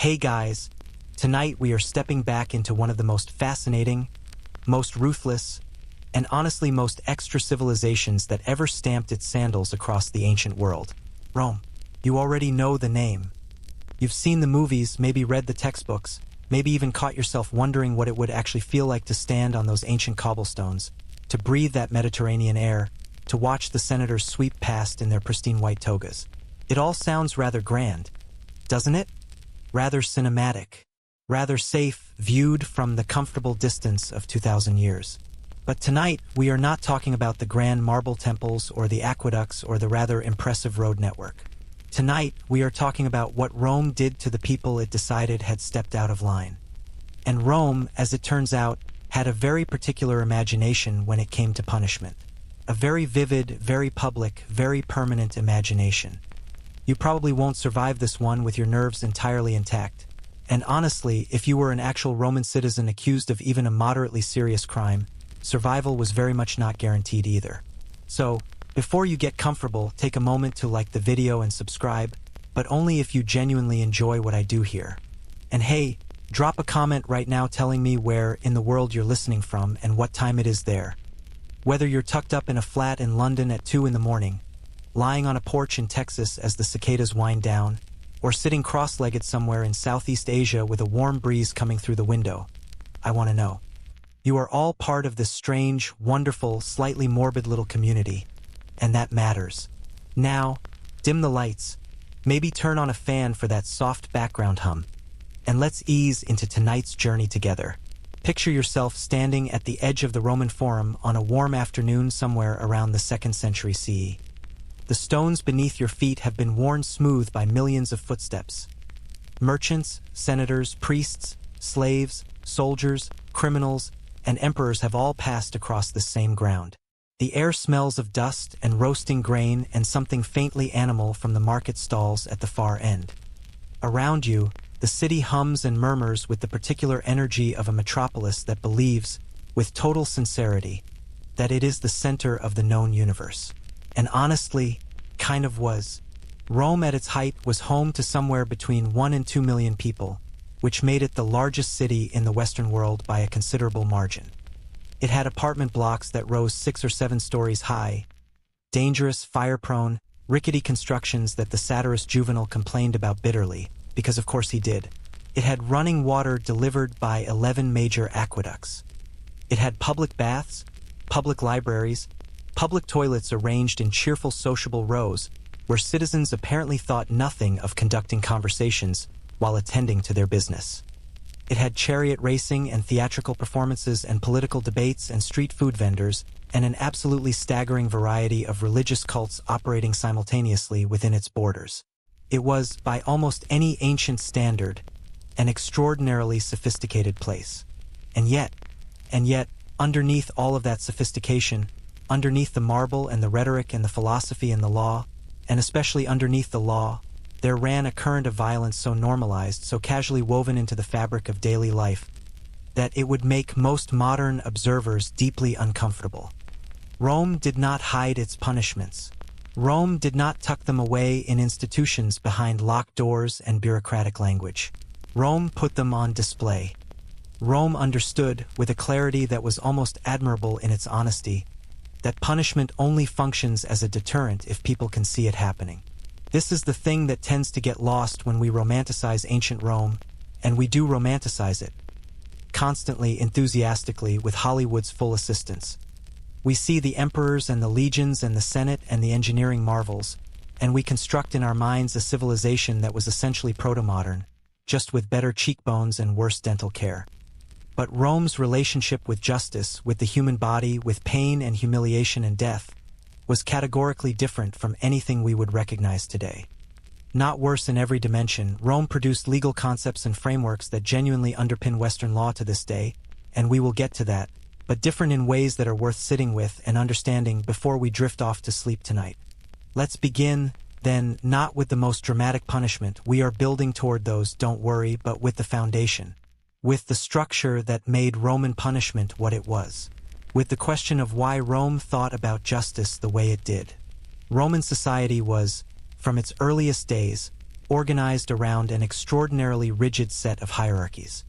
Hey guys, tonight we are stepping back into one of the most fascinating, most ruthless, and honestly most extra civilizations that ever stamped its sandals across the ancient world. Rome. You already know the name. You've seen the movies, maybe read the textbooks, maybe even caught yourself wondering what it would actually feel like to stand on those ancient cobblestones, to breathe that Mediterranean air, to watch the senators sweep past in their pristine white togas. It all sounds rather grand, doesn't it? Rather cinematic, rather safe, viewed from the comfortable distance of 2,000 years. But tonight, we are not talking about the grand marble temples or the aqueducts or the rather impressive road network. Tonight, we are talking about what Rome did to the people it decided had stepped out of line. And Rome, as it turns out, had a very particular imagination when it came to punishment. A very vivid, very public, very permanent imagination. You probably won't survive this one with your nerves entirely intact. And honestly, if you were an actual Roman citizen accused of even a moderately serious crime, survival was very much not guaranteed either. So, before you get comfortable, take a moment to like the video and subscribe, but only if you genuinely enjoy what I do here. And hey, drop a comment right now telling me where in the world you're listening from and what time it is there. Whether you're tucked up in a flat in London at 2 in the morning, lying on a porch in Texas as the cicadas wind down, or sitting cross-legged somewhere in Southeast Asia with a warm breeze coming through the window, I want to know. You are all part of this strange, wonderful, slightly morbid little community, and that matters. Now, dim the lights, maybe turn on a fan for that soft background hum, and let's ease into tonight's journey together. Picture yourself standing at the edge of the Roman Forum on a warm afternoon somewhere around the 2nd century CE. The stones beneath your feet have been worn smooth by millions of footsteps. Merchants, senators, priests, slaves, soldiers, criminals, and emperors have all passed across the same ground. The air smells of dust and roasting grain and something faintly animal from the market stalls at the far end. Around you, the city hums and murmurs with the particular energy of a metropolis that believes, with total sincerity, that it is the center of the known universe. And honestly, kind of was. Rome at its height was home to somewhere between 1 and 2 million people, which made it the largest city in the Western world by a considerable margin. It had apartment blocks that rose 6 or 7 stories high, dangerous, fire-prone, rickety constructions that the satirist Juvenal complained about bitterly, because of course he did. It had running water delivered by 11 major aqueducts. It had public baths, public libraries, public toilets arranged in cheerful sociable rows, where citizens apparently thought nothing of conducting conversations while attending to their business. It had chariot racing and theatrical performances and political debates and street food vendors, and an absolutely staggering variety of religious cults operating simultaneously within its borders. It was, by almost any ancient standard, an extraordinarily sophisticated place. And yet, underneath all of that sophistication, underneath the marble and the rhetoric and the philosophy and the law, and especially underneath the law, there ran a current of violence so normalized, so casually woven into the fabric of daily life, that it would make most modern observers deeply uncomfortable. Rome did not hide its punishments. Rome did not tuck them away in institutions behind locked doors and bureaucratic language. Rome put them on display. Rome understood, with a clarity that was almost admirable in its honesty, that punishment only functions as a deterrent if people can see it happening. This is the thing that tends to get lost when we romanticize ancient Rome, and we do romanticize it. Constantly, enthusiastically, with Hollywood's full assistance. We see the emperors and the legions and the Senate and the engineering marvels, and we construct in our minds a civilization that was essentially proto-modern, just with better cheekbones and worse dental care. But Rome's relationship with justice, with the human body, with pain and humiliation and death, was categorically different from anything we would recognize today. Not worse in every dimension, Rome produced legal concepts and frameworks that genuinely underpin Western law to this day, and we will get to that, but different in ways that are worth sitting with and understanding before we drift off to sleep tonight. Let's begin, then, not with the most dramatic punishment. We are building toward those, don't worry, but with the foundation. With the structure that made Roman punishment what it was. With the question of why Rome thought about justice the way it did. Roman society was, from its earliest days, organized around an extraordinarily rigid set of hierarchies.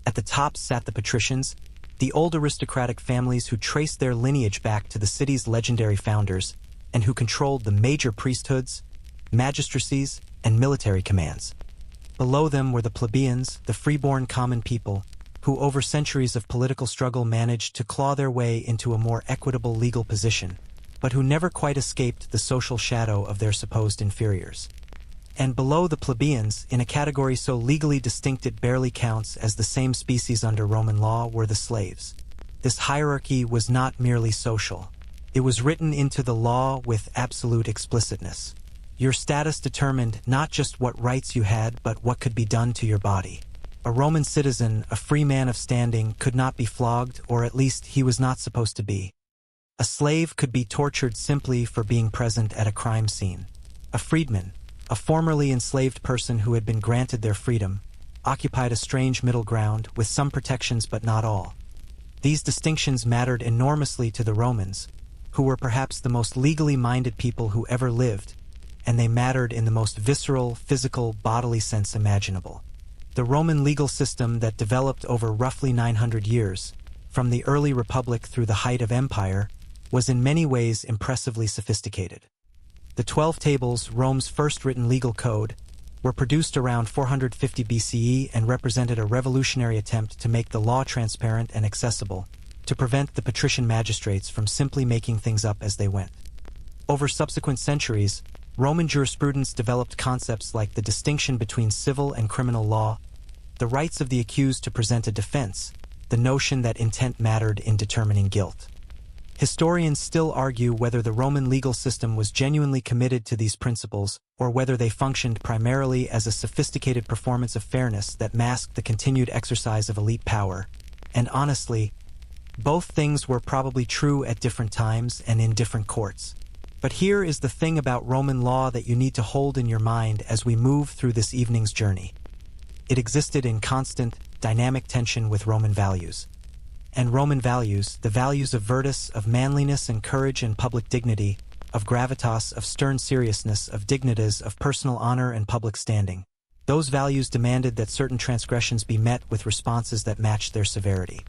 At the top sat the patricians, the old aristocratic families who traced their lineage back to the city's legendary founders and who controlled the major priesthoods, magistracies, and military commands. Below them were the plebeians, the freeborn common people, who over centuries of political struggle managed to claw their way into a more equitable legal position, but who never quite escaped the social shadow of their supposed inferiors. And below the plebeians, in a category so legally distinct it barely counts as the same species under Roman law, were the slaves. This hierarchy was not merely social. It was written into the law with absolute explicitness. Your status determined not just what rights you had, but what could be done to your body. A Roman citizen, a free man of standing, could not be flogged, or at least he was not supposed to be. A slave could be tortured simply for being present at a crime scene. A freedman, a formerly enslaved person who had been granted their freedom, occupied a strange middle ground with some protections but not all. These distinctions mattered enormously to the Romans, who were perhaps the most legally minded people who ever lived, and they mattered in the most visceral, physical, bodily sense imaginable. The Roman legal system that developed over roughly 900 years, from the early Republic through the height of empire, was in many ways impressively sophisticated. The 12 Tables, Rome's first written legal code, were produced around 450 BCE and represented a revolutionary attempt to make the law transparent and accessible, to prevent the patrician magistrates from simply making things up as they went. Over subsequent centuries, Roman jurisprudence developed concepts like the distinction between civil and criminal law, the rights of the accused to present a defense, the notion that intent mattered in determining guilt. Historians still argue whether the Roman legal system was genuinely committed to these principles or whether they functioned primarily as a sophisticated performance of fairness that masked the continued exercise of elite power. And honestly, both things were probably true at different times and in different courts. But here is the thing about Roman law that you need to hold in your mind as we move through this evening's journey. It existed in constant, dynamic tension with Roman values. And Roman values, the values of virtus, of manliness and courage and public dignity, of gravitas, of stern seriousness, of dignitas, of personal honor and public standing. Those values demanded that certain transgressions be met with responses that matched their severity.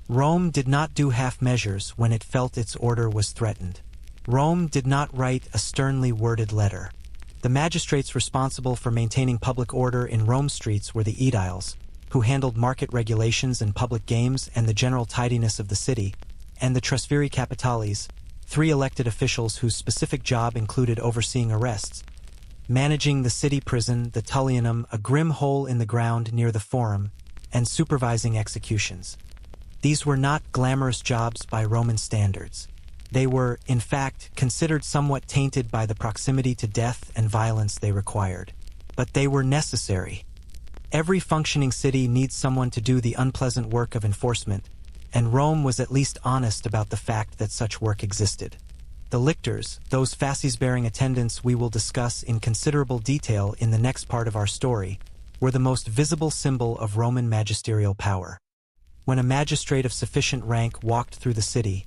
Rome did not do half measures when it felt its order was threatened. Rome did not write a sternly worded letter. The magistrates responsible for maintaining public order in Rome's streets were the aediles, who handled market regulations and public games and the general tidiness of the city, and the trasferi capitales, 3 elected officials whose specific job included overseeing arrests, managing the city prison, the Tullianum, a grim hole in the ground near the Forum, and supervising executions. These were not glamorous jobs by Roman standards. They were, in fact, considered somewhat tainted by the proximity to death and violence they required. But they were necessary. Every functioning city needs someone to do the unpleasant work of enforcement, and Rome was at least honest about the fact that such work existed. The lictors, those fasces-bearing attendants we will discuss in considerable detail in the next part of our story, were the most visible symbol of Roman magisterial power. When a magistrate of sufficient rank walked through the city,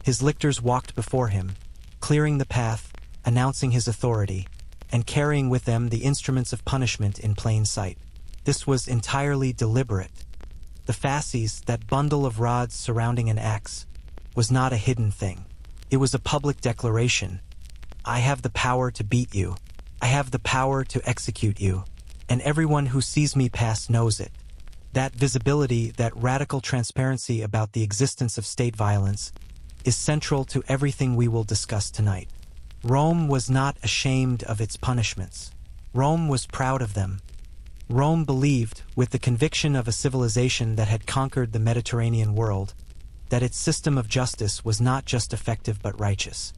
his lictors walked before him, clearing the path, announcing his authority, and carrying with them the instruments of punishment in plain sight. This was entirely deliberate. The fasces, that bundle of rods surrounding an axe, was not a hidden thing. It was a public declaration. I have the power to beat you. I have the power to execute you. And everyone who sees me pass knows it. That visibility, that radical transparency about the existence of state violence, is central to everything we will discuss tonight. Rome was not ashamed of its punishments. Rome was proud of them. Rome believed, with the conviction of a civilization that had conquered the Mediterranean world, that its system of justice was not just effective but righteous.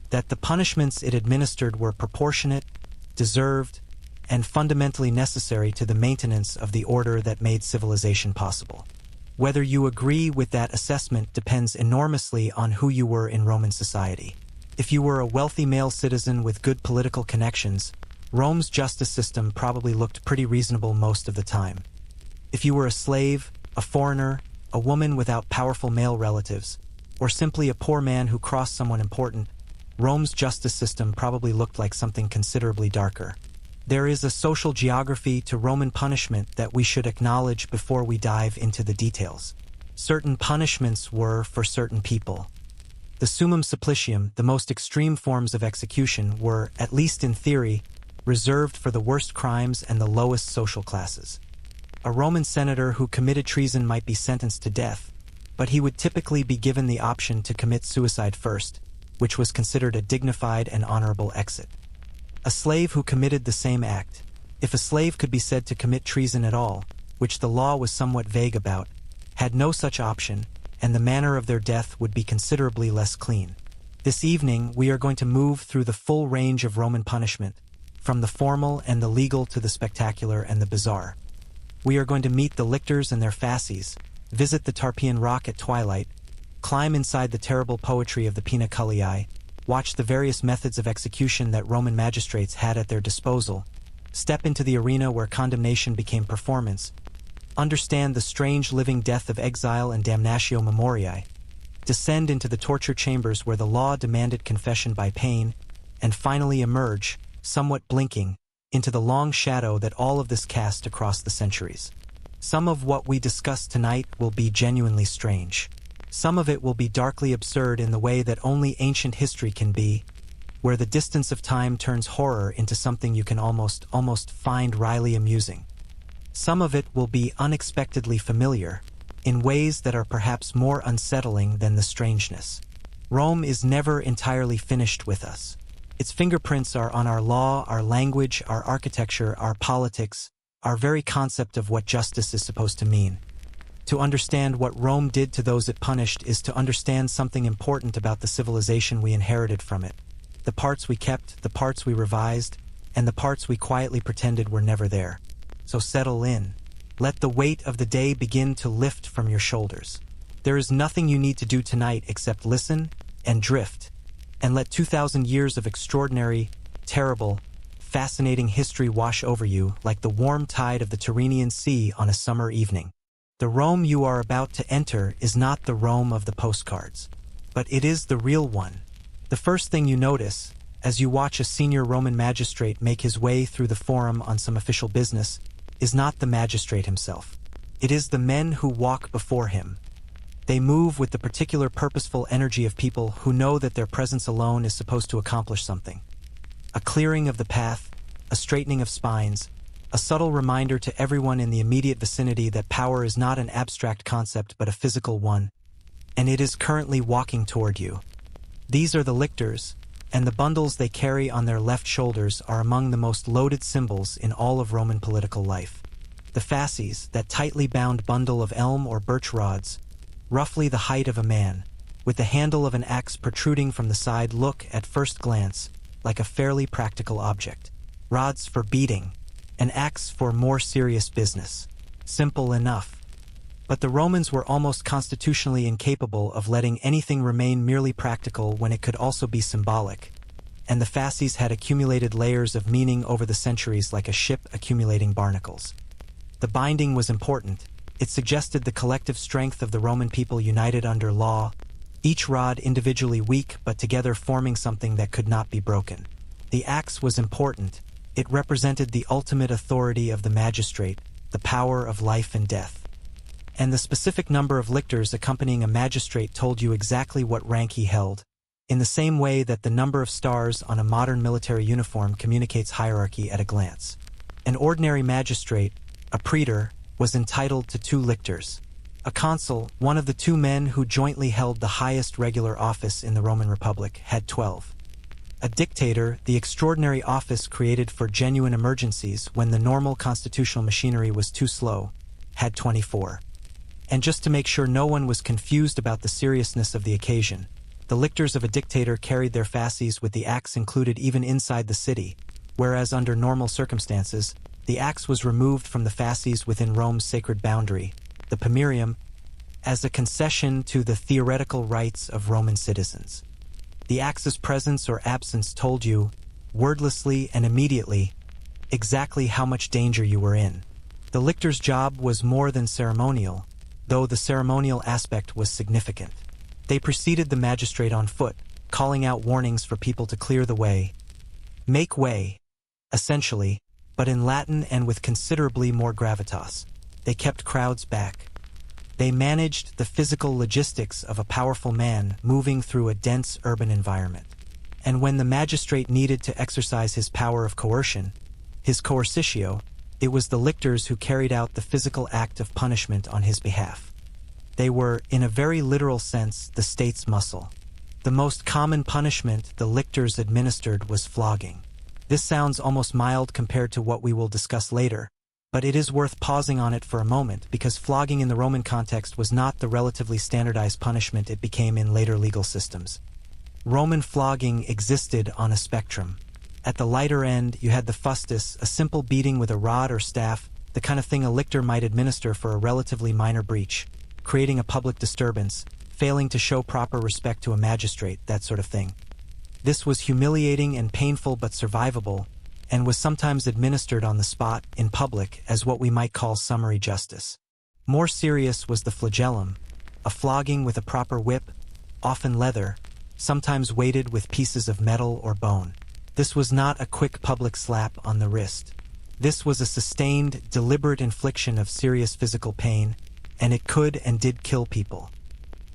That the punishments it administered were proportionate, deserved, and fundamentally necessary to the maintenance of the order that made civilization possible. Whether you agree with that assessment depends enormously on who you were in Roman society. If you were a wealthy male citizen with good political connections, Rome's justice system probably looked pretty reasonable most of the time. If you were a slave, a foreigner, a woman without powerful male relatives, or simply a poor man who crossed someone important, Rome's justice system probably looked like something considerably darker. There is a social geography to Roman punishment that we should acknowledge before we dive into the details. Certain punishments were for certain people. The summum supplicium, the most extreme forms of execution, were, at least in theory, reserved for the worst crimes and the lowest social classes. A Roman senator who committed treason might be sentenced to death, but he would typically be given the option to commit suicide first, which was considered a dignified and honorable exit. A slave who committed the same act, if a slave could be said to commit treason at all, which the law was somewhat vague about, had no such option, and the manner of their death would be considerably less clean. This evening, we are going to move through the full range of Roman punishment, from the formal and the legal to the spectacular and the bizarre. We are going to meet the lictors and their fasces, visit the Tarpeian Rock at twilight, climb inside the terrible poetry of the Pinna Cullii, watch the various methods of execution that Roman magistrates had at their disposal, step into the arena where condemnation became performance, understand the strange living death of exile and damnatio memoriae, descend into the torture chambers where the law demanded confession by pain, and finally emerge, somewhat blinking, into the long shadow that all of this cast across the centuries. Some of what we discuss tonight will be genuinely strange. Some of it will be darkly absurd in the way that only ancient history can be, where the distance of time turns horror into something you can almost find wryly amusing. Some of it will be unexpectedly familiar, in ways that are perhaps more unsettling than the strangeness. Rome is never entirely finished with us. Its fingerprints are on our law, our language, our architecture, our politics, our very concept of what justice is supposed to mean. To understand what Rome did to those it punished is to understand something important about the civilization we inherited from it. The parts we kept, the parts we revised, and the parts we quietly pretended were never there. So settle in. Let the weight of the day begin to lift from your shoulders. There is nothing you need to do tonight except listen and drift, and let 2,000 years of extraordinary, terrible, fascinating history wash over you like the warm tide of the Tyrrhenian Sea on a summer evening. The Rome you are about to enter is not the Rome of the postcards, but it is the real one. The first thing you notice, as you watch a senior Roman magistrate make his way through the forum on some official business, is not the magistrate himself. It is the men who walk before him. They move with the particular purposeful energy of people who know that their presence alone is supposed to accomplish something. A clearing of the path, a straightening of spines, a subtle reminder to everyone in the immediate vicinity that power is not an abstract concept but a physical one, and it is currently walking toward you. These are the lictors, and the bundles they carry on their left shoulders are among the most loaded symbols in all of Roman political life. The fasces, that tightly bound bundle of elm or birch rods, roughly the height of a man, with the handle of an axe protruding from the side, look, at first glance, like a fairly practical object. Rods for beating, an axe for more serious business. Simple enough. But the Romans were almost constitutionally incapable of letting anything remain merely practical when it could also be symbolic, and the fasces had accumulated layers of meaning over the centuries like a ship accumulating barnacles. The binding was important. It suggested the collective strength of the Roman people united under law, each rod individually weak but together forming something that could not be broken. The axe was important. It represented the ultimate authority of the magistrate, the power of life and death. And the specific number of lictors accompanying a magistrate told you exactly what rank he held, in the same way that the number of stars on a modern military uniform communicates hierarchy at a glance. An ordinary magistrate, a praetor, was entitled to 2 lictors. A consul, one of the 2 men who jointly held the highest regular office in the Roman Republic, had 12. A dictator, the extraordinary office created for genuine emergencies when the normal constitutional machinery was too slow, had 24. And just to make sure no one was confused about the seriousness of the occasion, the lictors of a dictator carried their fasces with the axe included even inside the city, whereas under normal circumstances, the axe was removed from the fasces within Rome's sacred boundary, the pomerium, as a concession to the theoretical rights of Roman citizens. The axe's presence or absence told you, wordlessly and immediately, exactly how much danger you were in. The lictor's job was more than ceremonial, though the ceremonial aspect was significant. They preceded the magistrate on foot, calling out warnings for people to clear the way. Make way, essentially, but in Latin and with considerably more gravitas. They kept crowds back. They managed the physical logistics of a powerful man moving through a dense urban environment. And when the magistrate needed to exercise his power of coercion, his coercitio, it was the lictors who carried out the physical act of punishment on his behalf. They were, in a very literal sense, the state's muscle. The most common punishment the lictors administered was flogging. This sounds almost mild compared to what we will discuss later, but it is worth pausing on it for a moment because flogging in the Roman context was not the relatively standardized punishment it became in later legal systems. Roman flogging existed on a spectrum. At the lighter end, you had the fustus, a simple beating with a rod or staff, the kind of thing a lictor might administer for a relatively minor breach, creating a public disturbance, failing to show proper respect to a magistrate, that sort of thing. This was humiliating and painful but survivable, and was sometimes administered on the spot, in public, as what we might call summary justice. More serious was the flagellum, a flogging with a proper whip, often leather, sometimes weighted with pieces of metal or bone. This was not a quick public slap on the wrist. This was a sustained, deliberate infliction of serious physical pain, and it could and did kill people.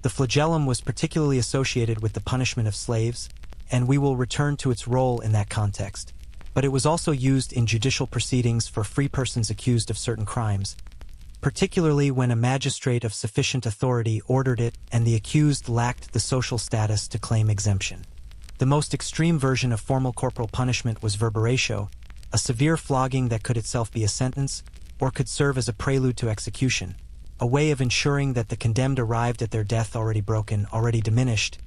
The flagellum was particularly associated with the punishment of slaves, and we will return to its role in that context. But it was also used in judicial proceedings for free persons accused of certain crimes, particularly when a magistrate of sufficient authority ordered it and the accused lacked the social status to claim exemption. The most extreme version of formal corporal punishment was verberatio, a severe flogging that could itself be a sentence, or could serve as a prelude to execution, a way of ensuring that the condemned arrived at their death already broken, already diminished,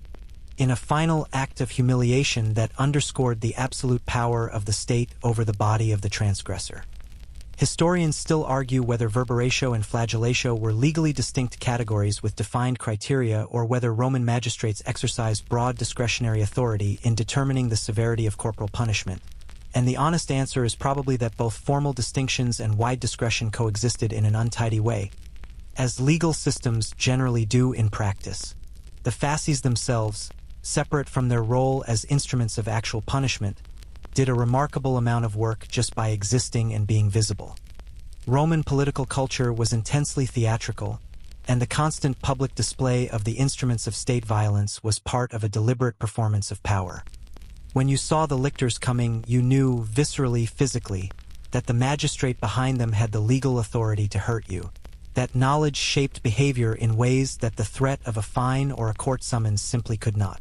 in a final act of humiliation that underscored the absolute power of the state over the body of the transgressor. Historians still argue whether verberatio and flagellatio were legally distinct categories with defined criteria or whether Roman magistrates exercised broad discretionary authority in determining the severity of corporal punishment, and the honest answer is probably that both formal distinctions and wide discretion coexisted in an untidy way, as legal systems generally do in practice. The fasces themselves, separate from their role as instruments of actual punishment, did a remarkable amount of work just by existing and being visible. Roman political culture was intensely theatrical, and the constant public display of the instruments of state violence was part of a deliberate performance of power. When you saw the lictors coming, you knew, viscerally, physically, that the magistrate behind them had the legal authority to hurt you. That knowledge shaped behavior in ways that the threat of a fine or a court summons simply could not.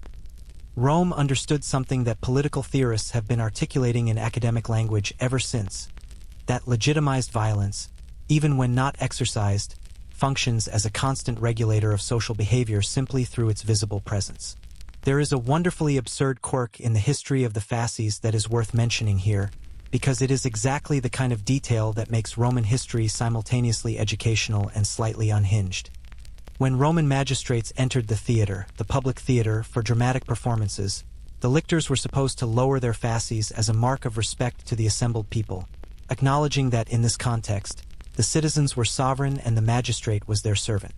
Rome understood something that political theorists have been articulating in academic language ever since, that legitimized violence, even when not exercised, functions as a constant regulator of social behavior simply through its visible presence. There is a wonderfully absurd quirk in the history of the fasces that is worth mentioning here, because it is exactly the kind of detail that makes Roman history simultaneously educational and slightly unhinged. When Roman magistrates entered the theater, the public theater, for dramatic performances, the lictors were supposed to lower their fasces as a mark of respect to the assembled people, acknowledging that in this context, the citizens were sovereign and the magistrate was their servant.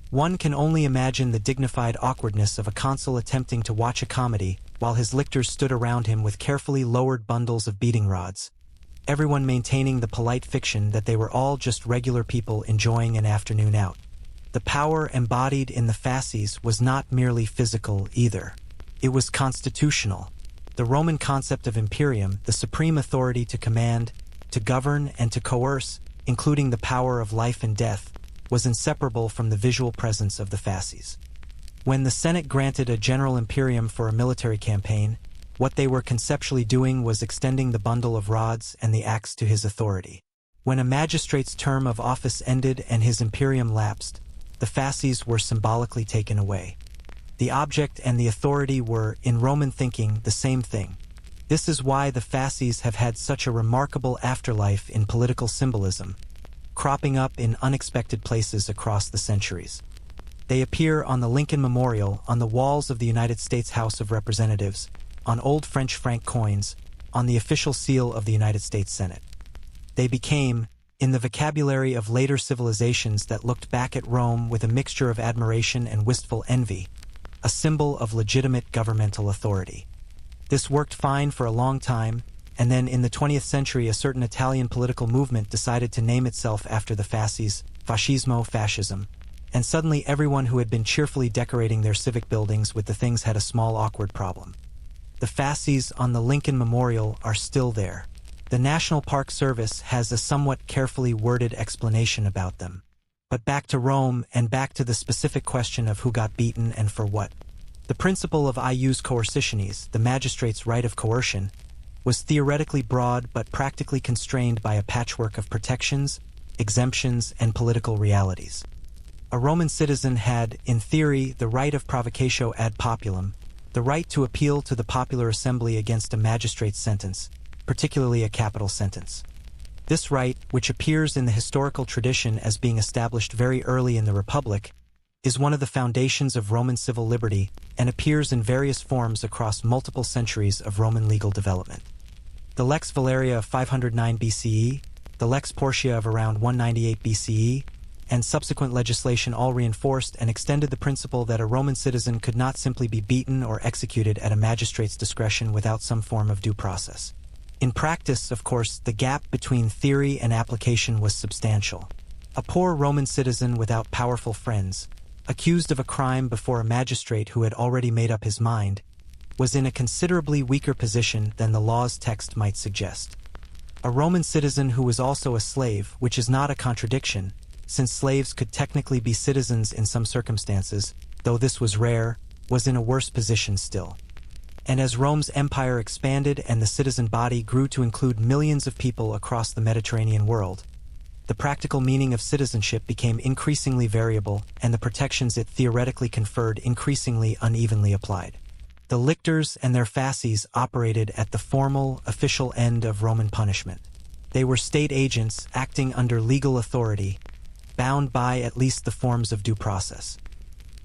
One can only imagine the dignified awkwardness of a consul attempting to watch a comedy while his lictors stood around him with carefully lowered bundles of beating rods, everyone maintaining the polite fiction that they were all just regular people enjoying an afternoon out. The power embodied in the fasces was not merely physical either. It was constitutional. The Roman concept of imperium, the supreme authority to command, to govern, and to coerce, including the power of life and death, was inseparable from the visual presence of the fasces. When the Senate granted a general imperium for a military campaign, what they were conceptually doing was extending the bundle of rods and the axe to his authority. When a magistrate's term of office ended and his imperium lapsed, the fasces were symbolically taken away. The object and the authority were, in Roman thinking, the same thing. This is why the fasces have had such a remarkable afterlife in political symbolism, cropping up in unexpected places across the centuries. They appear on the Lincoln Memorial, on the walls of the United States House of Representatives, on old French franc coins, on the official seal of the United States Senate. They became, in the vocabulary of later civilizations that looked back at Rome with a mixture of admiration and wistful envy, a symbol of legitimate governmental authority. This worked fine for a long time, and then in the 20th century a certain Italian political movement decided to name itself after the fasces, fascismo, fascism, and suddenly everyone who had been cheerfully decorating their civic buildings with the things had a small awkward problem. The fasces on the Lincoln Memorial are still there. The National Park Service has a somewhat carefully worded explanation about them. But back to Rome and back to the specific question of who got beaten and for what. The principle of ius coercitionis, the magistrate's right of coercion, was theoretically broad but practically constrained by a patchwork of protections, exemptions, and political realities. A Roman citizen had, in theory, the right of provocatio ad populum, the right to appeal to the popular assembly against a magistrate's sentence, particularly a capital sentence. This right, which appears in the historical tradition as being established very early in the Republic, is one of the foundations of Roman civil liberty and appears in various forms across multiple centuries of Roman legal development. The Lex Valeria of 509 BCE, the Lex Portia of around 198 BCE, and subsequent legislation all reinforced and extended the principle that a Roman citizen could not simply be beaten or executed at a magistrate's discretion without some form of due process. In practice, of course, the gap between theory and application was substantial. A poor Roman citizen without powerful friends, accused of a crime before a magistrate who had already made up his mind, was in a considerably weaker position than the law's text might suggest. A Roman citizen who was also a slave, which is not a contradiction, since slaves could technically be citizens in some circumstances, though this was rare, was in a worse position still. And as Rome's empire expanded and the citizen body grew to include millions of people across the Mediterranean world, the practical meaning of citizenship became increasingly variable and the protections it theoretically conferred increasingly unevenly applied. The lictors and their fasces operated at the formal, official end of Roman punishment. They were state agents acting under legal authority, bound by at least the forms of due process.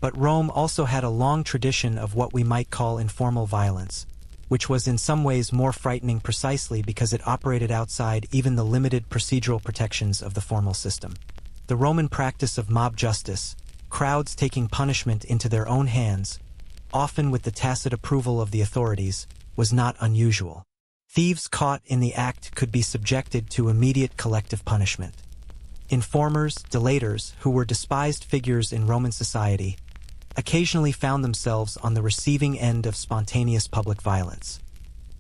But Rome also had a long tradition of what we might call informal violence, which was in some ways more frightening precisely because it operated outside even the limited procedural protections of the formal system. The Roman practice of mob justice, crowds taking punishment into their own hands, often with the tacit approval of the authorities, was not unusual. Thieves caught in the act could be subjected to immediate collective punishment. Informers, delators, who were despised figures in Roman society, occasionally found themselves on the receiving end of spontaneous public violence.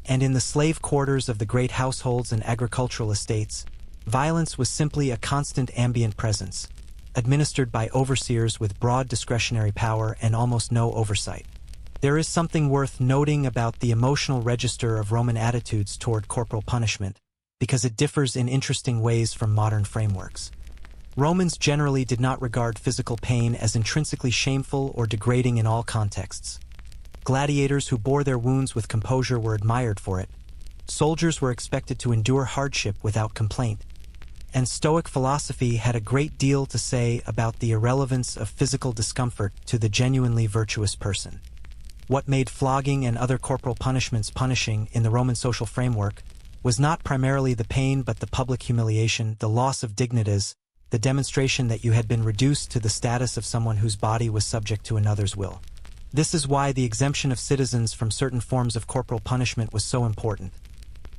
And in the slave quarters of the great households and agricultural estates, violence was simply a constant ambient presence, administered by overseers with broad discretionary power and almost no oversight. There is something worth noting about the emotional register of Roman attitudes toward corporal punishment, because it differs in interesting ways from modern frameworks. Romans generally did not regard physical pain as intrinsically shameful or degrading in all contexts. Gladiators who bore their wounds with composure were admired for it. Soldiers were expected to endure hardship without complaint. And Stoic philosophy had a great deal to say about the irrelevance of physical discomfort to the genuinely virtuous person. What made flogging and other corporal punishments punishing in the Roman social framework was not primarily the pain but the public humiliation, the loss of dignitas, the demonstration that you had been reduced to the status of someone whose body was subject to another's will. This is why the exemption of citizens from certain forms of corporal punishment was so important.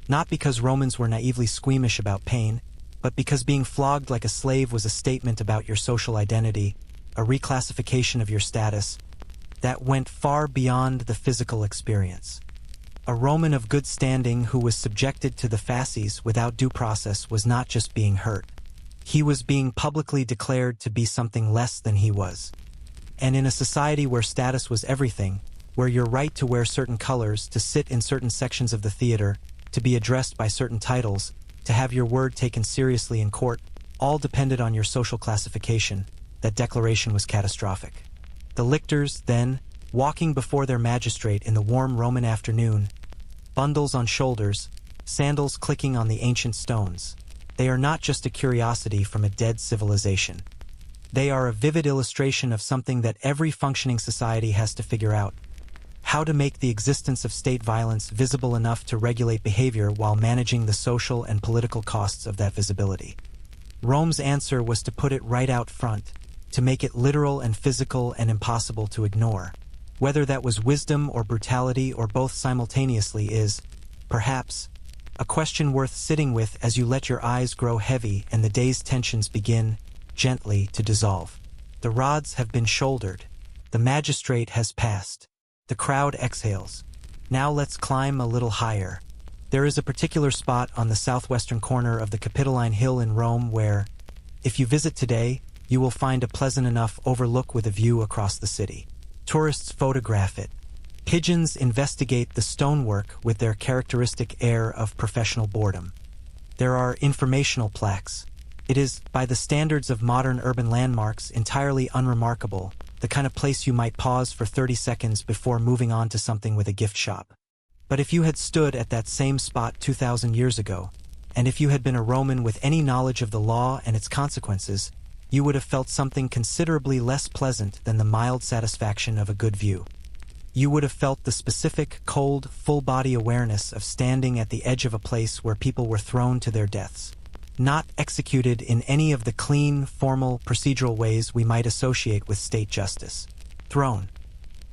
Not because Romans were naively squeamish about pain, but because being flogged like a slave was a statement about your social identity, a reclassification of your status, that went far beyond the physical experience. A Roman of good standing who was subjected to the fasces without due process was not just being hurt. He was being publicly declared to be something less than he was. And in a society where status was everything, where your right to wear certain colors, to sit in certain sections of the theater, to be addressed by certain titles, to have your word taken seriously in court, all depended on your social classification, that declaration was catastrophic. The lictors, then, walking before their magistrate in the warm Roman afternoon, bundles on shoulders, sandals clicking on the ancient stones. They are not just a curiosity from a dead civilization. They are a vivid illustration of something that every functioning society has to figure out: how to make the existence of state violence visible enough to regulate behavior while managing the social and political costs of that visibility. Rome's answer was to put it right out front, to make it literal and physical and impossible to ignore. Whether that was wisdom or brutality or both simultaneously is, perhaps, A question worth sitting with as you let your eyes grow heavy and the day's tensions begin, gently, to dissolve. The rods have been shouldered. The magistrate has passed. The crowd exhales. Now let's climb a little higher. There is a particular spot on the southwestern corner of the Capitoline Hill in Rome where, if you visit today, you will find a pleasant enough overlook with a view across the city. Tourists photograph it. Pigeons investigate the stonework with their characteristic air of professional boredom. There are informational plaques. It is, by the standards of modern urban landmarks, entirely unremarkable, the kind of place you might pause for 30 seconds before moving on to something with a gift shop. But if you had stood at that same spot 2,000 years ago, and if you had been a Roman with any knowledge of the law and its consequences, you would have felt something considerably less pleasant than the mild satisfaction of a good view. You would have felt the specific, cold, full-body awareness of standing at the edge of a place where people were thrown to their deaths, not executed in any of the clean, formal, procedural ways we might associate with state justice. Thrown.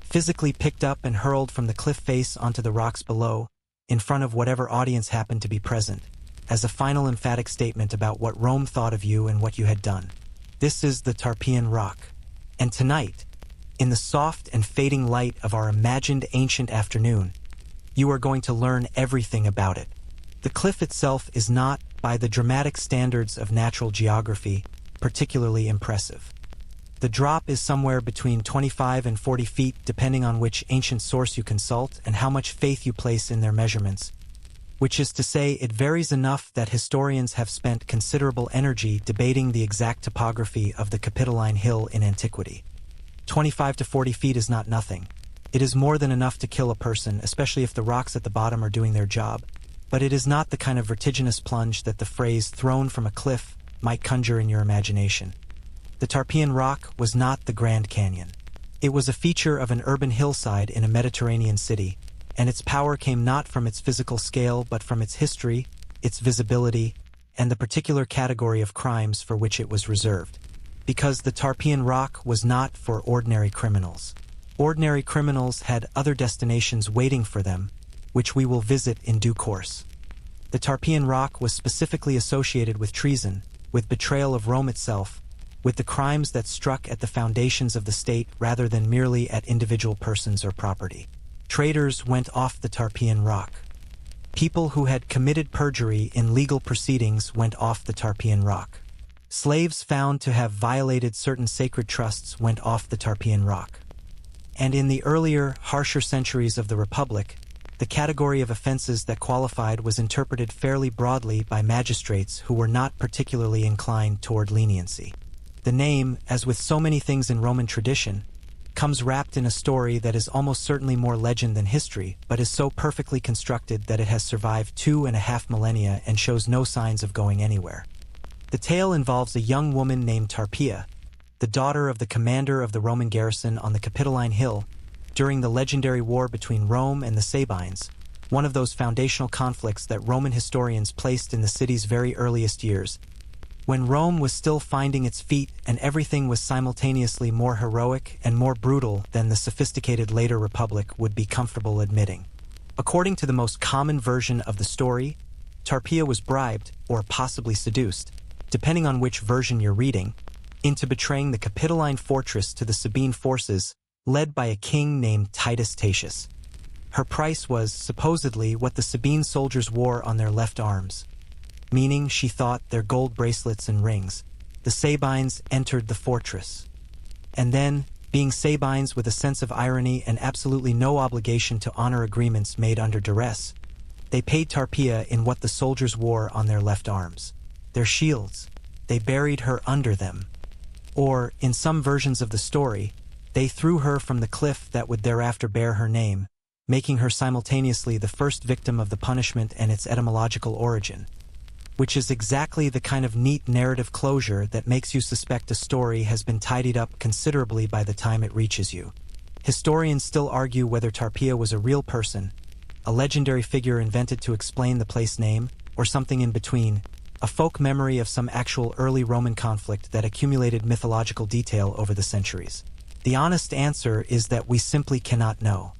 Physically picked up and hurled from the cliff face onto the rocks below, in front of whatever audience happened to be present, as a final emphatic statement about what Rome thought of you and what you had done. This is the Tarpeian Rock. And tonight, in the soft and fading light of our imagined ancient afternoon, you are going to learn everything about it. The cliff itself is not, by the dramatic standards of natural geography, particularly impressive. The drop is somewhere between 25 and 40 feet depending on which ancient source you consult and how much faith you place in their measurements, which is to say it varies enough that historians have spent considerable energy debating the exact topography of the Capitoline Hill in antiquity. 25 to 40 feet is not nothing. It is more than enough to kill a person, especially if the rocks at the bottom are doing their job, but it is not the kind of vertiginous plunge that the phrase "thrown from a cliff" might conjure in your imagination. The Tarpeian Rock was not the Grand Canyon. It was a feature of an urban hillside in a Mediterranean city, and its power came not from its physical scale but from its history, its visibility, and the particular category of crimes for which it was reserved. Because the Tarpeian Rock was not for ordinary criminals. Ordinary criminals had other destinations waiting for them, which we will visit in due course. The Tarpeian Rock was specifically associated with treason, with betrayal of Rome itself, with the crimes that struck at the foundations of the state rather than merely at individual persons or property. Traitors went off the Tarpeian Rock. People who had committed perjury in legal proceedings went off the Tarpeian Rock. Slaves found to have violated certain sacred trusts went off the Tarpeian Rock. And in the earlier, harsher centuries of the Republic, the category of offenses that qualified was interpreted fairly broadly by magistrates who were not particularly inclined toward leniency. The name, as with so many things in Roman tradition, comes wrapped in a story that is almost certainly more legend than history, but is so perfectly constructed that it has survived 2.5 millennia and shows no signs of going anywhere. The tale involves a young woman named Tarpeia, the daughter of the commander of the Roman garrison on the Capitoline Hill, during the legendary war between Rome and the Sabines, one of those foundational conflicts that Roman historians placed in the city's very earliest years, when Rome was still finding its feet and everything was simultaneously more heroic and more brutal than the sophisticated later Republic would be comfortable admitting. According to the most common version of the story, Tarpeia was bribed, or possibly seduced, depending on which version you're reading, into betraying the Capitoline fortress to the Sabine forces led by a king named Titus Tatius. Her price was, supposedly, what the Sabine soldiers wore on their left arms, meaning, she thought, their gold bracelets and rings. The Sabines entered the fortress. And then, being Sabines with a sense of irony and absolutely no obligation to honor agreements made under duress, they paid Tarpeia in what the soldiers wore on their left arms. Their shields. They buried her under them. Or, in some versions of the story, they threw her from the cliff that would thereafter bear her name, making her simultaneously the first victim of the punishment and its etymological origin, which is exactly the kind of neat narrative closure that makes you suspect a story has been tidied up considerably by the time it reaches you. Historians still argue whether Tarpeia was a real person, a legendary figure invented to explain the place name, or something in between, a folk memory of some actual early Roman conflict that accumulated mythological detail over the centuries. The honest answer is that we simply cannot know.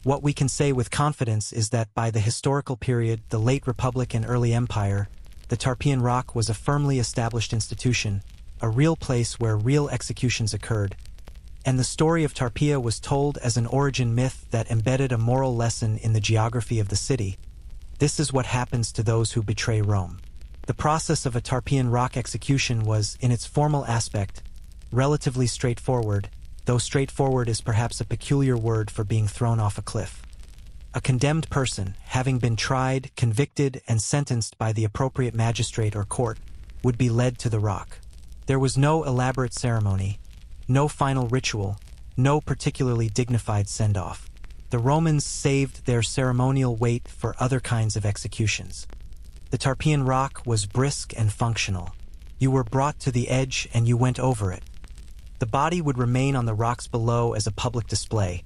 What we can say with confidence is that by the historical period, the late Republic and early Empire, the Tarpeian Rock was a firmly established institution, a real place where real executions occurred, and the story of Tarpeia was told as an origin myth that embedded a moral lesson in the geography of the city. This is what happens to those who betray Rome. The process of a Tarpeian Rock execution was, in its formal aspect, relatively straightforward, though straightforward is perhaps a peculiar word for being thrown off a cliff. A condemned person, having been tried, convicted, and sentenced by the appropriate magistrate or court, would be led to the rock. There was no elaborate ceremony, no final ritual, no particularly dignified send-off. The Romans saved their ceremonial weight for other kinds of executions. The Tarpeian Rock was brisk and functional. You were brought to the edge and you went over it. The body would remain on the rocks below as a public display.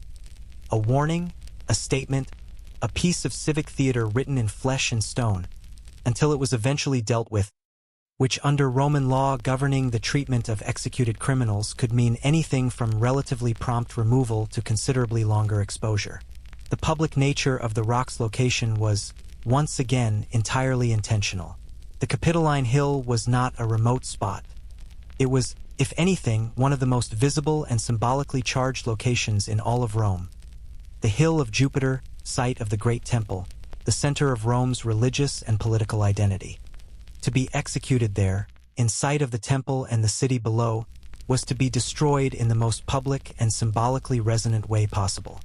A warning, a statement, a piece of civic theater written in flesh and stone, until it was eventually dealt with, which under Roman law governing the treatment of executed criminals could mean anything from relatively prompt removal to considerably longer exposure. The public nature of the rock's location was, once again, entirely intentional. The Capitoline Hill was not a remote spot. It was, if anything, one of the most visible and symbolically charged locations in all of Rome. The Hill of Jupiter, site of the Great Temple, the center of Rome's religious and political identity. To be executed there, in sight of the temple and the city below, was to be destroyed in the most public and symbolically resonant way possible.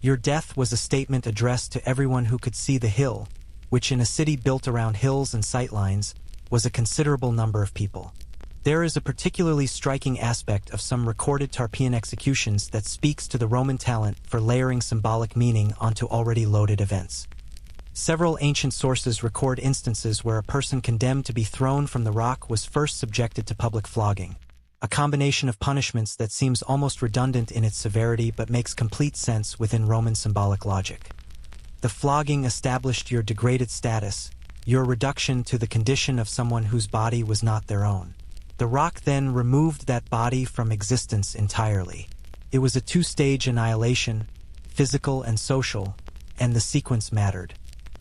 Your death was a statement addressed to everyone who could see the hill, which in a city built around hills and sightlines, was a considerable number of people. There is a particularly striking aspect of some recorded Tarpeian executions that speaks to the Roman talent for layering symbolic meaning onto already loaded events. Several ancient sources record instances where a person condemned to be thrown from the rock was first subjected to public flogging, a combination of punishments that seems almost redundant in its severity but makes complete sense within Roman symbolic logic. The flogging established your degraded status, your reduction to the condition of someone whose body was not their own. The rock then removed that body from existence entirely. It was a two-stage annihilation, physical and social, and the sequence mattered.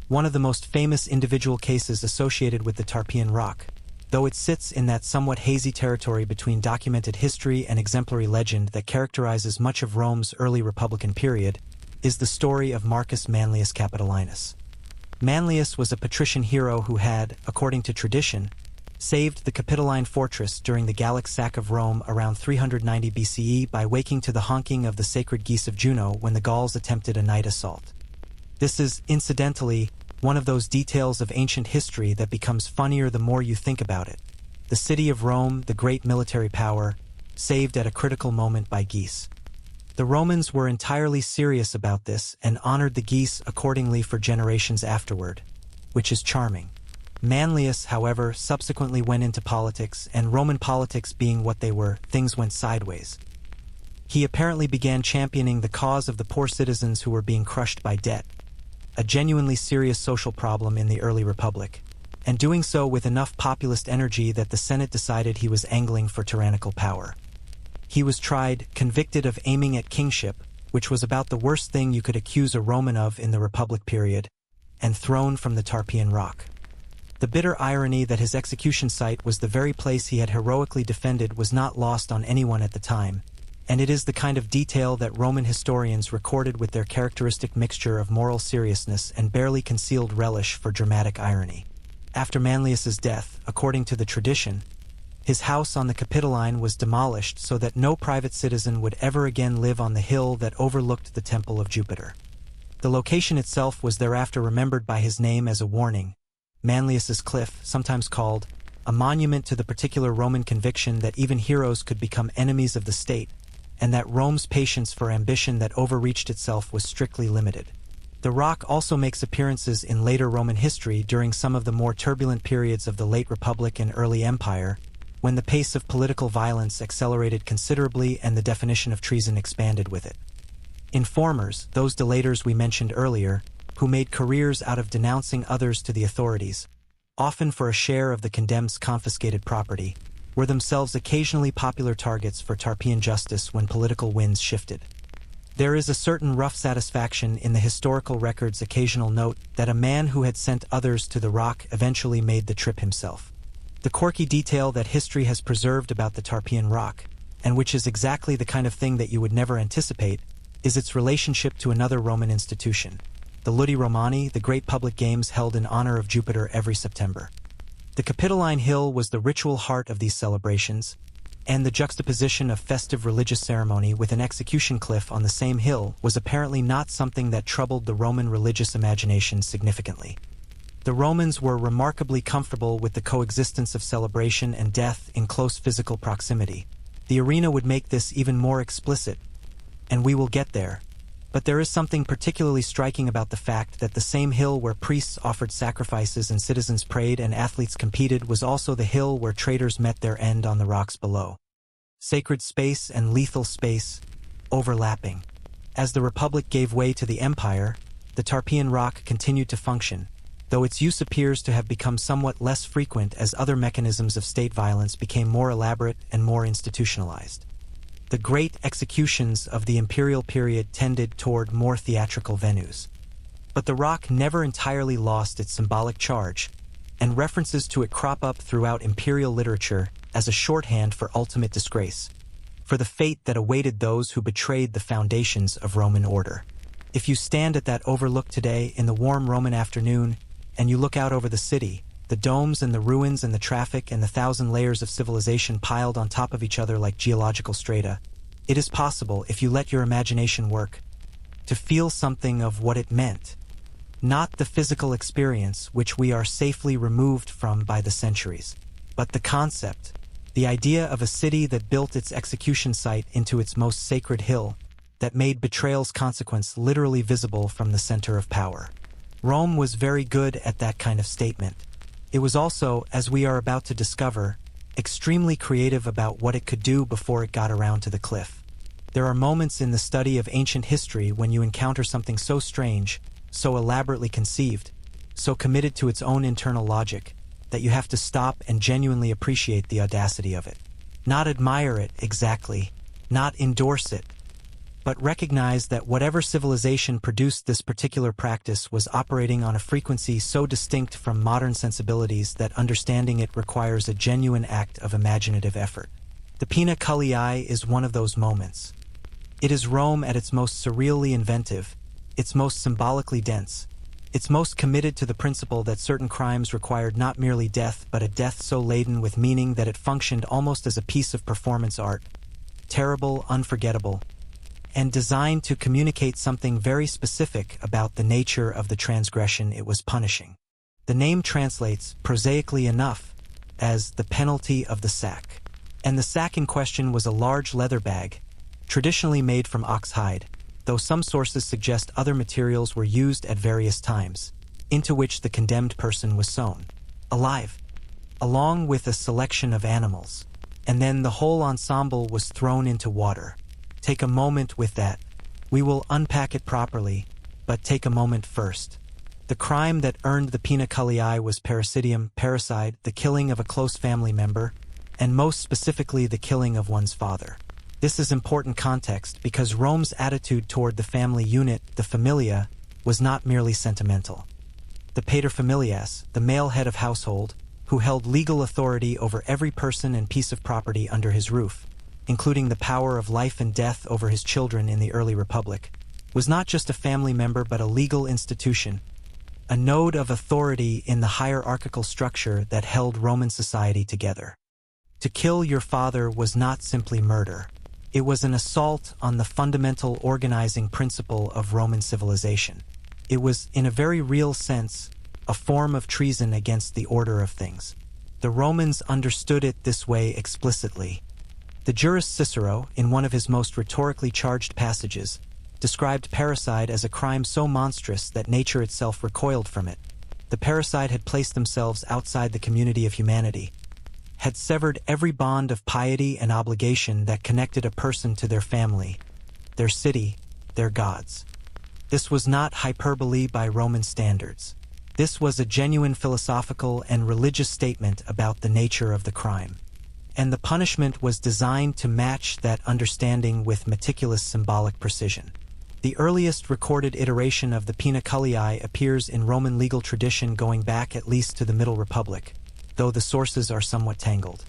One of the most famous individual cases associated with the Tarpeian Rock, though it sits in that somewhat hazy territory between documented history and exemplary legend that characterizes much of Rome's early Republican period, is the story of Marcus Manlius Capitolinus. Manlius was a patrician hero who had, according to tradition, saved the Capitoline fortress during the Gallic sack of Rome around 390 BCE by waking to the honking of the sacred geese of Juno when the Gauls attempted a night assault. This is, incidentally, one of those details of ancient history that becomes funnier the more you think about it. The city of Rome, the great military power, saved at a critical moment by geese. The Romans were entirely serious about this and honored the geese accordingly for generations afterward, which is charming. Manlius, however, subsequently went into politics, and Roman politics being what they were, things went sideways. He apparently began championing the cause of the poor citizens who were being crushed by debt, a genuinely serious social problem in the early Republic, and doing so with enough populist energy that the Senate decided he was angling for tyrannical power. He was tried, convicted of aiming at kingship, which was about the worst thing you could accuse a Roman of in the Republic period, and thrown from the Tarpeian Rock. The bitter irony that his execution site was the very place he had heroically defended was not lost on anyone at the time, and it is the kind of detail that Roman historians recorded with their characteristic mixture of moral seriousness and barely concealed relish for dramatic irony. After Manlius's death, according to the tradition, his house on the Capitoline was demolished so that no private citizen would ever again live on the hill that overlooked the Temple of Jupiter. The location itself was thereafter remembered by his name as a warning, Manlius's Cliff, sometimes called a monument to the particular Roman conviction that even heroes could become enemies of the state, and that Rome's patience for ambition that overreached itself was strictly limited. The rock also makes appearances in later Roman history during some of the more turbulent periods of the late Republic and early Empire, when the pace of political violence accelerated considerably and the definition of treason expanded with it. Informers, those delators we mentioned earlier, who made careers out of denouncing others to the authorities, often for a share of the condemned's confiscated property, were themselves occasionally popular targets for Tarpeian justice when political winds shifted. There is a certain rough satisfaction in the historical record's occasional note that a man who had sent others to the rock eventually made the trip himself. The quirky detail that history has preserved about the Tarpeian Rock, and which is exactly the kind of thing that you would never anticipate, is its relationship to another Roman institution, the Ludi Romani, the great public games held in honor of Jupiter every September. The Capitoline Hill was the ritual heart of these celebrations, and the juxtaposition of festive religious ceremony with an execution cliff on the same hill was apparently not something that troubled the Roman religious imagination significantly. The Romans were remarkably comfortable with the coexistence of celebration and death in close physical proximity. The arena would make this even more explicit, and we will get there. But there is something particularly striking about the fact that the same hill where priests offered sacrifices and citizens prayed and athletes competed was also the hill where traitors met their end on the rocks below. Sacred space and lethal space overlapping. As the Republic gave way to the Empire, the Tarpeian Rock continued to function, though its use appears to have become somewhat less frequent as other mechanisms of state violence became more elaborate and more institutionalized. The great executions of the imperial period tended toward more theatrical venues. But the rock never entirely lost its symbolic charge, and references to it crop up throughout imperial literature as a shorthand for ultimate disgrace, for the fate that awaited those who betrayed the foundations of Roman order. If you stand at that overlook today in the warm Roman afternoon, and you look out over the city, the domes and the ruins and the traffic and the thousand layers of civilization piled on top of each other like geological strata, it is possible, if you let your imagination work, to feel something of what it meant. Not the physical experience which we are safely removed from by the centuries, but the concept, the idea of a city that built its execution site into its most sacred hill, that made betrayal's consequence literally visible from the center of power. Rome was very good at that kind of statement. It was also, as we are about to discover, extremely creative about what it could do before it got around to the cliff. There are moments in the study of ancient history when you encounter something so strange, so elaborately conceived, so committed to its own internal logic, that you have to stop and genuinely appreciate the audacity of it. Not admire it exactly, not endorse it, but recognize that whatever civilization produced this particular practice was operating on a frequency so distinct from modern sensibilities that understanding it requires a genuine act of imaginative effort. The Pinna Cullii is one of those moments. It is Rome at its most surreally inventive, its most symbolically dense, its most committed to the principle that certain crimes required not merely death but a death so laden with meaning that it functioned almost as a piece of performance art, terrible, unforgettable, and designed to communicate something very specific about the nature of the transgression it was punishing. The name translates, prosaically enough, as the penalty of the sack. And the sack in question was a large leather bag, traditionally made from ox hide, though some sources suggest other materials were used at various times, into which the condemned person was sewn, alive, along with a selection of animals, and then the whole ensemble was thrown into water. Take a moment with that. We will unpack it properly, but take a moment first. The crime that earned the Pinna Cullii was parricidium, parricide, the killing of a close family member, and most specifically the killing of one's father. This is important context because Rome's attitude toward the family unit, the familia, was not merely sentimental. The paterfamilias, the male head of household, who held legal authority over every person and piece of property under his roof, including the power of life and death over his children in the early republic, was not just a family member but a legal institution, a node of authority in the hierarchical structure that held Roman society together. To kill your father was not simply murder. It was an assault on the fundamental organizing principle of Roman civilization. It was, in a very real sense, a form of treason against the order of things. The Romans understood it this way explicitly. The jurist Cicero, in one of his most rhetorically charged passages, described parricide as a crime so monstrous that nature itself recoiled from it. The parricide had placed themselves outside the community of humanity, had severed every bond of piety and obligation that connected a person to their family, their city, their gods. This was not hyperbole by Roman standards. This was a genuine philosophical and religious statement about the nature of the crime. And the punishment was designed to match that understanding with meticulous symbolic precision. The earliest recorded iteration of the pena culiae appears in Roman legal tradition going back at least to the Middle Republic, though the sources are somewhat tangled.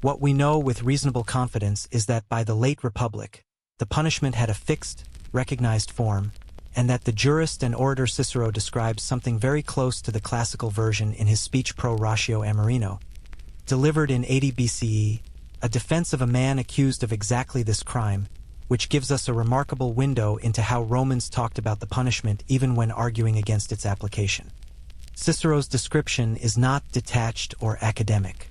What we know with reasonable confidence is that by the late Republic, the punishment had a fixed, recognized form, and that the jurist and orator Cicero describes something very close to the classical version in his speech Pro Ratio Amerino, delivered in 80 BCE, a defense of a man accused of exactly this crime, which gives us a remarkable window into how Romans talked about the punishment even when arguing against its application. Cicero's description is not detached or academic.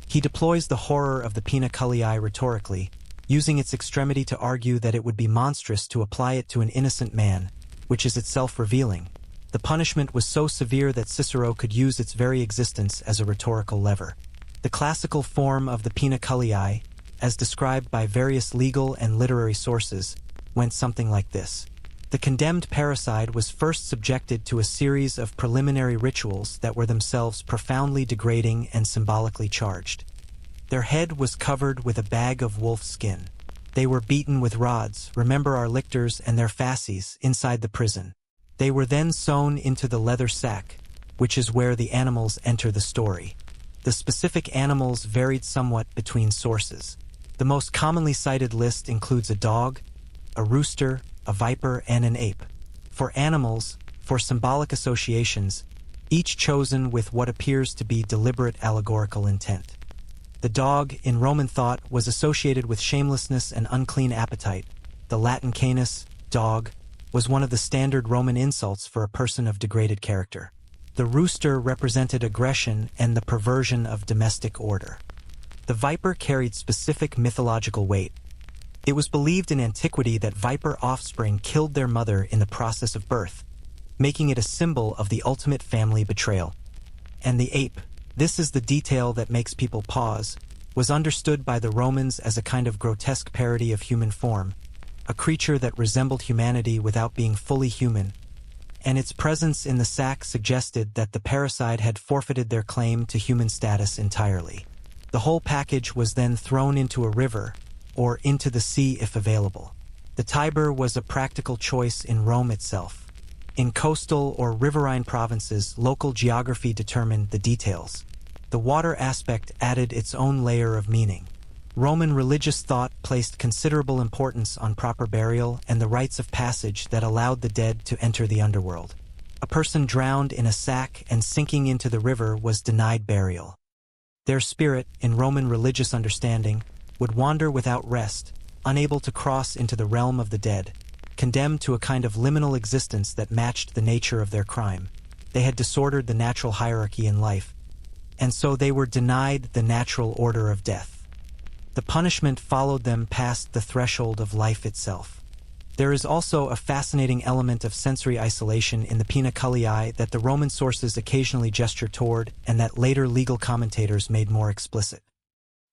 He deploys the horror of the pena culiae rhetorically, using its extremity to argue that it would be monstrous to apply it to an innocent man, which is itself revealing. The punishment was so severe that Cicero could use its very existence as a rhetorical lever. The classical form of the pena culiae, as described by various legal and literary sources, went something like this. The condemned parricide was first subjected to a series of preliminary rituals that were themselves profoundly degrading and symbolically charged. Their head was covered with a bag of wolf skin. They were beaten with rods, remember our lictors and their fasces, inside the prison. They were then sewn into the leather sack, which is where the animals enter the story. The specific animals varied somewhat between sources. The most commonly cited list includes a dog, a rooster, a viper, and an ape. For animals, for symbolic associations, each chosen with what appears to be deliberate allegorical intent. The dog, in Roman thought, was associated with shamelessness and unclean appetite. The Latin canis, dog, was one of the standard Roman insults for a person of degraded character. The rooster represented aggression and the perversion of domestic order. The viper carried specific mythological weight. It was believed in antiquity that viper offspring killed their mother in the process of birth, making it a symbol of the ultimate family betrayal. And the ape, this is the detail that makes people pause, was understood by the Romans as a kind of grotesque parody of human form, a creature that resembled humanity without being fully human, and its presence in the sack suggested that the parricide had forfeited their claim to human status entirely. The whole package was then thrown into a river, or into the sea if available. The Tiber was a practical choice in Rome itself. In coastal or riverine provinces, local geography determined the details. The water aspect added its own layer of meaning. Roman religious thought placed considerable importance on proper burial and the rites of passage that allowed the dead to enter the underworld. A person drowned in a sack and sinking into the river was denied burial. Their spirit, in Roman religious understanding, would wander without rest, unable to cross into the realm of the dead, condemned to a kind of liminal existence that matched the nature of their crime. They had disordered the natural hierarchy in life, and so they were denied the natural order of death. The punishment followed them past the threshold of life itself. There is also a fascinating element of sensory isolation in the pena culiae that the Roman sources occasionally gesture toward and that later legal commentators made more explicit.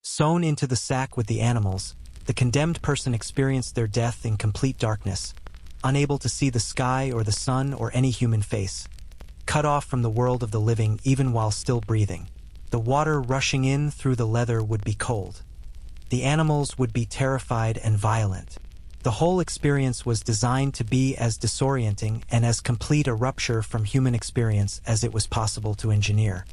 Sewn into the sack with the animals, the condemned person experienced their death in complete darkness, unable to see the sky or the sun or any human face, cut off from the world of the living even while still breathing. The water rushing in through the leather would be cold. The animals would be terrified and violent. The whole experience was designed to be as disorienting and as complete a rupture from human experience as it was possible to engineer.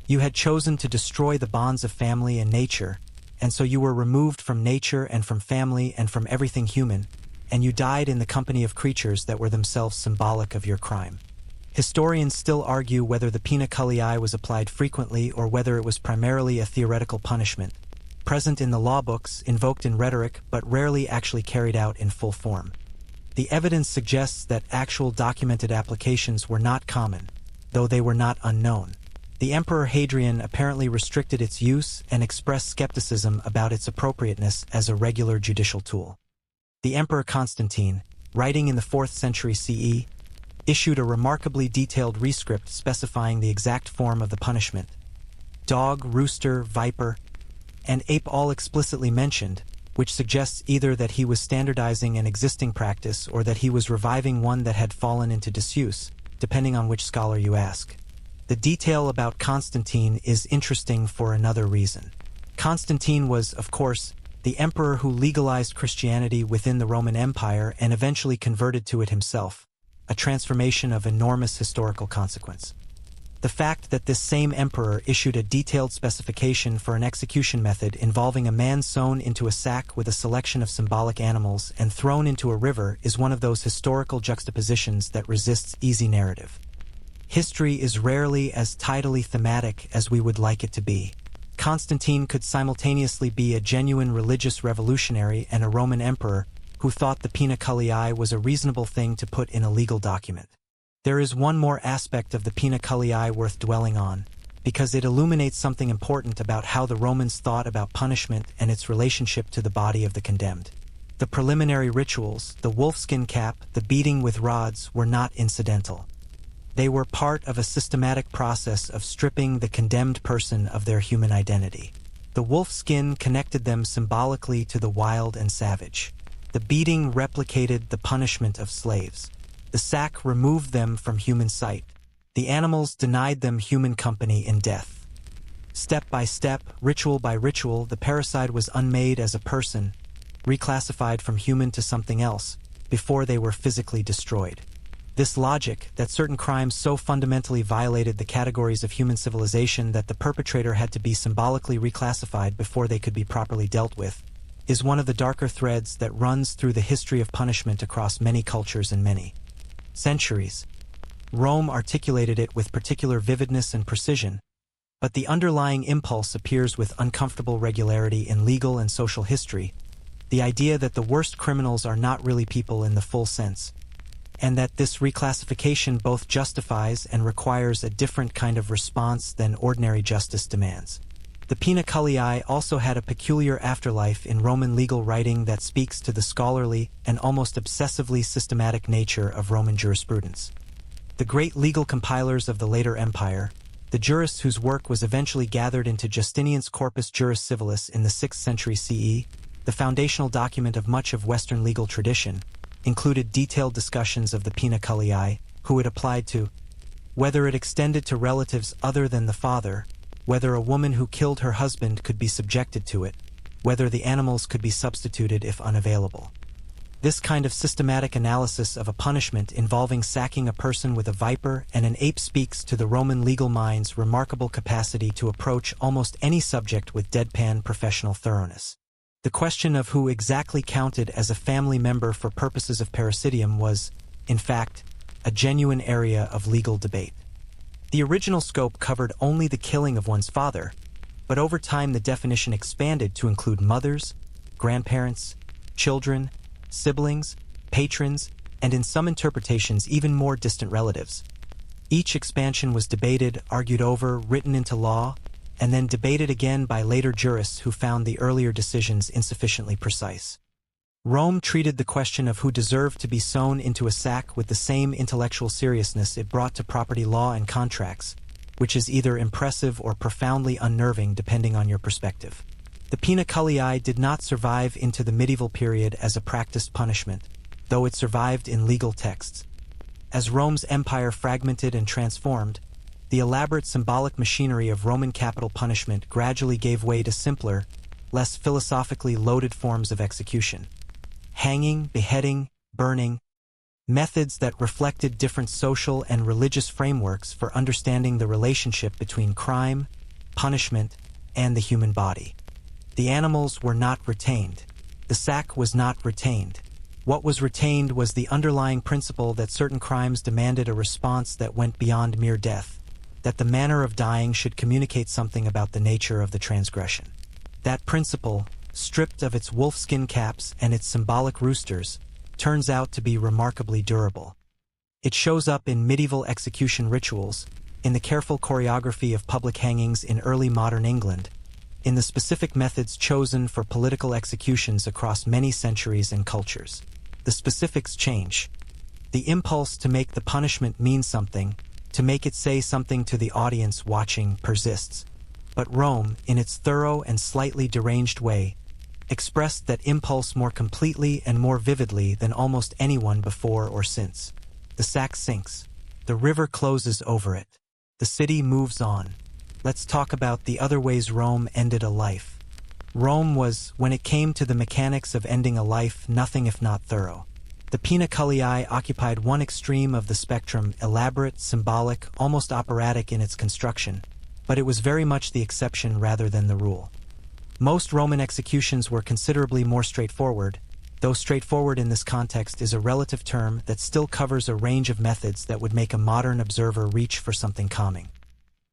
You had chosen to destroy the bonds of family and nature, and so you were removed from nature and from family and from everything human, and you died in the company of creatures that were themselves symbolic of your crime. Historians still argue whether the pena culiae was applied frequently or whether it was primarily a theoretical punishment, present in the law books, invoked in rhetoric, but rarely actually carried out in full form. The evidence suggests that actual documented applications were not common, though they were not unknown. The Emperor Hadrian apparently restricted its use and expressed skepticism about its appropriateness as a regular judicial tool. The Emperor Constantine, writing in the 4th century CE, issued a remarkably detailed rescript specifying the exact form of the punishment. Dog, rooster, viper, and ape all explicitly mentioned, which suggests either that he was standardizing an existing practice or that he was reviving one that had fallen into disuse, depending on which scholar you ask. The detail about Constantine is interesting for another reason. Constantine was, of course, the emperor who legalized Christianity within the Roman Empire and eventually converted to it himself, a transformation of enormous historical consequence. The fact that this same emperor issued a detailed specification for an execution method involving a man sewn into a sack with a selection of symbolic animals and thrown into a river is one of those historical juxtapositions that resists easy narrative. History is rarely as tidily thematic as we would like it to be. Constantine could simultaneously be a genuine religious revolutionary and a Roman emperor who thought the Pena Cullii was a reasonable thing to put in a legal document. There is one more aspect of the Pena Cullii worth dwelling on, because it illuminates something important about how the Romans thought about punishment and its relationship to the body of the condemned. The preliminary rituals, the wolfskin cap, the beating with rods, were not incidental. They were part of a systematic process of stripping the condemned person of their human identity. The wolfskin connected them symbolically to the wild and savage. The beating replicated the punishment of slaves. The sack removed them from human sight. The animals denied them human company in death. Step by step, ritual by ritual, the parricide was unmade as a person, reclassified from human to something else, before they were physically destroyed. This logic, that certain crimes so fundamentally violated the categories of human civilization that the perpetrator had to be symbolically reclassified before they could be properly dealt with, is one of the darker threads that runs through the history of punishment across many cultures and many centuries. Rome articulated it with particular vividness and precision, but the underlying impulse appears with uncomfortable regularity in legal and social history, the idea that the worst criminals are not really people in the full sense, and that this reclassification both justifies and requires a different kind of response than ordinary justice demands. The Pena Cullii also had a peculiar afterlife in Roman legal writing that speaks to the scholarly and almost obsessively systematic nature of Roman jurisprudence. The great legal compilers of the later empire, the jurists whose work was eventually gathered into Justinian's Corpus Juris Civilis in the 6th century CE, the foundational document of much of Western legal tradition, included detailed discussions of the Pena Cullii, who it applied to, whether it extended to relatives other than the father, whether a woman who killed her husband could be subjected to it, whether the animals could be substituted if unavailable. This kind of systematic analysis of a punishment involving sacking a person with a viper and an ape speaks to the Roman legal mind's remarkable capacity to approach almost any subject with deadpan professional thoroughness. The question of who exactly counted as a family member for purposes of parricidium was, in fact, a genuine area of legal debate. The original scope covered only the killing of one's father, but over time the definition expanded to include mothers, grandparents, children, siblings, patrons, and in some interpretations even more distant relatives. Each expansion was debated, argued over, written into law, and then debated again by later jurists who found the earlier decisions insufficiently precise. Rome treated the question of who deserved to be sewn into a sack with the same intellectual seriousness it brought to property law and contracts, which is either impressive or profoundly unnerving depending on your perspective. The Pena Cullii did not survive into the medieval period as a practiced punishment, though it survived in legal texts. As Rome's empire fragmented and transformed, the elaborate symbolic machinery of Roman capital punishment gradually gave way to simpler, less philosophically loaded forms of execution. Hanging, beheading, burning, methods that reflected different social and religious frameworks for understanding the relationship between crime, punishment, and the human body. The animals were not retained. The sack was not retained. What was retained was the underlying principle that certain crimes demanded a response that went beyond mere death, that the manner of dying should communicate something about the nature of the transgression. That principle, stripped of its wolfskin caps and its symbolic roosters, turns out to be remarkably durable. It shows up in medieval execution rituals, in the careful choreography of public hangings in early modern England, in the specific methods chosen for political executions across many centuries and cultures. The specifics change. The impulse to make the punishment mean something, to make it say something to the audience watching, persists. But Rome, in its thorough and slightly deranged way, expressed that impulse more completely and more vividly than almost anyone before or since. The sack sinks. The river closes over it. The city moves on. Let's talk about the other ways Rome ended a life. Rome was, when it came to the mechanics of ending a life, nothing if not thorough. The Pina Cullii occupied one extreme of the spectrum, elaborate, symbolic, almost operatic in its construction, but it was very much the exception rather than the rule. Most Roman executions were considerably more straightforward, though straightforward in this context is a relative term that still covers a range of methods that would make a modern observer reach for something calming.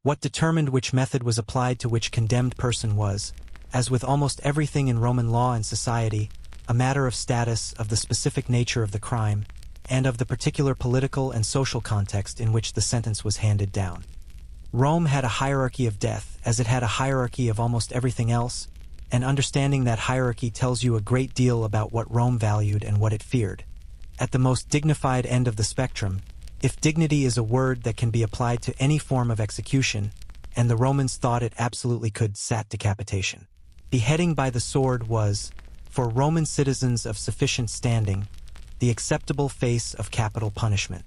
What determined which method was applied to which condemned person was, as with almost everything in Roman law and society, a matter of status, of the specific nature of the crime, and of the particular political and social context in which the sentence was handed down. Rome had a hierarchy of death, as it had a hierarchy of almost everything else, and understanding that hierarchy tells you a great deal about what Rome valued and what it feared. At the most dignified end of the spectrum, if dignity is a word that can be applied to any form of execution, and the Romans thought it absolutely could, sat decapitation. Beheading by the sword was, for Roman citizens of sufficient standing, the acceptable face of capital punishment.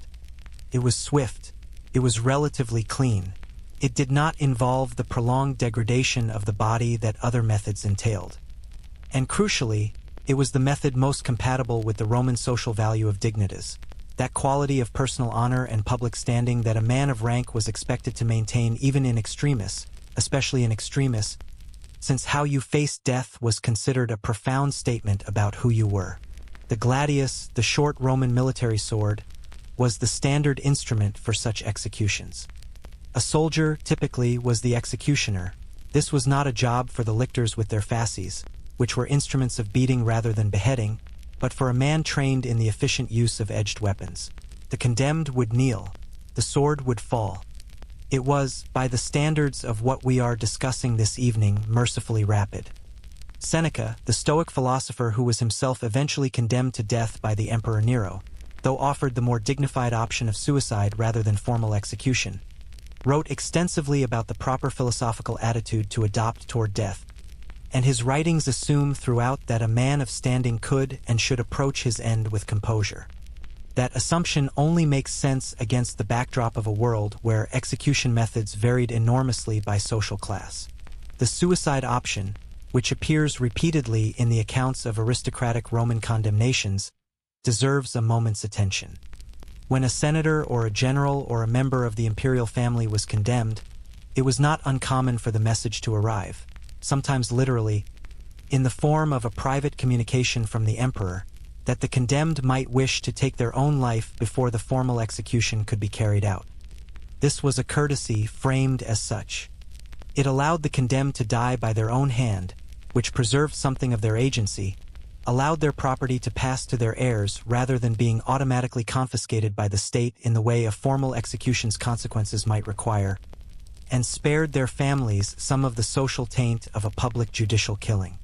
It was swift, it was relatively clean, it did not involve the prolonged degradation of the body that other methods entailed. And crucially, it was the method most compatible with the Roman social value of dignitas, that quality of personal honor and public standing that a man of rank was expected to maintain even in extremis, especially in extremis, since how you faced death was considered a profound statement about who you were. The gladius, the short Roman military sword, was the standard instrument for such executions. A soldier, typically, was the executioner. This was not a job for the lictors with their fasces, which were instruments of beating rather than beheading, but for a man trained in the efficient use of edged weapons. The condemned would kneel, the sword would fall. It was, by the standards of what we are discussing this evening, mercifully rapid. Seneca, the Stoic philosopher who was himself eventually condemned to death by the Emperor Nero, though offered the more dignified option of suicide rather than formal execution, wrote extensively about the proper philosophical attitude to adopt toward death, and his writings assume throughout that a man of standing could and should approach his end with composure. That assumption only makes sense against the backdrop of a world where execution methods varied enormously by social class. The suicide option, which appears repeatedly in the accounts of aristocratic Roman condemnations, deserves a moment's attention. When a senator or a general or a member of the imperial family was condemned, it was not uncommon for the message to arrive, sometimes literally, in the form of a private communication from the emperor, that the condemned might wish to take their own life before the formal execution could be carried out. This was a courtesy framed as such. It allowed the condemned to die by their own hand, which preserved something of their agency, allowed their property to pass to their heirs rather than being automatically confiscated by the state in the way a formal execution's consequences might require, and spared their families some of the social taint of a public judicial killing.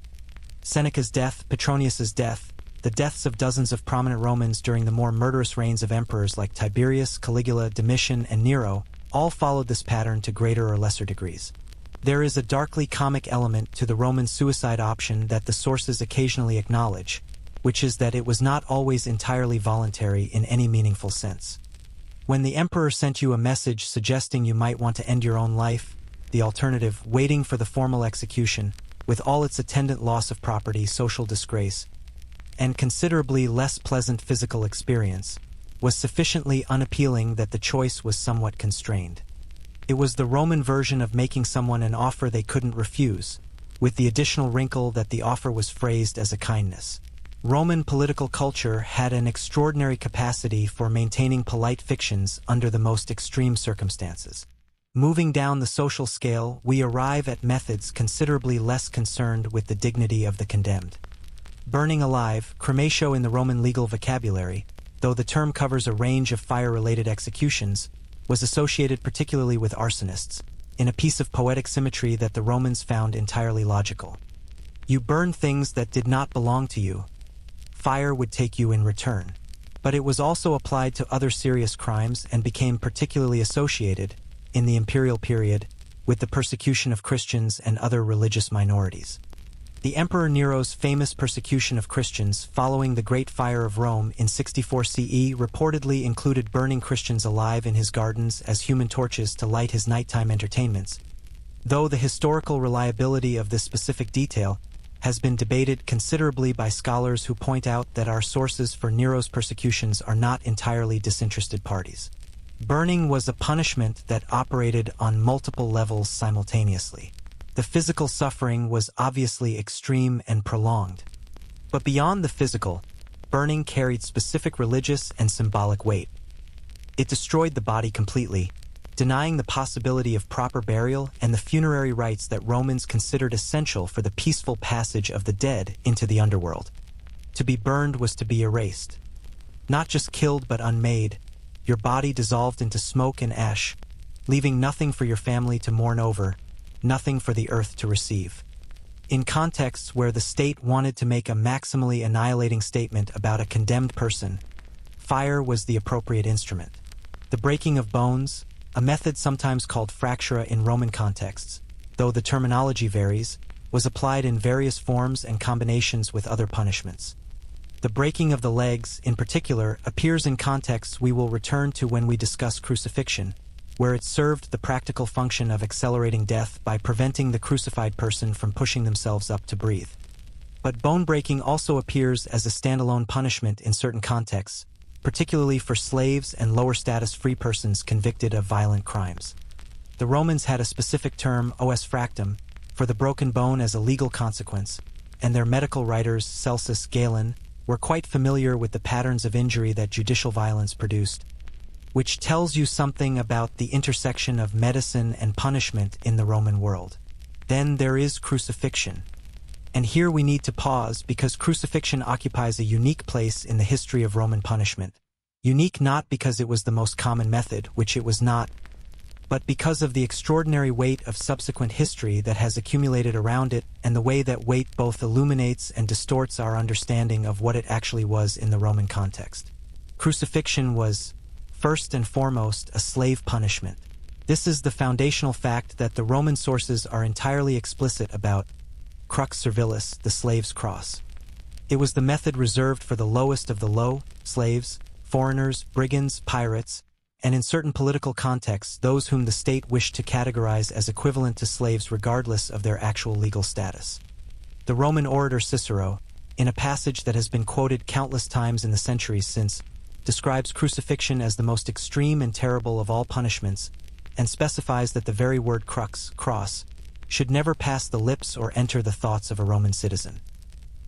Seneca's death, Petronius's death, the deaths of dozens of prominent Romans during the more murderous reigns of emperors like Tiberius, Caligula, Domitian, and Nero all followed this pattern to greater or lesser degrees. There is a darkly comic element to the Roman suicide option that the sources occasionally acknowledge, which is that it was not always entirely voluntary in any meaningful sense. When the emperor sent you a message suggesting you might want to end your own life, the alternative, waiting for the formal execution, with all its attendant loss of property, social disgrace, and considerably less pleasant physical experience, was sufficiently unappealing that the choice was somewhat constrained. It was the Roman version of making someone an offer they couldn't refuse, with the additional wrinkle that the offer was phrased as a kindness. Roman political culture had an extraordinary capacity for maintaining polite fictions under the most extreme circumstances. Moving down the social scale, we arrive at methods considerably less concerned with the dignity of the condemned. Burning alive, crematio in the Roman legal vocabulary, though the term covers a range of fire-related executions, was associated particularly with arsonists, in a piece of poetic symmetry that the Romans found entirely logical. You burn things that did not belong to you. Fire would take you in return. But it was also applied to other serious crimes and became particularly associated, in the imperial period, with the persecution of Christians and other religious minorities. The Emperor Nero's famous persecution of Christians following the Great Fire of Rome in 64 CE reportedly included burning Christians alive in his gardens as human torches to light his nighttime entertainments, though the historical reliability of this specific detail has been debated considerably by scholars who point out that our sources for Nero's persecutions are not entirely disinterested parties. Burning was a punishment that operated on multiple levels simultaneously. The physical suffering was obviously extreme and prolonged. But beyond the physical, burning carried specific religious and symbolic weight. It destroyed the body completely, denying the possibility of proper burial and the funerary rites that Romans considered essential for the peaceful passage of the dead into the underworld. To be burned was to be erased. Not just killed but unmade, your body dissolved into smoke and ash, leaving nothing for your family to mourn over, nothing for the earth to receive. In contexts where the state wanted to make a maximally annihilating statement about a condemned person, fire was the appropriate instrument. The breaking of bones, a method sometimes called fractura in Roman contexts, though the terminology varies, was applied in various forms and combinations with other punishments. The breaking of the legs, in particular, appears in contexts we will return to when we discuss crucifixion, where it served the practical function of accelerating death by preventing the crucified person from pushing themselves up to breathe. But bone breaking also appears as a standalone punishment in certain contexts, particularly for slaves and lower-status free persons convicted of violent crimes. The Romans had a specific term, os fractum, for the broken bone as a legal consequence, and their medical writers, Celsus, Galen, were quite familiar with the patterns of injury that judicial violence produced, which tells you something about the intersection of medicine and punishment in the Roman world. Then there is crucifixion. And here we need to pause because crucifixion occupies a unique place in the history of Roman punishment. Unique not because it was the most common method, which it was not, but because of the extraordinary weight of subsequent history that has accumulated around it and the way that weight both illuminates and distorts our understanding of what it actually was in the Roman context. Crucifixion was, first and foremost, a slave punishment. This is the foundational fact that the Roman sources are entirely explicit about. Crux servilis, the slave's cross. It was the method reserved for the lowest of the low, slaves, foreigners, brigands, pirates, and in certain political contexts, those whom the state wished to categorize as equivalent to slaves regardless of their actual legal status. The Roman orator Cicero, in a passage that has been quoted countless times in the centuries since, describes crucifixion as the most extreme and terrible of all punishments, and specifies that the very word crux, cross, should never pass the lips or enter the thoughts of a Roman citizen.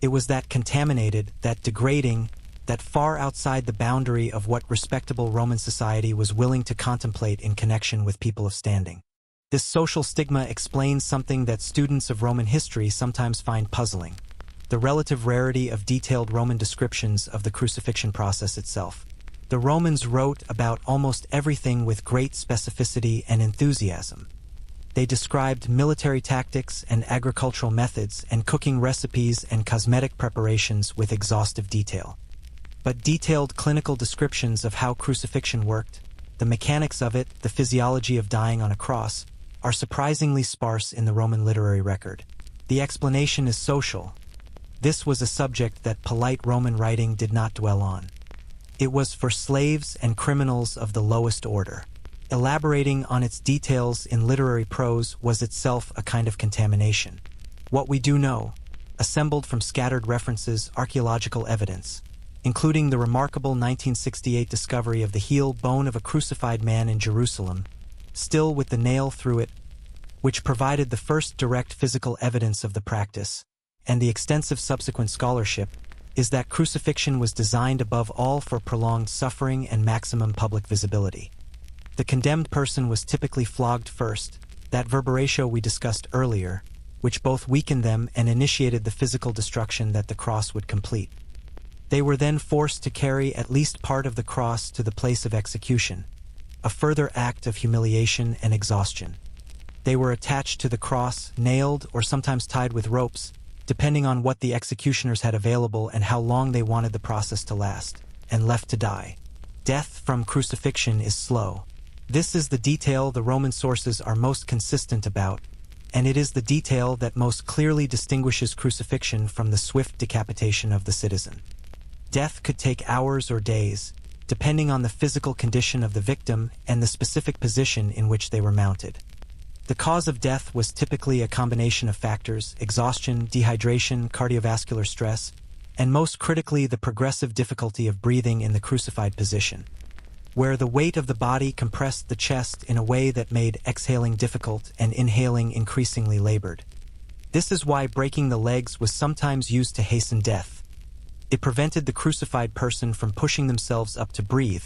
It was that contaminated, that degrading, that far outside the boundary of what respectable Roman society was willing to contemplate in connection with people of standing. This social stigma explains something that students of Roman history sometimes find puzzling: the relative rarity of detailed Roman descriptions of the crucifixion process itself. The Romans wrote about almost everything with great specificity and enthusiasm. They described military tactics and agricultural methods and cooking recipes and cosmetic preparations with exhaustive detail. But detailed clinical descriptions of how crucifixion worked, the mechanics of it, the physiology of dying on a cross, are surprisingly sparse in the Roman literary record. The explanation is social. This was a subject that polite Roman writing did not dwell on. It was for slaves and criminals of the lowest order. Elaborating on its details in literary prose was itself a kind of contamination. What we do know, assembled from scattered references, archaeological evidence, including the remarkable 1968 discovery of the heel bone of a crucified man in Jerusalem, still with the nail through it, which provided the first direct physical evidence of the practice, and the extensive subsequent scholarship, is that crucifixion was designed above all for prolonged suffering and maximum public visibility. The condemned person was typically flogged first, that verberatio we discussed earlier, which both weakened them and initiated the physical destruction that the cross would complete. They were then forced to carry at least part of the cross to the place of execution, a further act of humiliation and exhaustion. They were attached to the cross, nailed, or sometimes tied with ropes, depending on what the executioners had available and how long they wanted the process to last, and left to die. Death from crucifixion is slow. This is the detail the Roman sources are most consistent about, and it is the detail that most clearly distinguishes crucifixion from the swift decapitation of the citizen. Death could take hours or days, depending on the physical condition of the victim and the specific position in which they were mounted. The cause of death was typically a combination of factors: exhaustion, dehydration, cardiovascular stress, and most critically the progressive difficulty of breathing in the crucified position, where the weight of the body compressed the chest in a way that made exhaling difficult and inhaling increasingly labored. This is why breaking the legs was sometimes used to hasten death. It prevented the crucified person from pushing themselves up to breathe,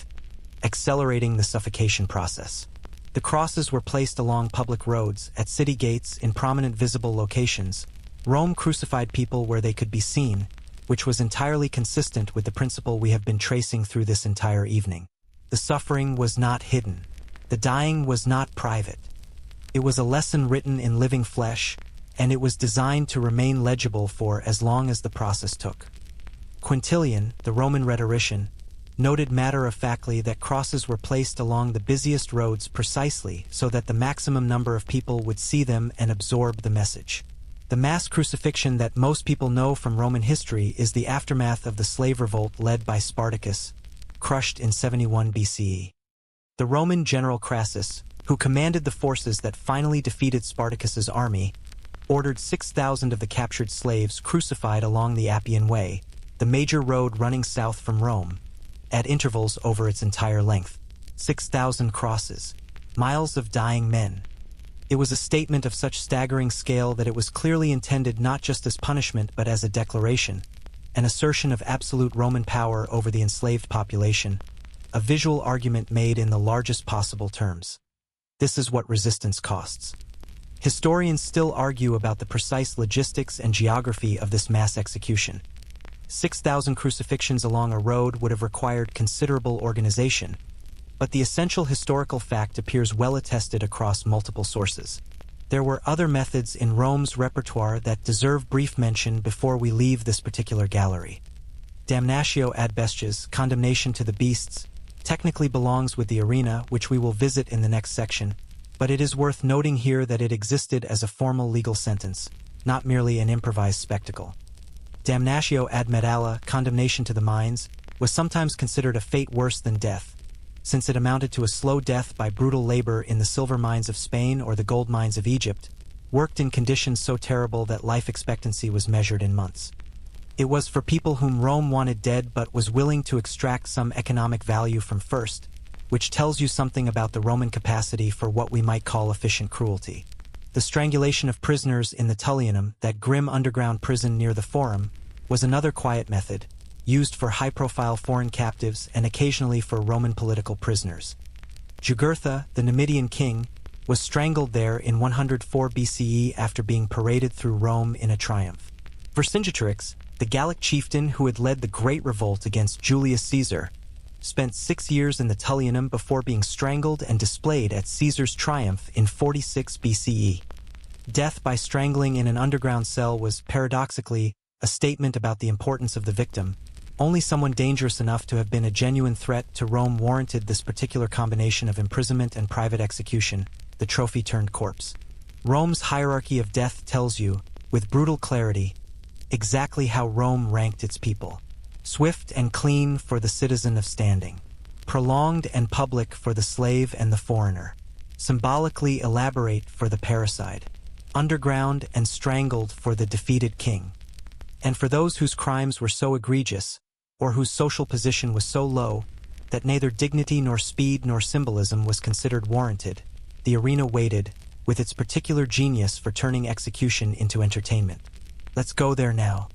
accelerating the suffocation process. The crosses were placed along public roads, at city gates, in prominent visible locations. Rome crucified people where they could be seen, which was entirely consistent with the principle we have been tracing through this entire evening. The suffering was not hidden. The dying was not private. It was a lesson written in living flesh, and it was designed to remain legible for as long as the process took. Quintilian, the Roman rhetorician, noted matter-of-factly that crosses were placed along the busiest roads precisely so that the maximum number of people would see them and absorb the message. The mass crucifixion that most people know from Roman history is the aftermath of the slave revolt led by Spartacus, crushed in 71 BCE. The Roman general Crassus, who commanded the forces that finally defeated Spartacus's army, ordered 6,000 of the captured slaves crucified along the Appian Way, the major road running south from Rome, at intervals over its entire length. 6,000 crosses, miles of dying men. It was a statement of such staggering scale that it was clearly intended not just as punishment but as a declaration, an assertion of absolute Roman power over the enslaved population, a visual argument made in the largest possible terms. This is what resistance costs. Historians still argue about the precise logistics and geography of this mass execution. 6,000 crucifixions along a road would have required considerable organization, but the essential historical fact appears well attested across multiple sources. There were other methods in Rome's repertoire that deserve brief mention before we leave this particular gallery. Damnatio ad bestias, condemnation to the beasts, technically belongs with the arena, which we will visit in the next section, but it is worth noting here that it existed as a formal legal sentence, not merely an improvised spectacle. Damnatio ad metallia, condemnation to the mines, was sometimes considered a fate worse than death, since it amounted to a slow death by brutal labor in the silver mines of Spain or the gold mines of Egypt, worked in conditions so terrible that life expectancy was measured in months. It was for people whom Rome wanted dead but was willing to extract some economic value from first, which tells you something about the Roman capacity for what we might call efficient cruelty. The strangulation of prisoners in the Tullianum, that grim underground prison near the Forum, was another quiet method, used for high-profile foreign captives and occasionally for Roman political prisoners. Jugurtha, the Numidian king, was strangled there in 104 BCE after being paraded through Rome in a triumph. Vercingetorix, the Gallic chieftain who had led the Great Revolt against Julius Caesar, spent 6 years in the Tullianum before being strangled and displayed at Caesar's triumph in 46 BCE. Death by strangling in an underground cell was, paradoxically, a statement about the importance of the victim. Only someone dangerous enough to have been a genuine threat to Rome warranted this particular combination of imprisonment and private execution, the trophy-turned-corpse. Rome's hierarchy of death tells you, with brutal clarity, exactly how Rome ranked its people. Swift and clean for the citizen of standing. Prolonged and public for the slave and the foreigner. Symbolically elaborate for the parricide. Underground and strangled for the defeated king. And for those whose crimes were so egregious, or whose social position was so low, that neither dignity nor speed nor symbolism was considered warranted, the arena waited, with its particular genius for turning execution into entertainment. Let's go there now.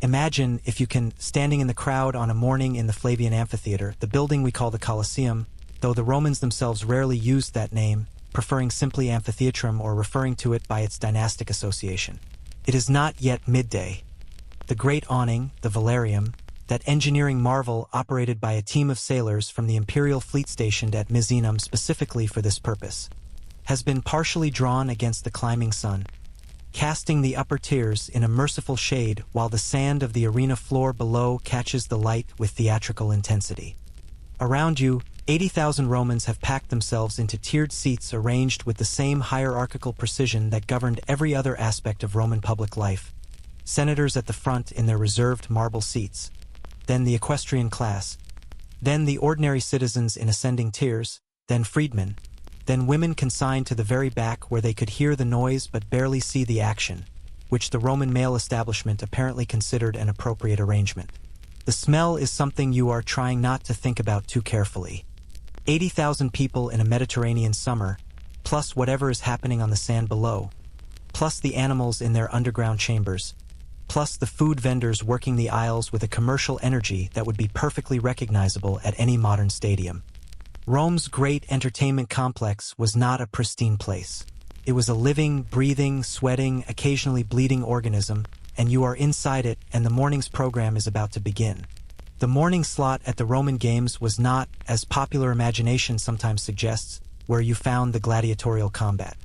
Imagine, if you can, standing in the crowd on a morning in the Flavian Amphitheater, the building we call the Colosseum, though the Romans themselves rarely used that name, preferring simply amphitheatrum or referring to it by its dynastic association. It is not yet midday. The great awning, the Velarium, that engineering marvel operated by a team of sailors from the imperial fleet stationed at Misenum specifically for this purpose, has been partially drawn against the climbing sun, casting the upper tiers in a merciful shade while the sand of the arena floor below catches the light with theatrical intensity. Around you, 80,000 Romans have packed themselves into tiered seats arranged with the same hierarchical precision that governed every other aspect of Roman public life. Senators at the front in their reserved marble seats, then the equestrian class, then the ordinary citizens in ascending tiers, then freedmen, Then women consigned to the very back where they could hear the noise but barely see the action, which the Roman male establishment apparently considered an appropriate arrangement. The smell is something you are trying not to think about too carefully. 80,000 people in a Mediterranean summer, plus whatever is happening on the sand below, plus the animals in their underground chambers, plus the food vendors working the aisles with a commercial energy that would be perfectly recognizable at any modern stadium. Rome's great entertainment complex was not a pristine place. It was a living, breathing, sweating, occasionally bleeding organism, and you are inside it and the morning's program is about to begin. The morning slot at the Roman Games was not, as popular imagination sometimes suggests, where you found the gladiatorial combat.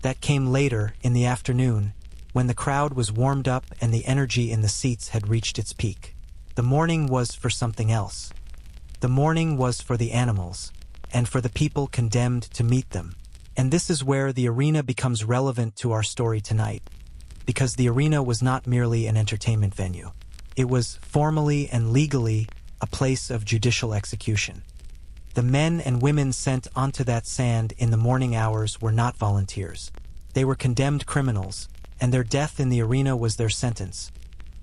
That came later, in the afternoon, when the crowd was warmed up and the energy in the seats had reached its peak. The morning was for something else. The morning was for the animals, and for the people condemned to meet them. And this is where the arena becomes relevant to our story tonight, because the arena was not merely an entertainment venue. It was, formally and legally, a place of judicial execution. The men and women sent onto that sand in the morning hours were not volunteers. They were condemned criminals, and their death in the arena was their sentence,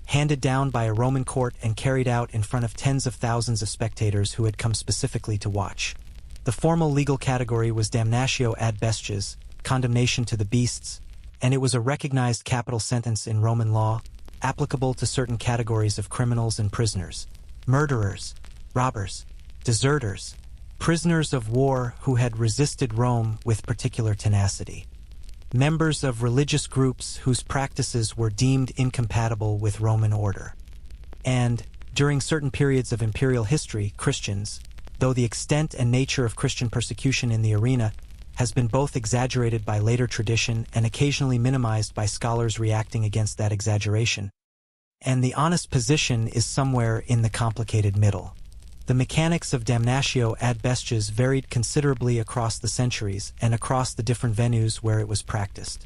handed down by a Roman court and carried out in front of tens of thousands of spectators who had come specifically to watch. The formal legal category was damnatio ad bestias, condemnation to the beasts, and it was a recognized capital sentence in Roman law, applicable to certain categories of criminals and prisoners: murderers, robbers, deserters, prisoners of war who had resisted Rome with particular tenacity, members of religious groups whose practices were deemed incompatible with Roman order, and, during certain periods of imperial history, Christians, though the extent and nature of Christian persecution in the arena has been both exaggerated by later tradition and occasionally minimized by scholars reacting against that exaggeration, and the honest position is somewhere in the complicated middle. The mechanics of damnatio ad bestias varied considerably across the centuries and across the different venues where it was practiced.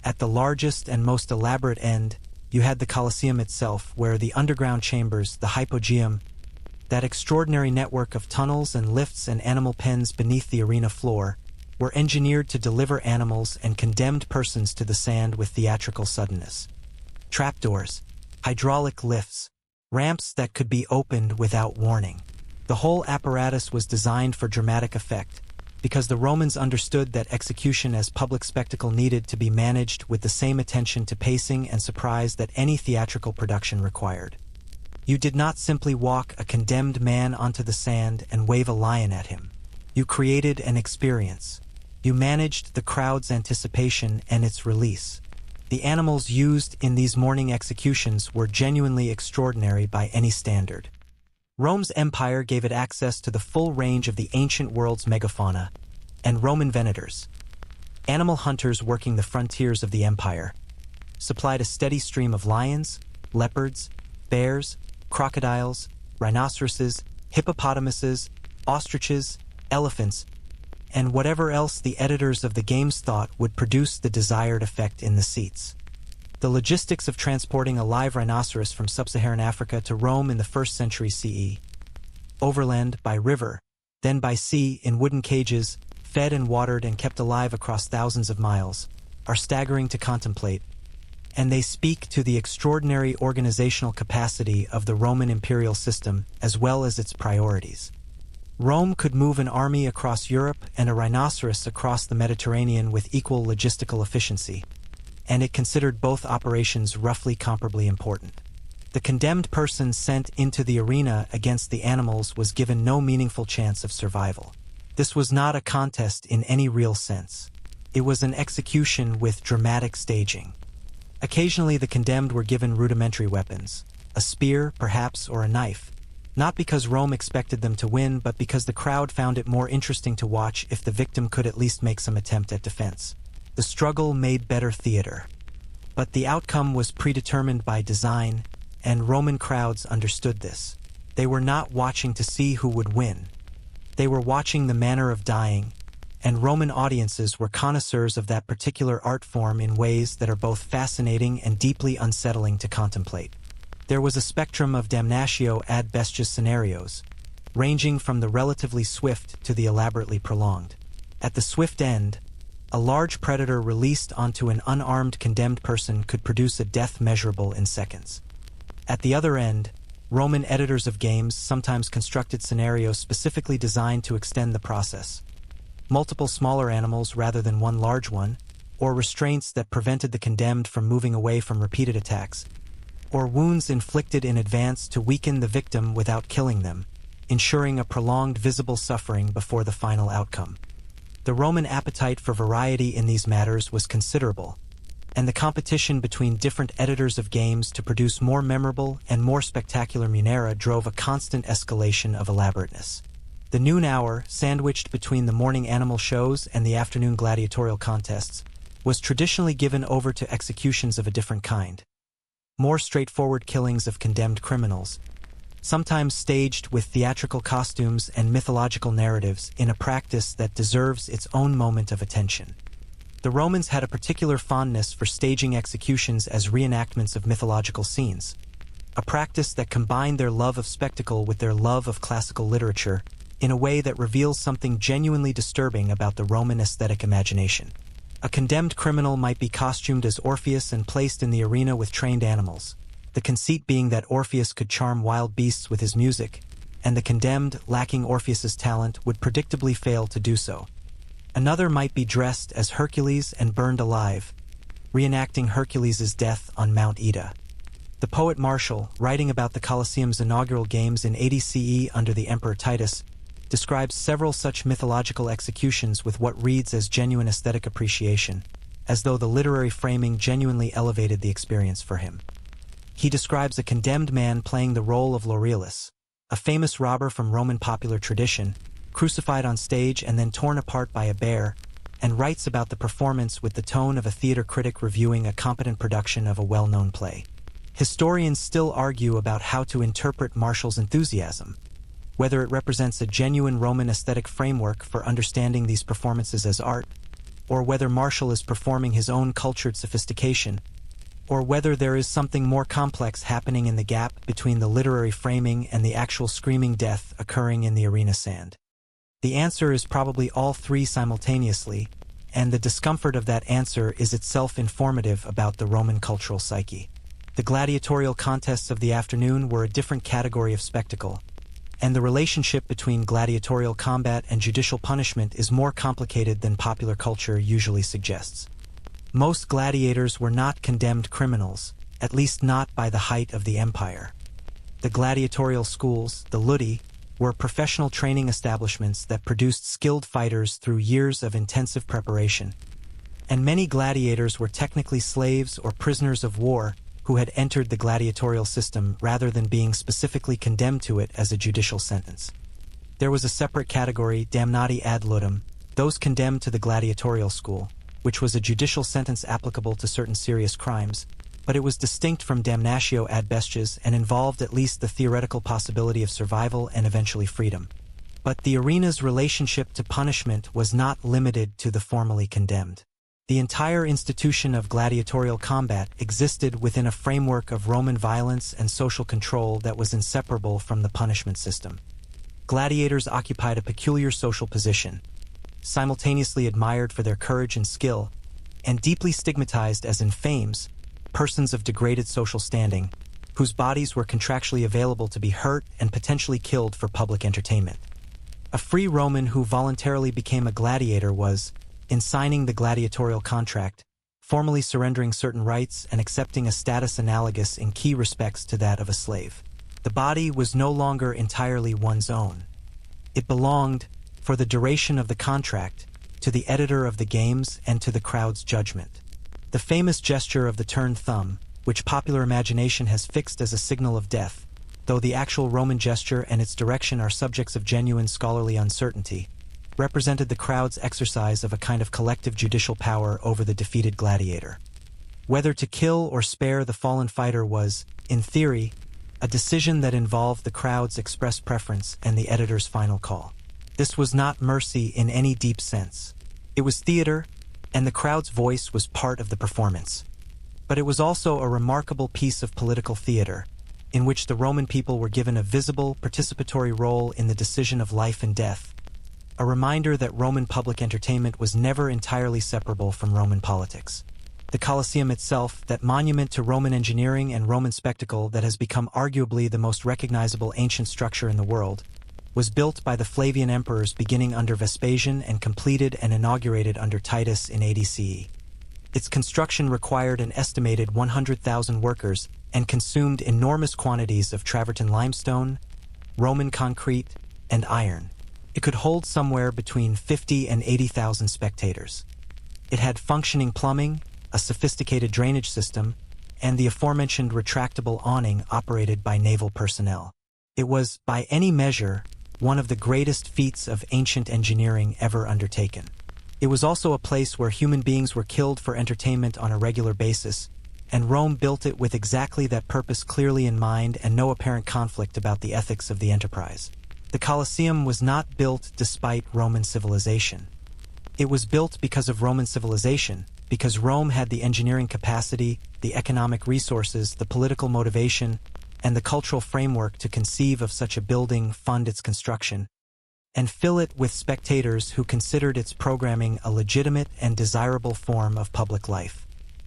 At the largest and most elaborate end, you had the Colosseum itself, where the underground chambers, the hypogeum, that extraordinary network of tunnels and lifts and animal pens beneath the arena floor, were engineered to deliver animals and condemned persons to the sand with theatrical suddenness. Trapdoors, hydraulic lifts, ramps that could be opened without warning. The whole apparatus was designed for dramatic effect, because the Romans understood that execution as public spectacle needed to be managed with the same attention to pacing and surprise that any theatrical production required. You did not simply walk a condemned man onto the sand and wave a lion at him. You created an experience. You managed the crowd's anticipation and its release. The animals used in these morning executions were genuinely extraordinary by any standard. Rome's empire gave it access to the full range of the ancient world's megafauna, and Roman venators, animal hunters working the frontiers of the empire, supplied a steady stream of lions, leopards, bears, crocodiles, rhinoceroses, hippopotamuses, ostriches, elephants, and whatever else the editors of the games thought would produce the desired effect in the seats. The logistics of transporting a live rhinoceros from sub-Saharan Africa to Rome in the 1st century CE, overland, by river, then by sea in wooden cages, fed and watered and kept alive across thousands of miles, are staggering to contemplate, and they speak to the extraordinary organizational capacity of the Roman imperial system as well as its priorities. Rome could move an army across Europe and a rhinoceros across the Mediterranean with equal logistical efficiency, and it considered both operations roughly comparably important. The condemned person sent into the arena against the animals was given no meaningful chance of survival. This was not a contest in any real sense. It was an execution with dramatic staging. Occasionally the condemned were given rudimentary weapons, a spear, perhaps, or a knife, not because Rome expected them to win, but because the crowd found it more interesting to watch if the victim could at least make some attempt at defense. The struggle made better theater. But the outcome was predetermined by design, and Roman crowds understood this. They were not watching to see who would win. They were watching the manner of dying, and Roman audiences were connoisseurs of that particular art form in ways that are both fascinating and deeply unsettling to contemplate. There was a spectrum of damnatio ad bestias scenarios, ranging from the relatively swift to the elaborately prolonged. At the swift end, a large predator released onto an unarmed condemned person could produce a death measurable in seconds. At the other end, Roman editors of games sometimes constructed scenarios specifically designed to extend the process. Multiple smaller animals rather than one large one, or restraints that prevented the condemned from moving away from repeated attacks, or wounds inflicted in advance to weaken the victim without killing them, ensuring a prolonged visible suffering before the final outcome. The Roman appetite for variety in these matters was considerable, and the competition between different editors of games to produce more memorable and more spectacular munera drove a constant escalation of elaborateness. The noon hour, sandwiched between the morning animal shows and the afternoon gladiatorial contests, was traditionally given over to executions of a different kind. More straightforward killings of condemned criminals, sometimes staged with theatrical costumes and mythological narratives in a practice that deserves its own moment of attention. The Romans had a particular fondness for staging executions as reenactments of mythological scenes, a practice that combined their love of spectacle with their love of classical literature in a way that reveals something genuinely disturbing about the Roman aesthetic imagination. A condemned criminal might be costumed as Orpheus and placed in the arena with trained animals, the conceit being that Orpheus could charm wild beasts with his music, and the condemned, lacking Orpheus's talent, would predictably fail to do so. Another might be dressed as Hercules and burned alive, reenacting Hercules' death on Mount Ida. The poet Martial, writing about the Colosseum's inaugural games in 80 CE under the Emperor Titus, describes several such mythological executions with what reads as genuine aesthetic appreciation, as though the literary framing genuinely elevated the experience for him. He describes a condemned man playing the role of Laurelis, a famous robber from Roman popular tradition, crucified on stage and then torn apart by a bear, and writes about the performance with the tone of a theater critic reviewing a competent production of a well-known play. Historians still argue about how to interpret Martial's enthusiasm, whether it represents a genuine Roman aesthetic framework for understanding these performances as art, or whether Martial is performing his own cultured sophistication, or whether there is something more complex happening in the gap between the literary framing and the actual screaming death occurring in the arena sand. The answer is probably all three simultaneously, and the discomfort of that answer is itself informative about the Roman cultural psyche. The gladiatorial contests of the afternoon were a different category of spectacle, and the relationship between gladiatorial combat and judicial punishment is more complicated than popular culture usually suggests. Most gladiators were not condemned criminals, at least not by the height of the empire. The gladiatorial schools, the ludi, were professional training establishments that produced skilled fighters through years of intensive preparation, and many gladiators were technically slaves or prisoners of war who had entered the gladiatorial system rather than being specifically condemned to it as a judicial sentence. There was a separate category, damnati ad ludum, those condemned to the gladiatorial school, which was a judicial sentence applicable to certain serious crimes, but it was distinct from damnatio ad bestias and involved at least the theoretical possibility of survival and eventually freedom. But the arena's relationship to punishment was not limited to the formally condemned. The entire institution of gladiatorial combat existed within a framework of Roman violence and social control that was inseparable from the punishment system. Gladiators occupied a peculiar social position, simultaneously admired for their courage and skill, and deeply stigmatized as infames, persons of degraded social standing, whose bodies were contractually available to be hurt and potentially killed for public entertainment. A free Roman who voluntarily became a gladiator was, in signing the gladiatorial contract, formally surrendering certain rights and accepting a status analogous in key respects to that of a slave. The body was no longer entirely one's own. It belonged, for the duration of the contract, to the editor of the games and to the crowd's judgment. The famous gesture of the turned thumb, which popular imagination has fixed as a signal of death, though the actual Roman gesture and its direction are subjects of genuine scholarly uncertainty, represented the crowd's exercise of a kind of collective judicial power over the defeated gladiator. Whether to kill or spare the fallen fighter was, in theory, a decision that involved the crowd's express preference and the editor's final call. This was not mercy in any deep sense. It was theater, and the crowd's voice was part of the performance. But it was also a remarkable piece of political theater, in which the Roman people were given a visible, participatory role in the decision of life and death, a reminder that Roman public entertainment was never entirely separable from Roman politics. The Colosseum itself, that monument to Roman engineering and Roman spectacle that has become arguably the most recognizable ancient structure in the world, was built by the Flavian emperors beginning under Vespasian and completed and inaugurated under Titus in 80 CE. Its construction required an estimated 100,000 workers and consumed enormous quantities of travertine limestone, Roman concrete, and iron. It could hold somewhere between 50 and 80,000 spectators. It had functioning plumbing, a sophisticated drainage system, and the aforementioned retractable awning operated by naval personnel. It was, by any measure, one of the greatest feats of ancient engineering ever undertaken. It was also a place where human beings were killed for entertainment on a regular basis, and Rome built it with exactly that purpose clearly in mind and no apparent conflict about the ethics of the enterprise. The Colosseum was not built despite Roman civilization. It was built because of Roman civilization, because Rome had the engineering capacity, the economic resources, the political motivation, and the cultural framework to conceive of such a building, fund its construction, and fill it with spectators who considered its programming a legitimate and desirable form of public life.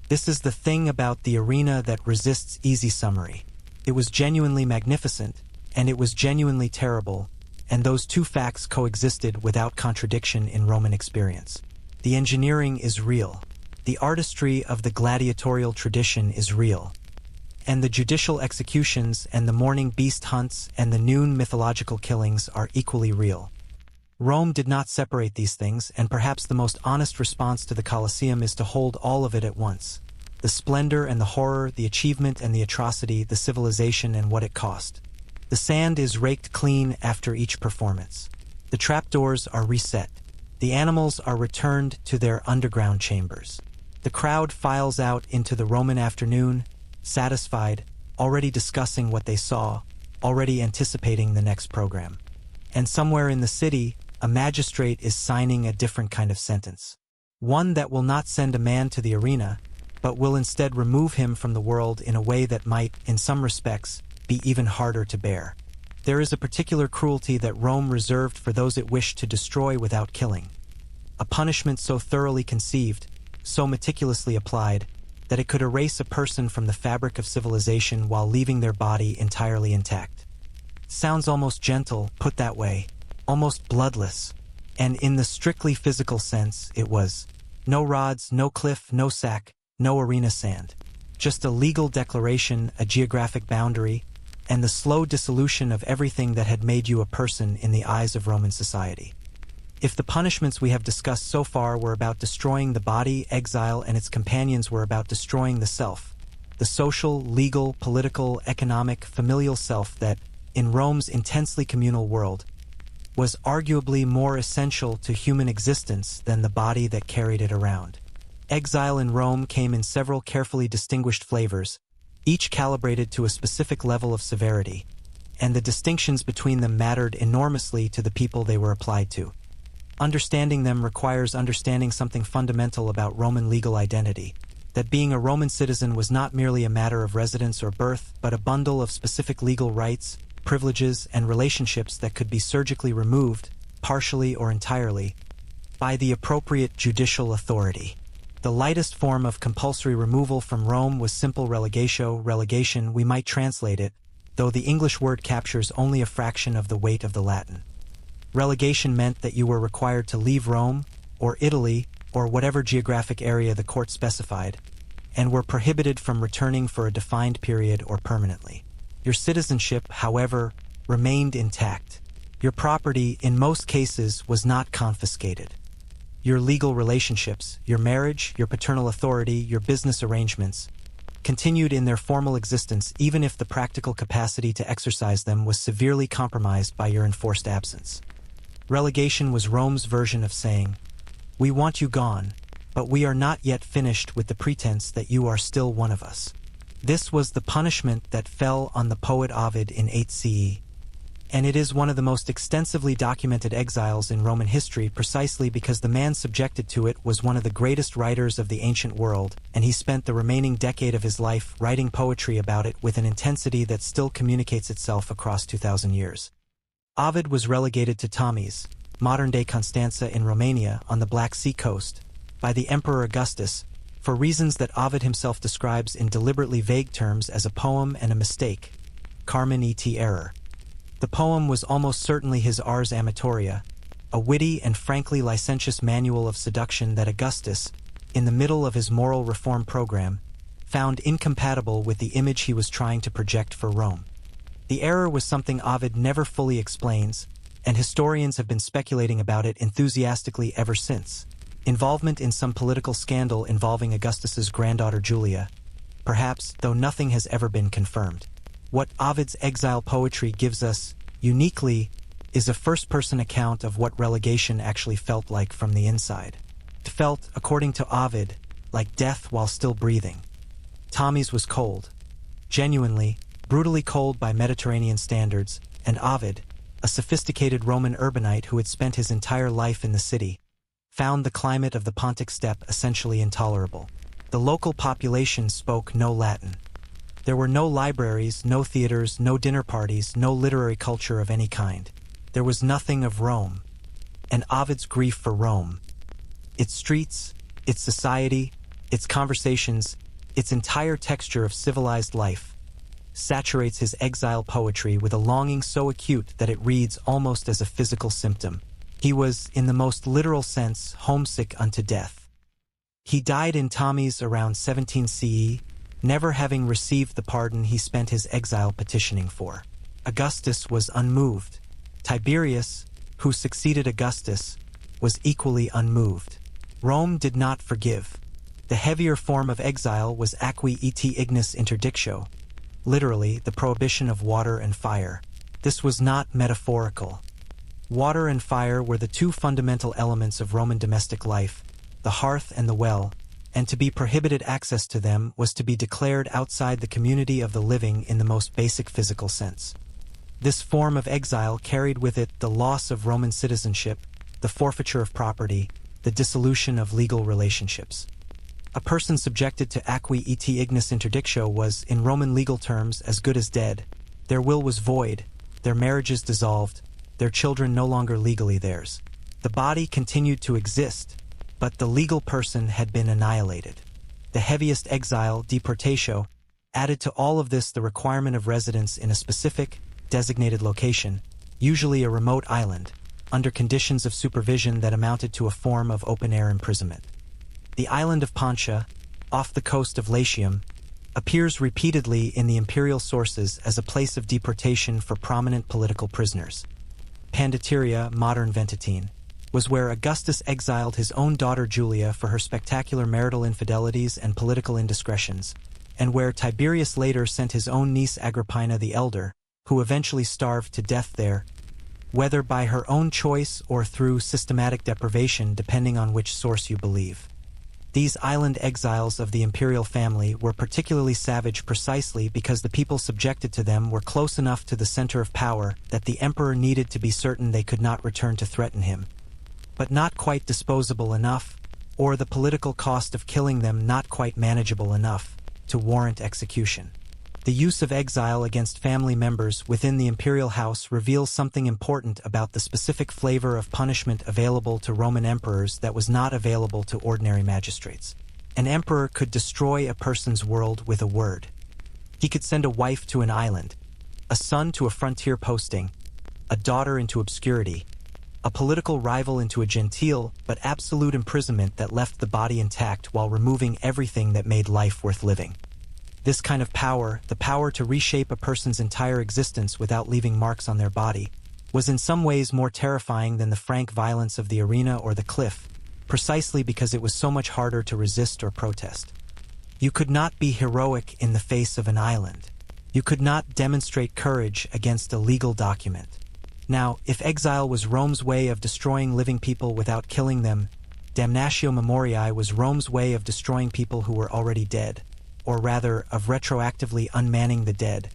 This is the thing about the arena that resists easy summary. It was genuinely magnificent, and it was genuinely terrible, and those two facts coexisted without contradiction in Roman experience. The engineering is real. The artistry of the gladiatorial tradition is real. And the judicial executions and the morning beast hunts and the noon mythological killings are equally real. Rome did not separate these things, and perhaps the most honest response to the Colosseum is to hold all of it at once. The splendor and the horror, the achievement and the atrocity, the civilization and what it cost. The sand is raked clean after each performance. The trapdoors are reset. The animals are returned to their underground chambers. The crowd files out into the Roman afternoon, satisfied, already discussing what they saw, already anticipating the next program. And somewhere in the city, a magistrate is signing a different kind of sentence. One that will not send a man to the arena, but will instead remove him from the world in a way that might, in some respects, be even harder to bear. There is a particular cruelty that Rome reserved for those it wished to destroy without killing. A punishment so thoroughly conceived, so meticulously applied, that it could erase a person from the fabric of civilization while leaving their body entirely intact. Sounds almost gentle, put that way, almost bloodless, and in the strictly physical sense, it was. No rods, no cliff, no sack, no arena sand. Just a legal declaration, a geographic boundary, and the slow dissolution of everything that had made you a person in the eyes of Roman society. If the punishments we have discussed so far were about destroying the body, exile and its companions were about destroying the self, the social, legal, political, economic, familial self that, in Rome's intensely communal world, was arguably more essential to human existence than the body that carried it around. Exile in Rome came in several carefully distinguished flavors, each calibrated to a specific level of severity, and the distinctions between them mattered enormously to the people they were applied to. Understanding them requires understanding something fundamental about Roman legal identity, that being a Roman citizen was not merely a matter of residence or birth, but a bundle of specific legal rights, privileges, and relationships that could be surgically removed, partially or entirely, by the appropriate judicial authority. The lightest form of compulsory removal from Rome was simple relegatio. Relegation, we might translate it, though the English word captures only a fraction of the weight of the Latin. Relegation meant that you were required to leave Rome, or Italy, or whatever geographic area the court specified, and were prohibited from returning for a defined period or permanently. Your citizenship, however, remained intact. Your property, in most cases, was not confiscated. Your legal relationships, your marriage, your paternal authority, your business arrangements, continued in their formal existence even if the practical capacity to exercise them was severely compromised by your enforced absence. Relegation was Rome's version of saying, "We want you gone, but we are not yet finished with the pretense that you are still one of us." This was the punishment that fell on the poet Ovid in 8 CE, and it is one of the most extensively documented exiles in Roman history precisely because the man subjected to it was one of the greatest writers of the ancient world, and he spent the remaining decade of his life writing poetry about it with an intensity that still communicates itself across 2,000 years. Ovid was relegated to Tomies, modern-day Constanza in Romania on the Black Sea coast, by the Emperor Augustus, for reasons that Ovid himself describes in deliberately vague terms as a poem and a mistake, Carmen et error. The poem was almost certainly his Ars Amatoria, a witty and frankly licentious manual of seduction that Augustus, in the middle of his moral reform program, found incompatible with the image he was trying to project for Rome. The error was something Ovid never fully explains, and historians have been speculating about it enthusiastically ever since. Involvement in some political scandal involving Augustus's granddaughter Julia, perhaps, though nothing has ever been confirmed. What Ovid's exile poetry gives us, uniquely, is a first-person account of what relegation actually felt like from the inside. It felt, according to Ovid, like death while still breathing. Tommy's was cold. Genuinely, brutally cold by Mediterranean standards, and Ovid, a sophisticated Roman urbanite who had spent his entire life in the city, found the climate of the Pontic steppe essentially intolerable. The local population spoke no Latin. There were no libraries, no theaters, no dinner parties, no literary culture of any kind. There was nothing of Rome, and Ovid's grief for Rome, its streets, its society, its conversations, its entire texture of civilized life, saturates his exile poetry with a longing so acute that it reads almost as a physical symptom. He was, in the most literal sense, homesick unto death. He died in Tommy's around 17 CE, never having received the pardon he spent his exile petitioning for. Augustus was unmoved. Tiberius, who succeeded Augustus, was equally unmoved. Rome did not forgive. The heavier form of exile was acqui et ignis interdictio, literally the prohibition of water and fire. This was not metaphorical. Water and fire were the two fundamental elements of Roman domestic life, the hearth and the well, and to be prohibited access to them was to be declared outside the community of the living in the most basic physical sense. This form of exile carried with it the loss of Roman citizenship, the forfeiture of property, the dissolution of legal relationships. A person subjected to acqui et ignis interdictio was, in Roman legal terms, as good as dead. Their will was void, their marriages dissolved, their children no longer legally theirs. The body continued to exist, but the legal person had been annihilated. The heaviest exile, deportatio, added to all of this the requirement of residence in a specific, designated location, usually a remote island, under conditions of supervision that amounted to a form of open-air imprisonment. The island of Pontia, off the coast of Latium, appears repeatedly in the imperial sources as a place of deportation for prominent political prisoners. Pandatiria, modern Ventotene, was where Augustus exiled his own daughter Julia for her spectacular marital infidelities and political indiscretions, and where Tiberius later sent his own niece Agrippina the Elder, who eventually starved to death there, whether by her own choice or through systematic deprivation depending on which source you believe. These island exiles of the imperial family were particularly savage precisely because the people subjected to them were close enough to the center of power that the emperor needed to be certain they could not return to threaten him, but not quite disposable enough, or the political cost of killing them not quite manageable enough, to warrant execution. The use of exile against family members within the imperial house reveals something important about the specific flavor of punishment available to Roman emperors that was not available to ordinary magistrates. An emperor could destroy a person's world with a word. He could send a wife to an island, a son to a frontier posting, a daughter into obscurity, a political rival into a genteel but absolute imprisonment that left the body intact while removing everything that made life worth living. This kind of power, the power to reshape a person's entire existence without leaving marks on their body, was in some ways more terrifying than the frank violence of the arena or the cliff, precisely because it was so much harder to resist or protest. You could not be heroic in the face of an island. You could not demonstrate courage against a legal document. Now, if exile was Rome's way of destroying living people without killing them, damnatio memoriae was Rome's way of destroying people who were already dead, or rather, of retroactively unmanning the dead,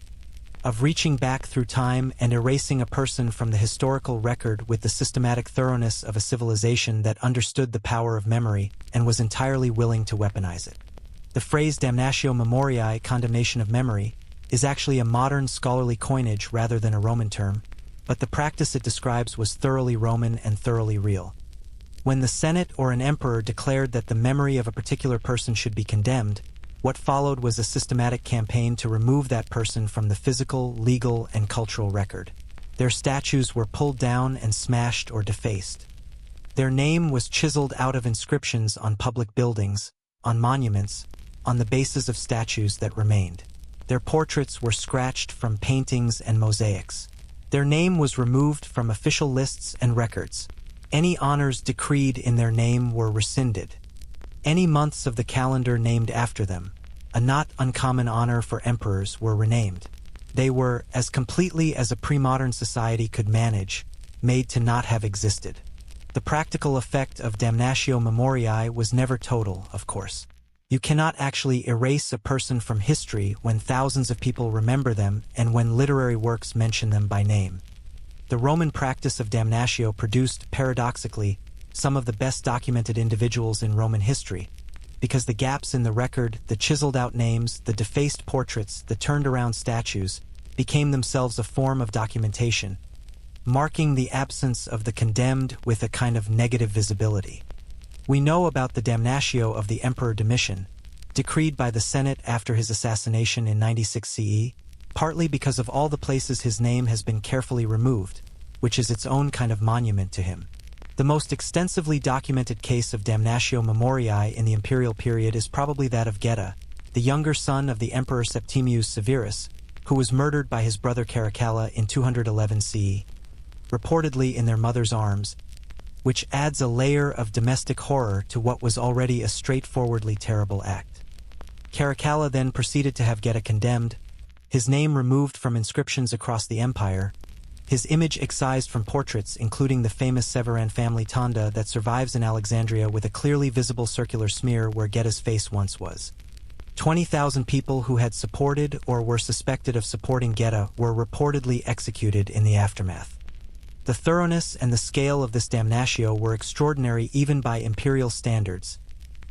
of reaching back through time and erasing a person from the historical record with the systematic thoroughness of a civilization that understood the power of memory and was entirely willing to weaponize it. The phrase damnatio memoriae, condemnation of memory, is actually a modern scholarly coinage rather than a Roman term. but the practice it describes was thoroughly Roman and thoroughly real. When the Senate or an emperor declared that the memory of a particular person should be condemned, what followed was a systematic campaign to remove that person from the physical, legal, and cultural record. Their statues were pulled down and smashed or defaced. Their name was chiseled out of inscriptions on public buildings, on monuments, on the bases of statues that remained. Their portraits were scratched from paintings and mosaics. Their name was removed from official lists and records. Any honors decreed in their name were rescinded. Any months of the calendar named after them, a not uncommon honor for emperors, were renamed. They were, as completely as a pre-modern society could manage, made to not have existed. The practical effect of damnatio memoriae was never total, of course. You cannot actually erase a person from history when thousands of people remember them and when literary works mention them by name. The Roman practice of damnatio produced, paradoxically, some of the best documented individuals in Roman history, because the gaps in the record, the chiseled-out names, the defaced portraits, the turned-around statues, became themselves a form of documentation, marking the absence of the condemned with a kind of negative visibility. We know about the damnatio of the Emperor Domitian, decreed by the Senate after his assassination in 96 CE, partly because of all the places his name has been carefully removed, which is its own kind of monument to him. The most extensively documented case of damnatio memoriae in the imperial period is probably that of Geta, the younger son of the Emperor Septimius Severus, who was murdered by his brother Caracalla in 211 CE, reportedly in their mother's arms, which adds a layer of domestic horror to what was already a straightforwardly terrible act. Caracalla then proceeded to have Geta condemned, his name removed from inscriptions across the empire, his image excised from portraits including the famous Severan family tonda that survives in Alexandria with a clearly visible circular smear where Geta's face once was. 20,000 people who had supported or were suspected of supporting Geta were reportedly executed in the aftermath. The thoroughness and the scale of this damnatio were extraordinary even by imperial standards,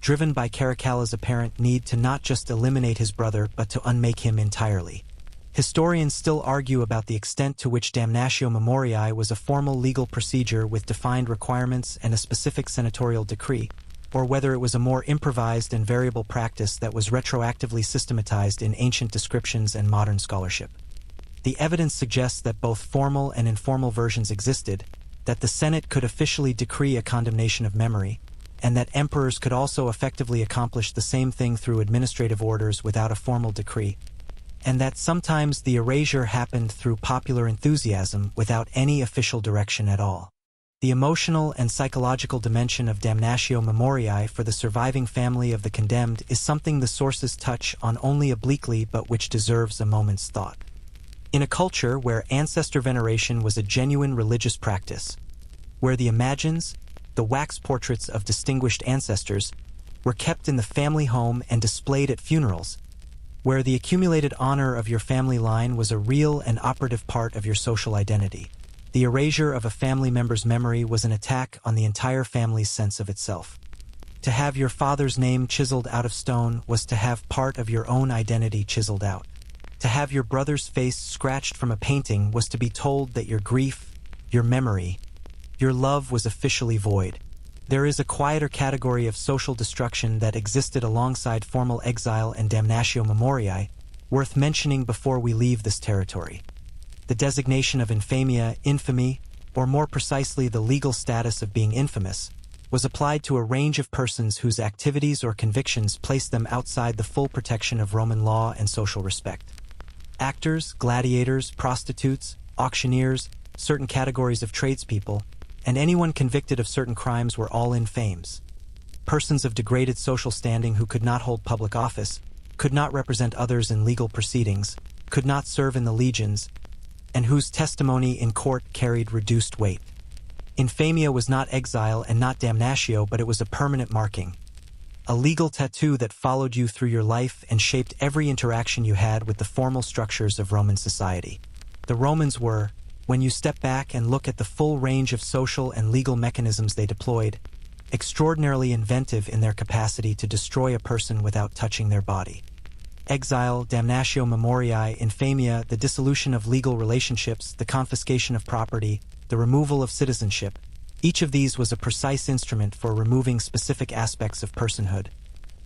driven by Caracalla's apparent need to not just eliminate his brother but to unmake him entirely. Historians still argue about the extent to which damnatio memoriae was a formal legal procedure with defined requirements and a specific senatorial decree, or whether it was a more improvised and variable practice that was retroactively systematized in ancient descriptions and modern scholarship. The evidence suggests that both formal and informal versions existed, that the Senate could officially decree a condemnation of memory, and that emperors could also effectively accomplish the same thing through administrative orders without a formal decree, and that sometimes the erasure happened through popular enthusiasm without any official direction at all. The emotional and psychological dimension of damnatio memoriae for the surviving family of the condemned is something the sources touch on only obliquely but which deserves a moment's thought. In a culture where ancestor veneration was a genuine religious practice, where the imagines, the wax portraits of distinguished ancestors, were kept in the family home and displayed at funerals, where the accumulated honor of your family line was a real and operative part of your social identity, the erasure of a family member's memory was an attack on the entire family's sense of itself. To have your father's name chiseled out of stone was to have part of your own identity chiseled out. To have your brother's face scratched from a painting was to be told that your grief, your memory, your love was officially void. There is a quieter category of social destruction that existed alongside formal exile and damnatio memoriae, worth mentioning before we leave this territory. The designation of infamia, infamy, or more precisely the legal status of being infamous, was applied to a range of persons whose activities or convictions placed them outside the full protection of Roman law and social respect. Actors, gladiators, prostitutes, auctioneers, certain categories of tradespeople, and anyone convicted of certain crimes were all infames. Persons of degraded social standing who could not hold public office, could not represent others in legal proceedings, could not serve in the legions, and whose testimony in court carried reduced weight. Infamia was not exile and not damnatio, but it was a permanent marking, a legal tattoo that followed you through your life and shaped every interaction you had with the formal structures of Roman society. The Romans were, when you step back and look at the full range of social and legal mechanisms they deployed, extraordinarily inventive in their capacity to destroy a person without touching their body. exile, damnatio memoriae, infamia, the dissolution of legal relationships, the confiscation of property, the removal of citizenship. Each of these was a precise instrument for removing specific aspects of personhood,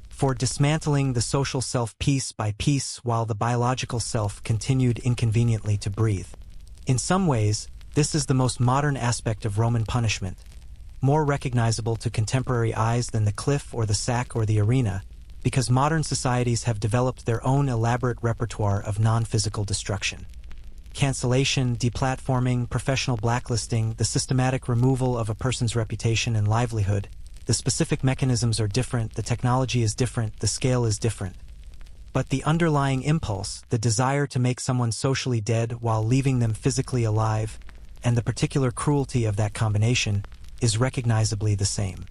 for dismantling the social self piece by piece while the biological self continued inconveniently to breathe. In some ways, this is the most modern aspect of Roman punishment, more recognizable to contemporary eyes than the cliff or the sack or the arena, because modern societies have developed their own elaborate repertoire of non-physical destruction. Cancellation, deplatforming, professional blacklisting, the systematic removal of a person's reputation and livelihood. The specific mechanisms are different, the technology is different, the scale is different. But the underlying impulse, the desire to make someone socially dead while leaving them physically alive, and the particular cruelty of that combination, is recognizably the same.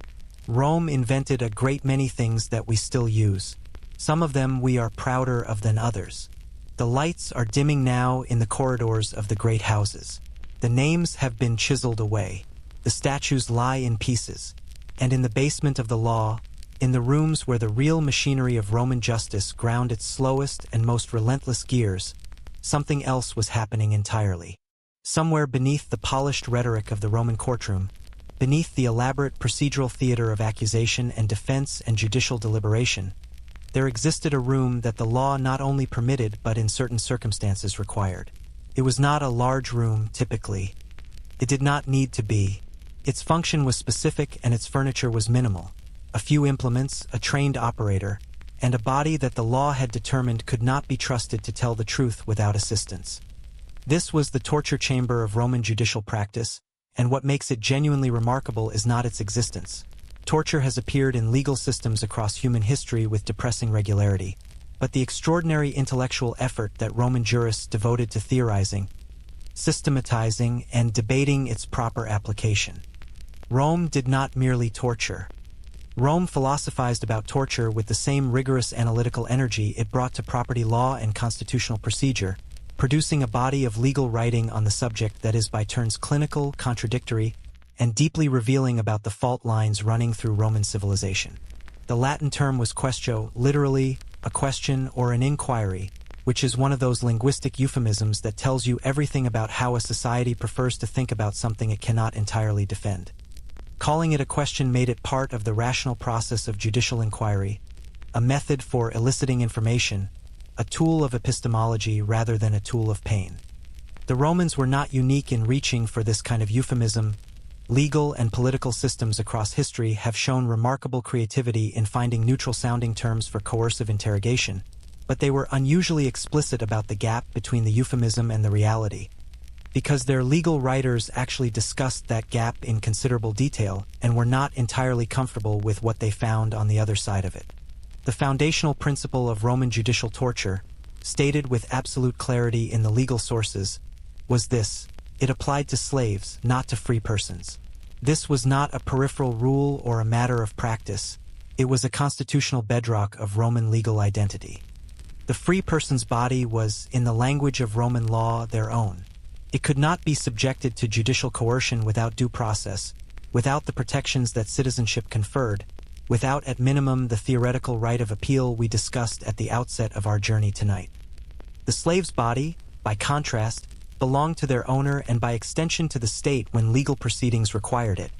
Rome invented a great many things that we still use. Some of them we are prouder of than others. The lights are dimming now in the corridors of the great houses. The names have been chiseled away. The statues lie in pieces. And in the basement of the law, in the rooms where the real machinery of Roman justice ground its slowest and most relentless gears, something else was happening entirely. Somewhere beneath the polished rhetoric of the Roman courtroom, beneath the elaborate procedural theater of accusation and defense and judicial deliberation, there existed a room that the law not only permitted but in certain circumstances required. It was not a large room, typically. It did not need to be. Its function was specific and its furniture was minimal. A few implements, a trained operator, and a body that the law had determined could not be trusted to tell the truth without assistance. This was the torture chamber of Roman judicial practice, and what makes it genuinely remarkable is not its existence. Torture has appeared in legal systems across human history with depressing regularity, but the extraordinary intellectual effort that Roman jurists devoted to theorizing, systematizing, and debating its proper application. Rome did not merely torture. Rome philosophized about torture with the same rigorous analytical energy it brought to property law and constitutional procedure, producing a body of legal writing on the subject that is by turns clinical, contradictory, and deeply revealing about the fault lines running through Roman civilization. The Latin term was quaestio, literally, a question or an inquiry, which is one of those linguistic euphemisms that tells you everything about how a society prefers to think about something it cannot entirely defend. Calling it a question made it part of the rational process of judicial inquiry, a method for eliciting information, a tool of epistemology rather than a tool of pain. The Romans were not unique in reaching for this kind of euphemism. Legal and political systems across history have shown remarkable creativity in finding neutral-sounding terms for coercive interrogation, but they were unusually explicit about the gap between the euphemism and the reality, because their legal writers actually discussed that gap in considerable detail and were not entirely comfortable with what they found on the other side of it. The foundational principle of Roman judicial torture, stated with absolute clarity in the legal sources, was this: it applied to slaves, not to free persons. This was not a peripheral rule or a matter of practice. It was a constitutional bedrock of Roman legal identity. The free person's body was, in the language of Roman law, their own. It could not be subjected to judicial coercion without due process, without the protections that citizenship conferred, without at minimum the theoretical right of appeal we discussed at the outset of our journey tonight. The slave's body, by contrast, belonged to their owner and by extension to the state when legal proceedings required it,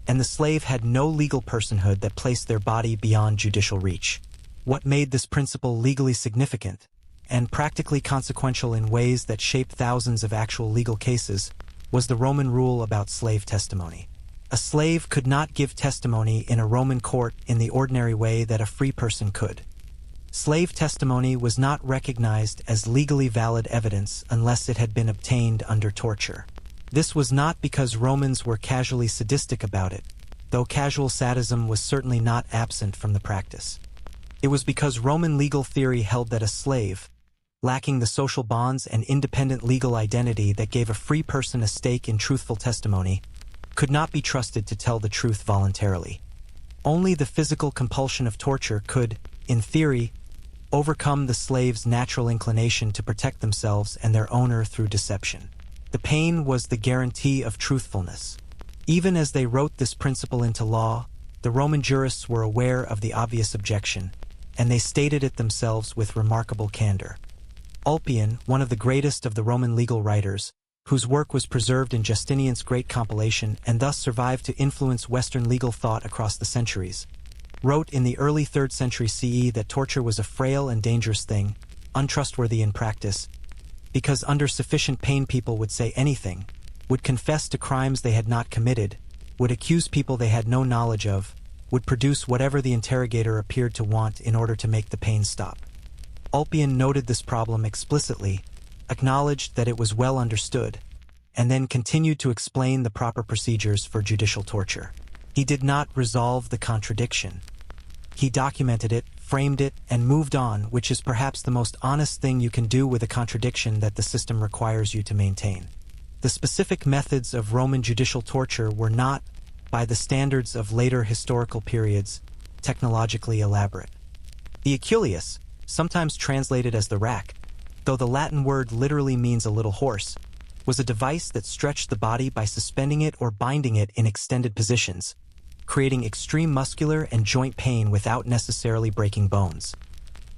and the slave had no legal personhood that placed their body beyond judicial reach. What made this principle legally significant, and practically consequential in ways that shaped thousands of actual legal cases, was the Roman rule about slave testimony. A slave could not give testimony in a Roman court in the ordinary way that a free person could. Slave testimony was not recognized as legally valid evidence unless it had been obtained under torture. This was not because Romans were casually sadistic about it, though casual sadism was certainly not absent from the practice. It was because Roman legal theory held that a slave, lacking the social bonds and independent legal identity that gave a free person a stake in truthful testimony, could not be trusted to tell the truth voluntarily. Only the physical compulsion of torture could, in theory, overcome the slave's natural inclination to protect themselves and their owner through deception. The pain was the guarantee of truthfulness. Even as they wrote this principle into law, the Roman jurists were aware of the obvious objection. and they stated it themselves with remarkable candor. Ulpian, one of the greatest of the Roman legal writers, whose work was preserved in Justinian's great compilation and thus survived to influence Western legal thought across the centuries, wrote in the early 3rd century CE that torture was a frail and dangerous thing, untrustworthy in practice, because under sufficient pain people would say anything, would confess to crimes they had not committed, would accuse people they had no knowledge of, would produce whatever the interrogator appeared to want in order to make the pain stop. Ulpian noted this problem explicitly, acknowledged that it was well understood, and then continued to explain the proper procedures for judicial torture. He did not resolve the contradiction. He documented it, framed it, and moved on, which is perhaps the most honest thing you can do with a contradiction that the system requires you to maintain. The specific methods of Roman judicial torture were not, by the standards of later historical periods, technologically elaborate. The aculeus, sometimes translated as the rack, though the Latin word literally means a little horse, was a device that stretched the body by suspending it or binding it in extended positions, creating extreme muscular and joint pain without necessarily breaking bones.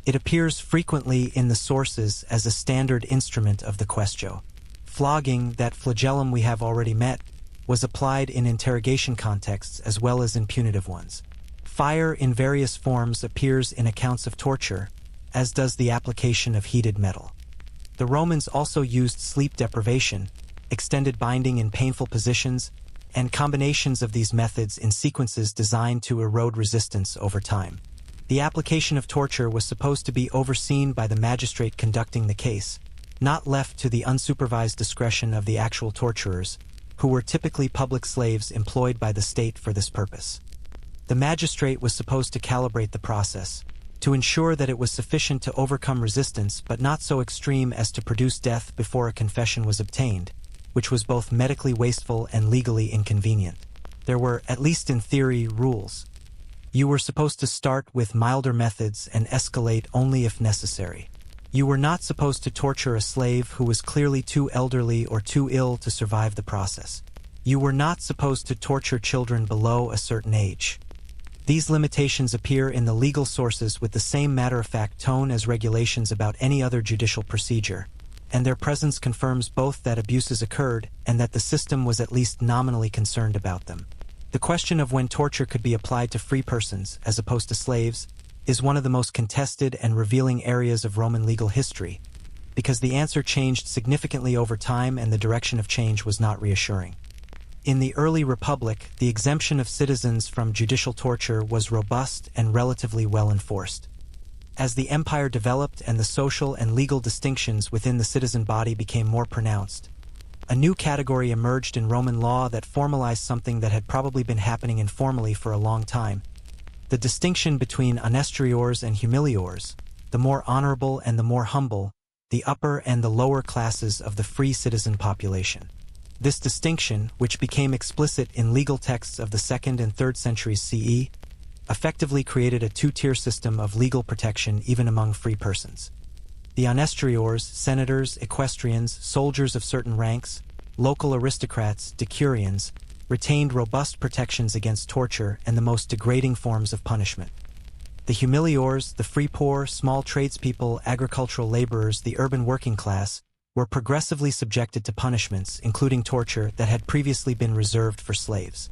It appears frequently in the sources as a standard instrument of the quaestio. Flogging, that flagellum we have already met, was applied in interrogation contexts as well as in punitive ones. Fire in various forms appears in accounts of torture, as does the application of heated metal. The Romans also used sleep deprivation, extended binding in painful positions, and combinations of these methods in sequences designed to erode resistance over time. The application of torture was supposed to be overseen by the magistrate conducting the case, not left to the unsupervised discretion of the actual torturers, who were typically public slaves employed by the state for this purpose. The magistrate was supposed to calibrate the process, to ensure that it was sufficient to overcome resistance but not so extreme as to produce death before a confession was obtained, which was both medically wasteful and legally inconvenient. There were, at least in theory, rules. You were supposed to start with milder methods and escalate only if necessary. You were not supposed to torture a slave who was clearly too elderly or too ill to survive the process. You were not supposed to torture children below a certain age. These limitations appear in the legal sources with the same matter-of-fact tone as regulations about any other judicial procedure, and their presence confirms both that abuses occurred and that the system was at least nominally concerned about them. The question of when torture could be applied to free persons, as opposed to slaves, is one of the most contested and revealing areas of Roman legal history, because the answer changed significantly over time and the direction of change was not reassuring. In the early Republic, the exemption of citizens from judicial torture was robust and relatively well enforced. As the empire developed and the social and legal distinctions within the citizen body became more pronounced, a new category emerged in Roman law that formalized something that had probably been happening informally for a long time: the distinction between honestiores and humiliores, the more honorable and the more humble, the upper and the lower classes of the free citizen population. This distinction, which became explicit in legal texts of the 2nd and 3rd centuries CE, effectively created a two-tier system of legal protection even among free persons. The honestiores, senators, equestrians, soldiers of certain ranks, local aristocrats, decurions, retained robust protections against torture and the most degrading forms of punishment. The humiliores, the free poor, small tradespeople, agricultural laborers, the urban working class, were progressively subjected to punishments, including torture, that had previously been reserved for slaves.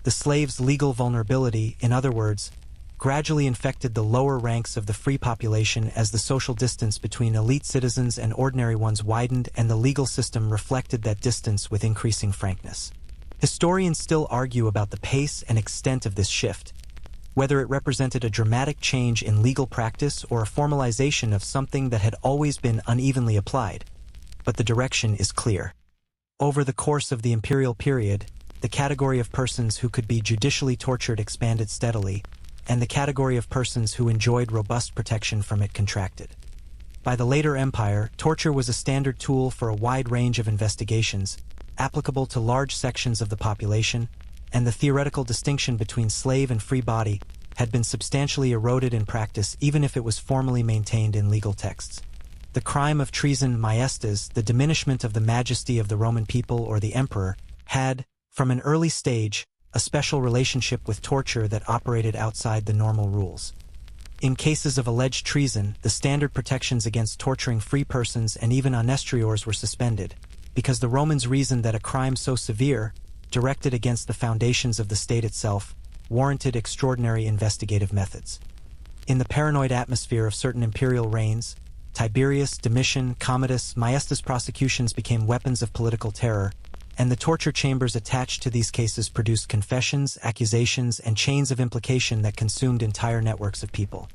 The slave's legal vulnerability, in other words, gradually infected the lower ranks of the free population as the social distance between elite citizens and ordinary ones widened, and the legal system reflected that distance with increasing frankness. Historians still argue about the pace and extent of this shift, whether it represented a dramatic change in legal practice or a formalization of something that had always been unevenly applied, but the direction is clear. Over the course of the imperial period, the category of persons who could be judicially tortured expanded steadily, and the category of persons who enjoyed robust protection from it contracted. By the later empire, torture was a standard tool for a wide range of investigations, applicable to large sections of the population, and the theoretical distinction between slave and free body had been substantially eroded in practice even if it was formally maintained in legal texts. The crime of treason maiestas, the diminishment of the majesty of the Roman people or the emperor, had, from an early stage, a special relationship with torture that operated outside the normal rules. In cases of alleged treason, the standard protections against torturing free persons and even honestiores were suspended, because the Romans reasoned that a crime so severe, directed against the foundations of the state itself, warranted extraordinary investigative methods. In the paranoid atmosphere of certain imperial reigns, Tiberius, Domitian, Commodus, Maiestas prosecutions became weapons of political terror, and the torture chambers attached to these cases produced confessions, accusations, and chains of implication that consumed entire networks of people.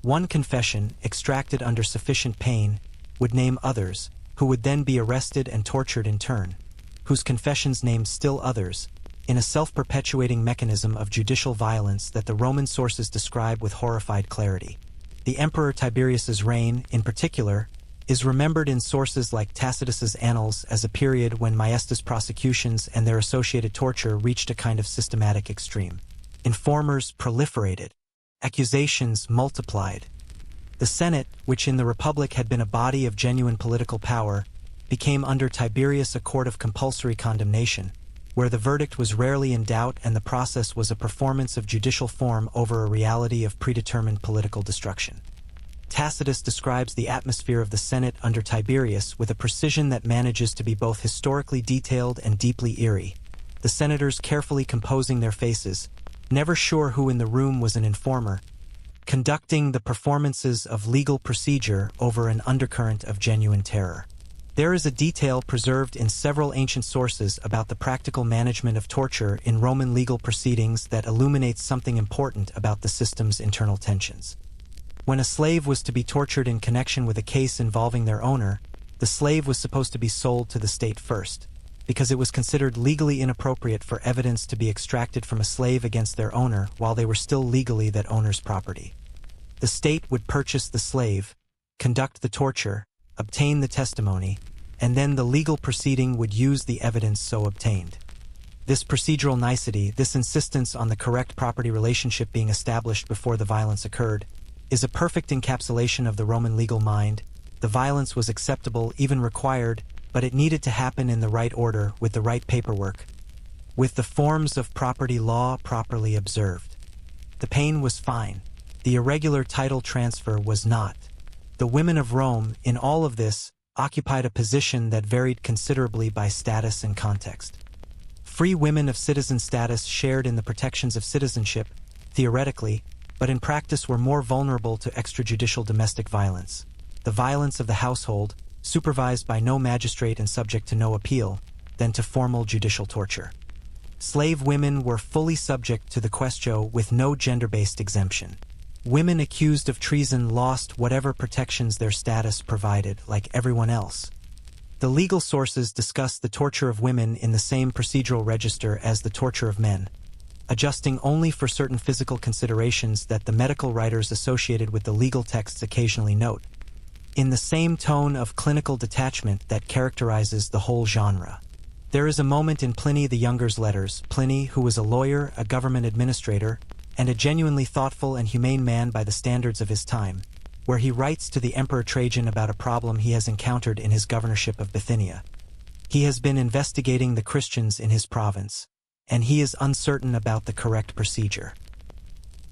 One confession, extracted under sufficient pain, would name others, who would then be arrested and tortured in turn, whose confessions named still others, in a self-perpetuating mechanism of judicial violence that the Roman sources describe with horrified clarity. The Emperor Tiberius's reign, in particular, is remembered in sources like Tacitus's Annals as a period when Maiestas prosecutions and their associated torture reached a kind of systematic extreme. Informers proliferated. Accusations multiplied. The Senate, which in the Republic had been a body of genuine political power, became under Tiberius a court of compulsory condemnation, where the verdict was rarely in doubt and the process was a performance of judicial form over a reality of predetermined political destruction. Tacitus describes the atmosphere of the Senate under Tiberius with a precision that manages to be both historically detailed and deeply eerie, the senators carefully composing their faces, never sure who in the room was an informer, conducting the performances of legal procedure over an undercurrent of genuine terror. There is a detail preserved in several ancient sources about the practical management of torture in Roman legal proceedings that illuminates something important about the system's internal tensions. When a slave was to be tortured in connection with a case involving their owner, the slave was supposed to be sold to the state first, because it was considered legally inappropriate for evidence to be extracted from a slave against their owner while they were still legally that owner's property. The state would purchase the slave, conduct the torture, obtain the testimony, and then the legal proceeding would use the evidence so obtained. This procedural nicety, this insistence on the correct property relationship being established before the violence occurred, is a perfect encapsulation of the Roman legal mind. The violence was acceptable, even required, but it needed to happen in the right order, with the right paperwork, with the forms of property law properly observed. The pain was fine. The irregular title transfer was not. The women of Rome, in all of this, occupied a position that varied considerably by status and context. Free women of citizen status shared in the protections of citizenship, theoretically, but in practice were more vulnerable to extrajudicial domestic violence, the violence of the household, supervised by no magistrate and subject to no appeal, than to formal judicial torture. Slave women were fully subject to the quaestio with no gender-based exemption. Women accused of treason lost whatever protections their status provided, like everyone else. The legal sources discuss the torture of women in the same procedural register as the torture of men, adjusting only for certain physical considerations that the medical writers associated with the legal texts occasionally note, in the same tone of clinical detachment that characterizes the whole genre. There is a moment in Pliny the Younger's letters, Pliny, who was a lawyer, a government administrator, and a genuinely thoughtful and humane man by the standards of his time, where he writes to the Emperor Trajan about a problem he has encountered in his governorship of Bithynia. He has been investigating the Christians in his province, and he is uncertain about the correct procedure.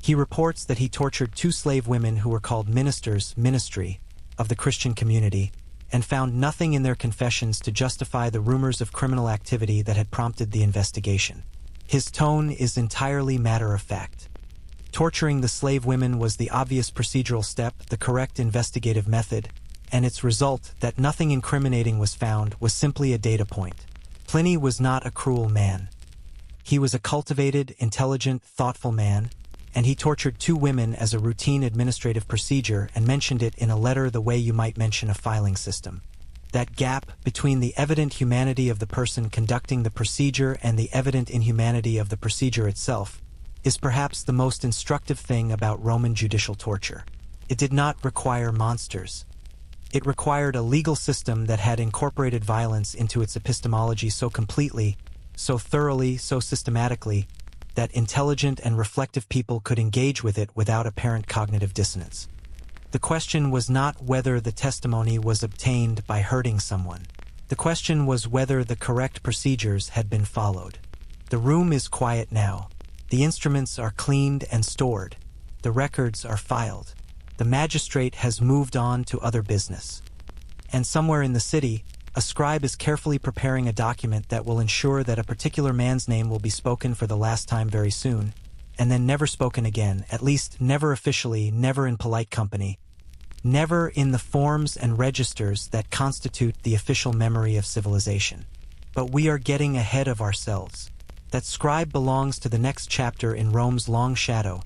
He reports that he tortured 2 slave women who were called ministry, of the Christian community, and found nothing in their confessions to justify the rumors of criminal activity that had prompted the investigation. His tone is entirely matter-of-fact. Torturing the slave women was the obvious procedural step, the correct investigative method, and its result, that nothing incriminating was found, was simply a data point. Pliny was not a cruel man. He was a cultivated, intelligent, thoughtful man, and he tortured 2 women as a routine administrative procedure and mentioned it in a letter the way you might mention a filing system. That gap between the evident humanity of the person conducting the procedure and the evident inhumanity of the procedure itself is perhaps the most instructive thing about Roman judicial torture. It did not require monsters. It required a legal system that had incorporated violence into its epistemology so completely, so thoroughly, so systematically, that intelligent and reflective people could engage with it without apparent cognitive dissonance. The question was not whether the testimony was obtained by hurting someone. The question was whether the correct procedures had been followed. The room is quiet now. The instruments are cleaned and stored. The records are filed. The magistrate has moved on to other business. And somewhere in the city, a scribe is carefully preparing a document that will ensure that a particular man's name will be spoken for the last time very soon, and then never spoken again, at least never officially, never in polite company, never in the forms and registers that constitute the official memory of civilization. But we are getting ahead of ourselves. That scribe belongs to the next chapter in Rome's long shadow,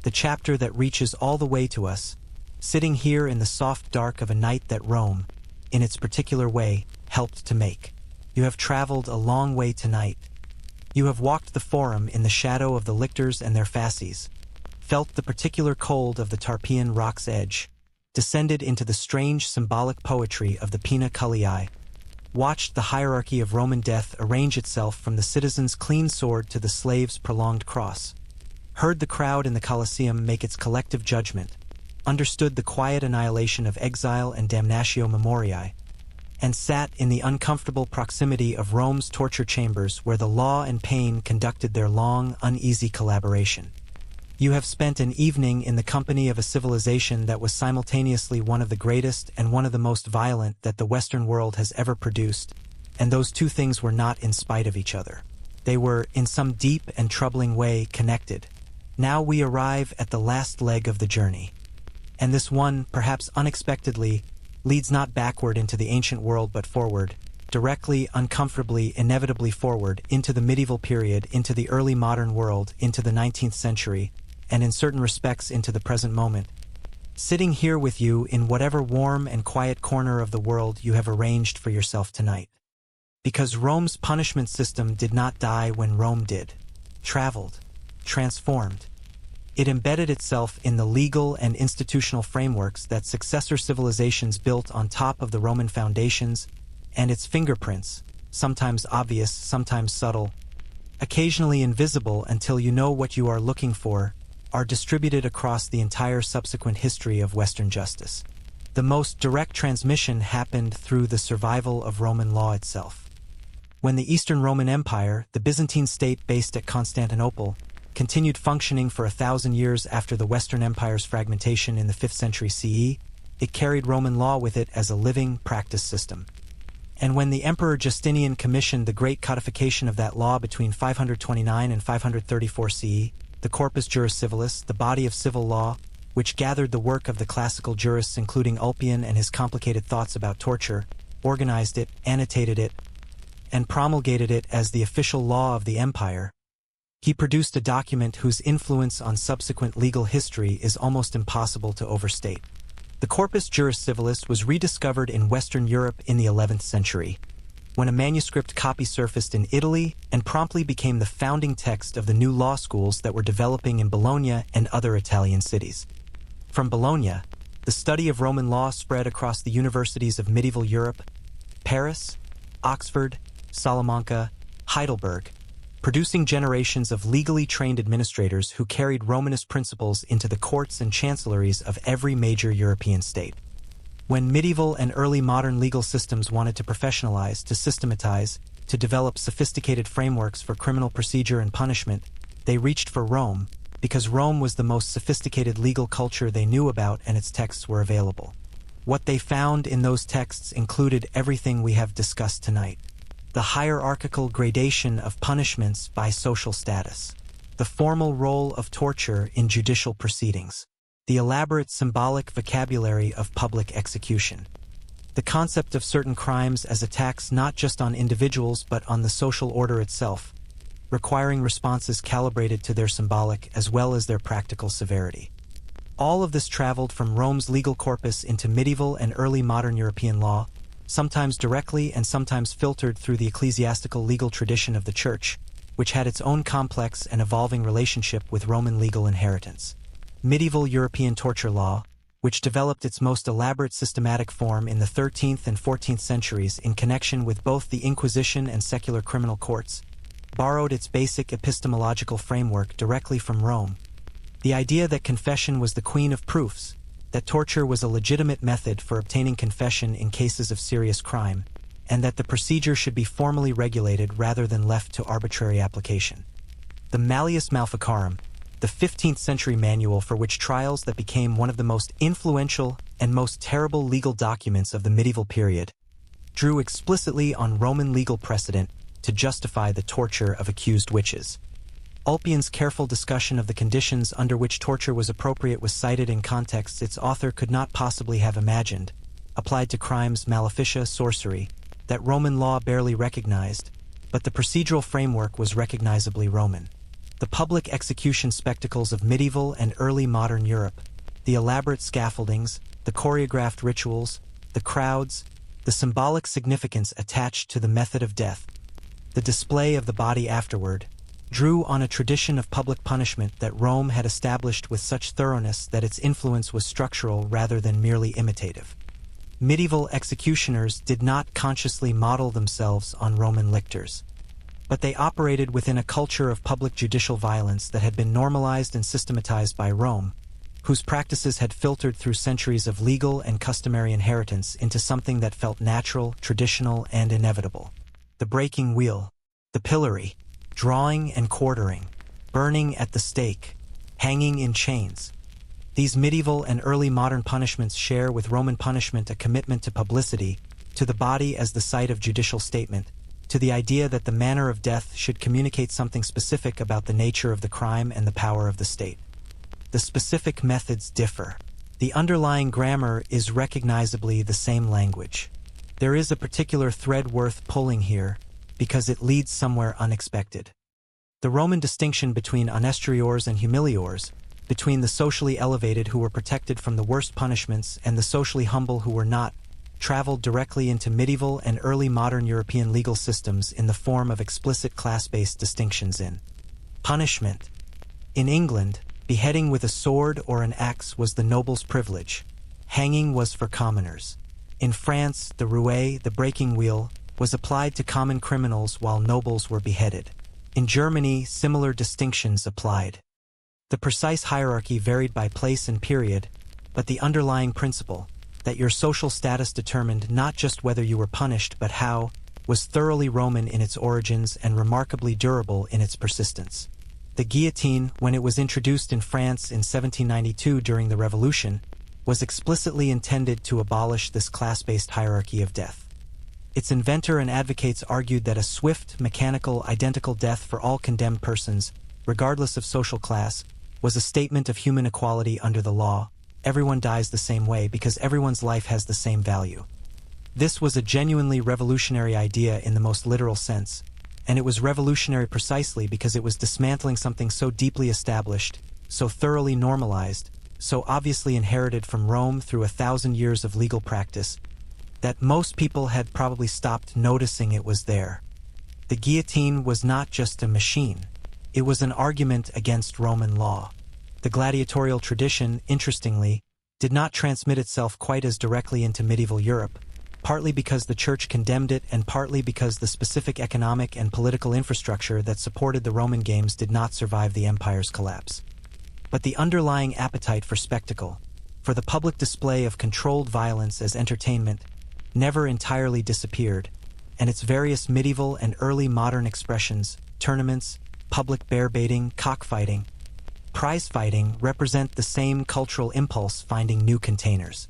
the chapter that reaches all the way to us, sitting here in the soft dark of a night that Rome, in its particular way, helped to make. You have traveled a long way tonight. You have walked the forum in the shadow of the lictors and their fasces, felt the particular cold of the Tarpeian rock's edge, descended into the strange symbolic poetry of the Pinna Cullii, watched the hierarchy of Roman death arrange itself from the citizen's clean sword to the slave's prolonged cross, heard the crowd in the Colosseum make its collective judgment, understood the quiet annihilation of exile and damnatio memoriae, and sat in the uncomfortable proximity of Rome's torture chambers where the law and pain conducted their long, uneasy collaboration. You have spent an evening in the company of a civilization that was simultaneously one of the greatest and one of the most violent that the Western world has ever produced, and those two things were not in spite of each other. They were, in some deep and troubling way, connected. Now we arrive at the last leg of the journey. And this one, perhaps unexpectedly, leads not backward into the ancient world but forward, directly, uncomfortably, inevitably forward, into the medieval period, into the early modern world, into the 19th century, and in certain respects into the present moment. Sitting here with you in whatever warm and quiet corner of the world you have arranged for yourself tonight. Because Rome's punishment system did not die when Rome did. Traveled. Transformed. It embedded itself in the legal and institutional frameworks that successor civilizations built on top of the Roman foundations, and its fingerprints, sometimes obvious, sometimes subtle, occasionally invisible until you know what you are looking for, are distributed across the entire subsequent history of Western justice. The most direct transmission happened through the survival of Roman law itself. When the Eastern Roman Empire, the Byzantine state based at Constantinople, continued functioning for 1,000 years after the Western Empire's fragmentation in the 5th century CE, it carried Roman law with it as a living practice system. And when the Emperor Justinian commissioned the great codification of that law between 529 and 534 CE, the Corpus Juris Civilis, the body of civil law, which gathered the work of the classical jurists including Ulpian and his complicated thoughts about torture, organized it, annotated it, and promulgated it as the official law of the empire, he produced a document whose influence on subsequent legal history is almost impossible to overstate. The Corpus Juris Civilis was rediscovered in Western Europe in the 11th century, when a manuscript copy surfaced in Italy and promptly became the founding text of the new law schools that were developing in Bologna and other Italian cities. From Bologna, the study of Roman law spread across the universities of medieval Europe, Paris, Oxford, Salamanca, Heidelberg, producing generations of legally trained administrators who carried Romanist principles into the courts and chancelleries of every major European state. When medieval and early modern legal systems wanted to professionalize, to systematize, to develop sophisticated frameworks for criminal procedure and punishment, they reached for Rome, because Rome was the most sophisticated legal culture they knew about and its texts were available. What they found in those texts included everything we have discussed tonight. The hierarchical gradation of punishments by social status, the formal role of torture in judicial proceedings, the elaborate symbolic vocabulary of public execution, the concept of certain crimes as attacks not just on individuals but on the social order itself, requiring responses calibrated to their symbolic as well as their practical severity. All of this traveled from Rome's legal corpus into medieval and early modern European law, sometimes directly and sometimes filtered through the ecclesiastical legal tradition of the Church, which had its own complex and evolving relationship with Roman legal inheritance. Medieval European torture law, which developed its most elaborate systematic form in the 13th and 14th centuries in connection with both the Inquisition and secular criminal courts, borrowed its basic epistemological framework directly from Rome. The idea that confession was the queen of proofs, that torture was a legitimate method for obtaining confession in cases of serious crime, and that the procedure should be formally regulated rather than left to arbitrary application. The Malleus Maleficarum, the 15th century manual for which trials that became one of the most influential and most terrible legal documents of the medieval period, drew explicitly on Roman legal precedent to justify the torture of accused witches. Ulpian's careful discussion of the conditions under which torture was appropriate was cited in contexts its author could not possibly have imagined, applied to crimes maleficia, sorcery, that Roman law barely recognized, but the procedural framework was recognizably Roman. The public execution spectacles of medieval and early modern Europe, the elaborate scaffoldings, the choreographed rituals, the crowds, the symbolic significance attached to the method of death, the display of the body afterward, drew on a tradition of public punishment that Rome had established with such thoroughness that its influence was structural rather than merely imitative. Medieval executioners did not consciously model themselves on Roman lictors, but they operated within a culture of public judicial violence that had been normalized and systematized by Rome, whose practices had filtered through centuries of legal and customary inheritance into something that felt natural, traditional, and inevitable. The breaking wheel, the pillory, drawing and quartering, burning at the stake, hanging in chains. These medieval and early modern punishments share with Roman punishment a commitment to publicity, to the body as the site of judicial statement, to the idea that the manner of death should communicate something specific about the nature of the crime and the power of the state. The specific methods differ. The underlying grammar is recognizably the same language. There is a particular thread worth pulling here, because it leads somewhere unexpected. The Roman distinction between honestiores and humiliores, between the socially elevated who were protected from the worst punishments and the socially humble who were not, traveled directly into medieval and early modern European legal systems in the form of explicit class-based distinctions in punishment. In England, beheading with a sword or an axe was the noble's privilege. Hanging was for commoners. In France, the roué, the breaking wheel, was applied to common criminals while nobles were beheaded. In Germany, similar distinctions applied. The precise hierarchy varied by place and period, but the underlying principle, that your social status determined not just whether you were punished but how, was thoroughly Roman in its origins and remarkably durable in its persistence. The guillotine, when it was introduced in France in 1792 during the Revolution, was explicitly intended to abolish this class-based hierarchy of death. Its inventor and advocates argued that a swift, mechanical, identical death for all condemned persons, regardless of social class, was a statement of human equality under the law. Everyone dies the same way because everyone's life has the same value. This was a genuinely revolutionary idea in the most literal sense, and it was revolutionary precisely because it was dismantling something so deeply established, so thoroughly normalized, so obviously inherited from Rome through 1,000 years of legal practice, that most people had probably stopped noticing it was there. The guillotine was not just a machine. It was an argument against Roman law. The gladiatorial tradition, interestingly, did not transmit itself quite as directly into medieval Europe, partly because the Church condemned it and partly because the specific economic and political infrastructure that supported the Roman games did not survive the empire's collapse. But the underlying appetite for spectacle, for the public display of controlled violence as entertainment, never entirely disappeared, and its various medieval and early modern expressions, tournaments, public bear-baiting, cockfighting, prize-fighting, represent the same cultural impulse finding new containers.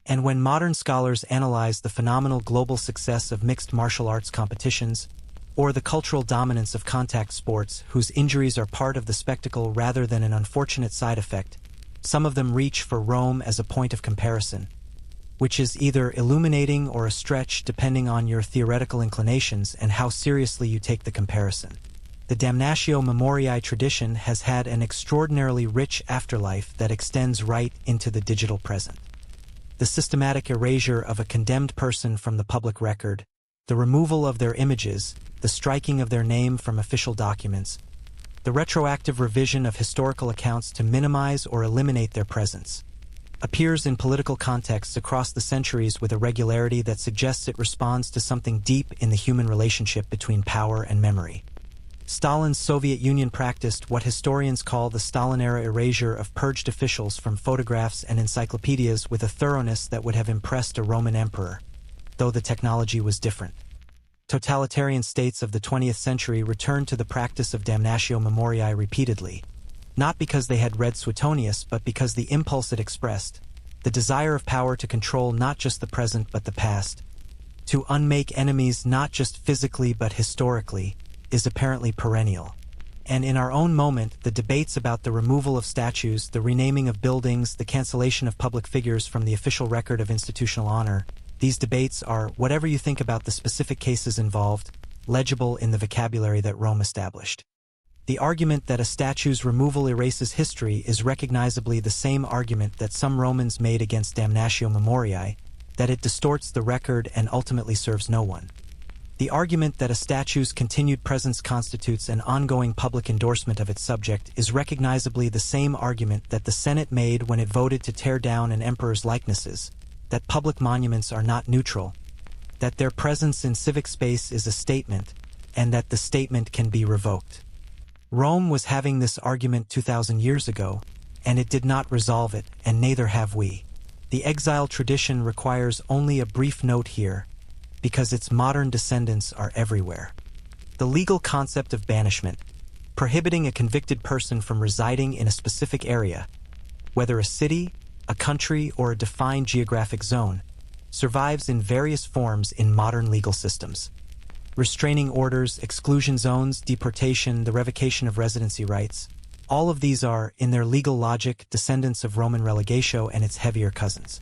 And when modern scholars analyze the phenomenal global success of mixed martial arts competitions, or the cultural dominance of contact sports whose injuries are part of the spectacle rather than an unfortunate side effect, some of them reach for Rome as a point of comparison, which is either illuminating or a stretch depending on your theoretical inclinations and how seriously you take the comparison. The damnatio memoriae tradition has had an extraordinarily rich afterlife that extends right into the digital present. The systematic erasure of a condemned person from the public record, the removal of their images, the striking of their name from official documents, the retroactive revision of historical accounts to minimize or eliminate their presence, appears in political contexts across the centuries with a regularity that suggests it responds to something deep in the human relationship between power and memory. Stalin's Soviet Union practiced what historians call the Stalin-era erasure of purged officials from photographs and encyclopedias with a thoroughness that would have impressed a Roman emperor, though the technology was different. Totalitarian states of the 20th century returned to the practice of damnatio memoriae repeatedly, not because they had read Suetonius, but because the impulse it expressed, the desire of power to control not just the present but the past, to unmake enemies not just physically but historically, is apparently perennial. And in our own moment, the debates about the removal of statues, the renaming of buildings, the cancellation of public figures from the official record of institutional honor, these debates are, whatever you think about the specific cases involved, legible in the vocabulary that Rome established. The argument that a statue's removal erases history is recognizably the same argument that some Romans made against damnatio memoriae, that it distorts the record and ultimately serves no one. The argument that a statue's continued presence constitutes an ongoing public endorsement of its subject is recognizably the same argument that the Senate made when it voted to tear down an emperor's likenesses, that public monuments are not neutral, that their presence in civic space is a statement, and that the statement can be revoked. Rome was having this argument 2,000 years ago, and it did not resolve it, and neither have we. The exile tradition requires only a brief note here, because its modern descendants are everywhere. The legal concept of banishment, prohibiting a convicted person from residing in a specific area, whether a city, a country, or a defined geographic zone, survives in various forms in modern legal systems. Restraining orders, exclusion zones, deportation, the revocation of residency rights, all of these are, in their legal logic, descendants of Roman relegatio and its heavier cousins.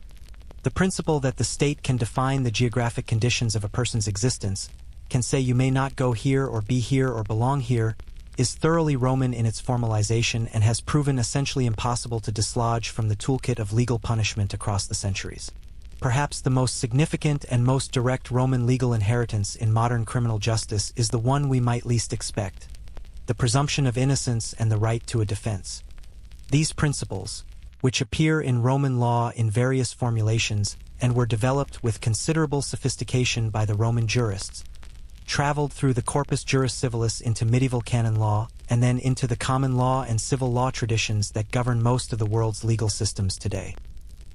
The principle that the state can define the geographic conditions of a person's existence, can say you may not go here or be here or belong here, is thoroughly Roman in its formalization and has proven essentially impossible to dislodge from the toolkit of legal punishment across the centuries. Perhaps the most significant and most direct Roman legal inheritance in modern criminal justice is the one we might least expect: the presumption of innocence and the right to a defense. These principles, which appear in Roman law in various formulations and were developed with considerable sophistication by the Roman jurists, traveled through the corpus juris civilis into medieval canon law and then into the common law and civil law traditions that govern most of the world's legal systems today.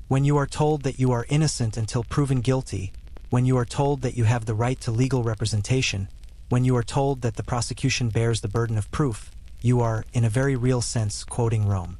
When you are told that you are innocent until proven guilty, when you are told that you have the right to legal representation, when you are told that the prosecution bears the burden of proof, you are, in a very real sense, quoting Rome.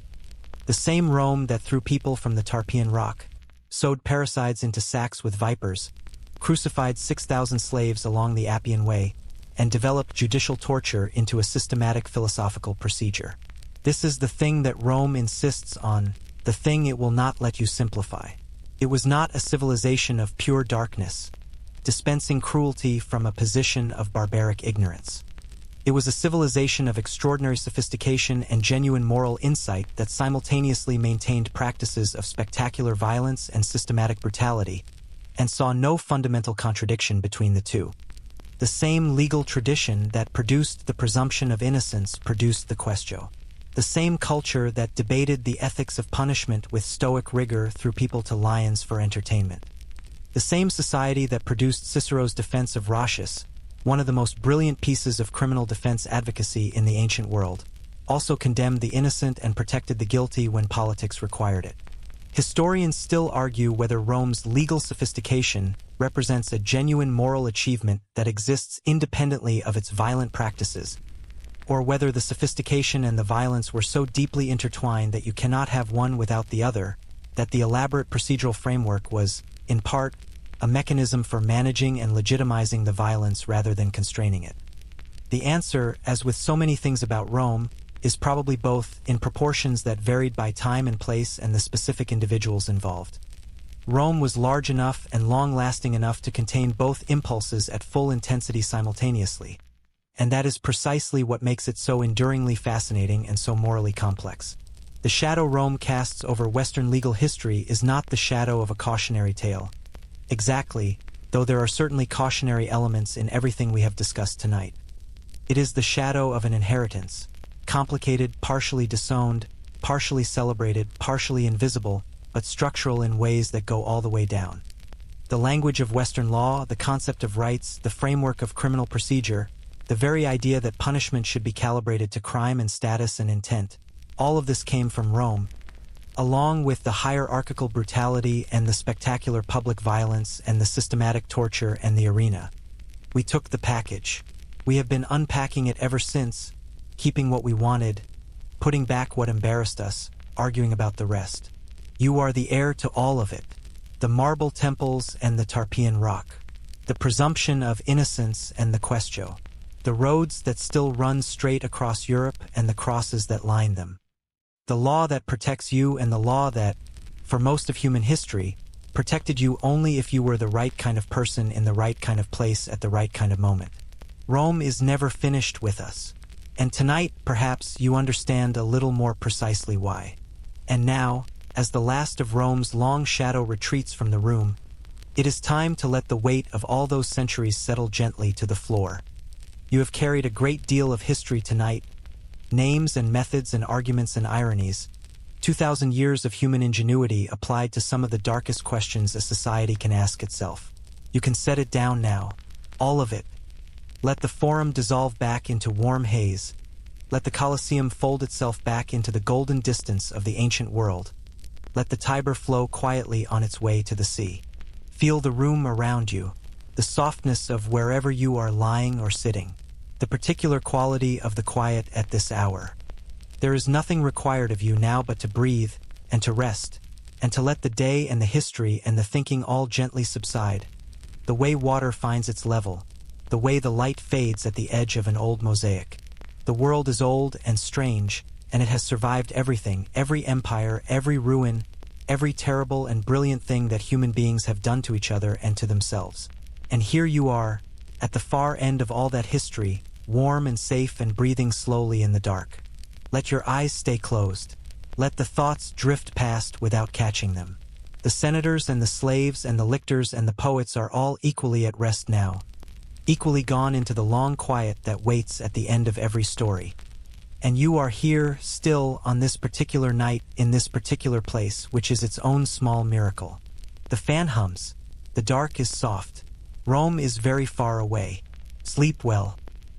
The same Rome that threw people from the Tarpeian Rock, sowed parricides into sacks with vipers, crucified 6,000 slaves along the Appian Way, and developed judicial torture into a systematic philosophical procedure. This is the thing that Rome insists on, the thing it will not let you simplify. It was not a civilization of pure darkness, dispensing cruelty from a position of barbaric ignorance. It was a civilization of extraordinary sophistication and genuine moral insight that simultaneously maintained practices of spectacular violence and systematic brutality, and saw no fundamental contradiction between the two. The same legal tradition that produced the presumption of innocence produced the quaestio. The same culture that debated the ethics of punishment with stoic rigor threw people to lions for entertainment. The same society that produced Cicero's defense of Roscius, one of the most brilliant pieces of criminal defense advocacy in the ancient world, also condemned the innocent and protected the guilty when politics required it. Historians still argue whether Rome's legal sophistication represents a genuine moral achievement that exists independently of its violent practices, or whether the sophistication and the violence were so deeply intertwined that you cannot have one without the other, that the elaborate procedural framework was, in part, a mechanism for managing and legitimizing the violence rather than constraining it. The answer, as with so many things about Rome, is probably both, in proportions that varied by time and place and the specific individuals involved. Rome was large enough and long-lasting enough to contain both impulses at full intensity simultaneously, and that is precisely what makes it so enduringly fascinating and so morally complex. The shadow Rome casts over Western legal history is not the shadow of a cautionary tale. Exactly, though there are certainly cautionary elements in everything we have discussed tonight. It is the shadow of an inheritance, complicated, partially disowned, partially celebrated, partially invisible, but structural in ways that go all the way down. The language of Western law, the concept of rights, the framework of criminal procedure, the very idea that punishment should be calibrated to crime and status and intent, all of this came from Rome, along with the hierarchical brutality and the spectacular public violence and the systematic torture and the arena. We took the package. We have been unpacking it ever since, keeping what we wanted, putting back what embarrassed us, arguing about the rest. You are the heir to all of it. The marble temples and the Tarpeian rock. The presumption of innocence and the quaestio. The roads that still run straight across Europe and the crosses that line them. The law that protects you and the law that, for most of human history, protected you only if you were the right kind of person in the right kind of place at the right kind of moment. Rome is never finished with us. And tonight, perhaps, you understand a little more precisely why. And now, as the last of Rome's long shadow retreats from the room, it is time to let the weight of all those centuries settle gently to the floor. You have carried a great deal of history tonight, names and methods and arguments and ironies, 2,000 years of human ingenuity applied to some of the darkest questions a society can ask itself. You can set it down now, all of it. Let the Forum dissolve back into warm haze. Let the Colosseum fold itself back into the golden distance of the ancient world. Let the Tiber flow quietly on its way to the sea. Feel the room around you, the softness of wherever you are lying or sitting, the particular quality of the quiet at this hour. There is nothing required of you now but to breathe and to rest, and to let the day and the history and the thinking all gently subside, the way water finds its level, the way the light fades at the edge of an old mosaic. The world is old and strange, and it has survived everything, every empire, every ruin, every terrible and brilliant thing that human beings have done to each other and to themselves. And here you are, at the far end of all that history, warm and safe and breathing slowly in the dark. Let your eyes stay closed. Let the thoughts drift past without catching them. The senators and the slaves and the lictors and the poets are all equally at rest now, equally gone into the long quiet that waits at the end of every story. And you are here, still, on this particular night, in this particular place, which is its own small miracle. The fan hums. The dark is soft. Rome is very far away. Sleep well.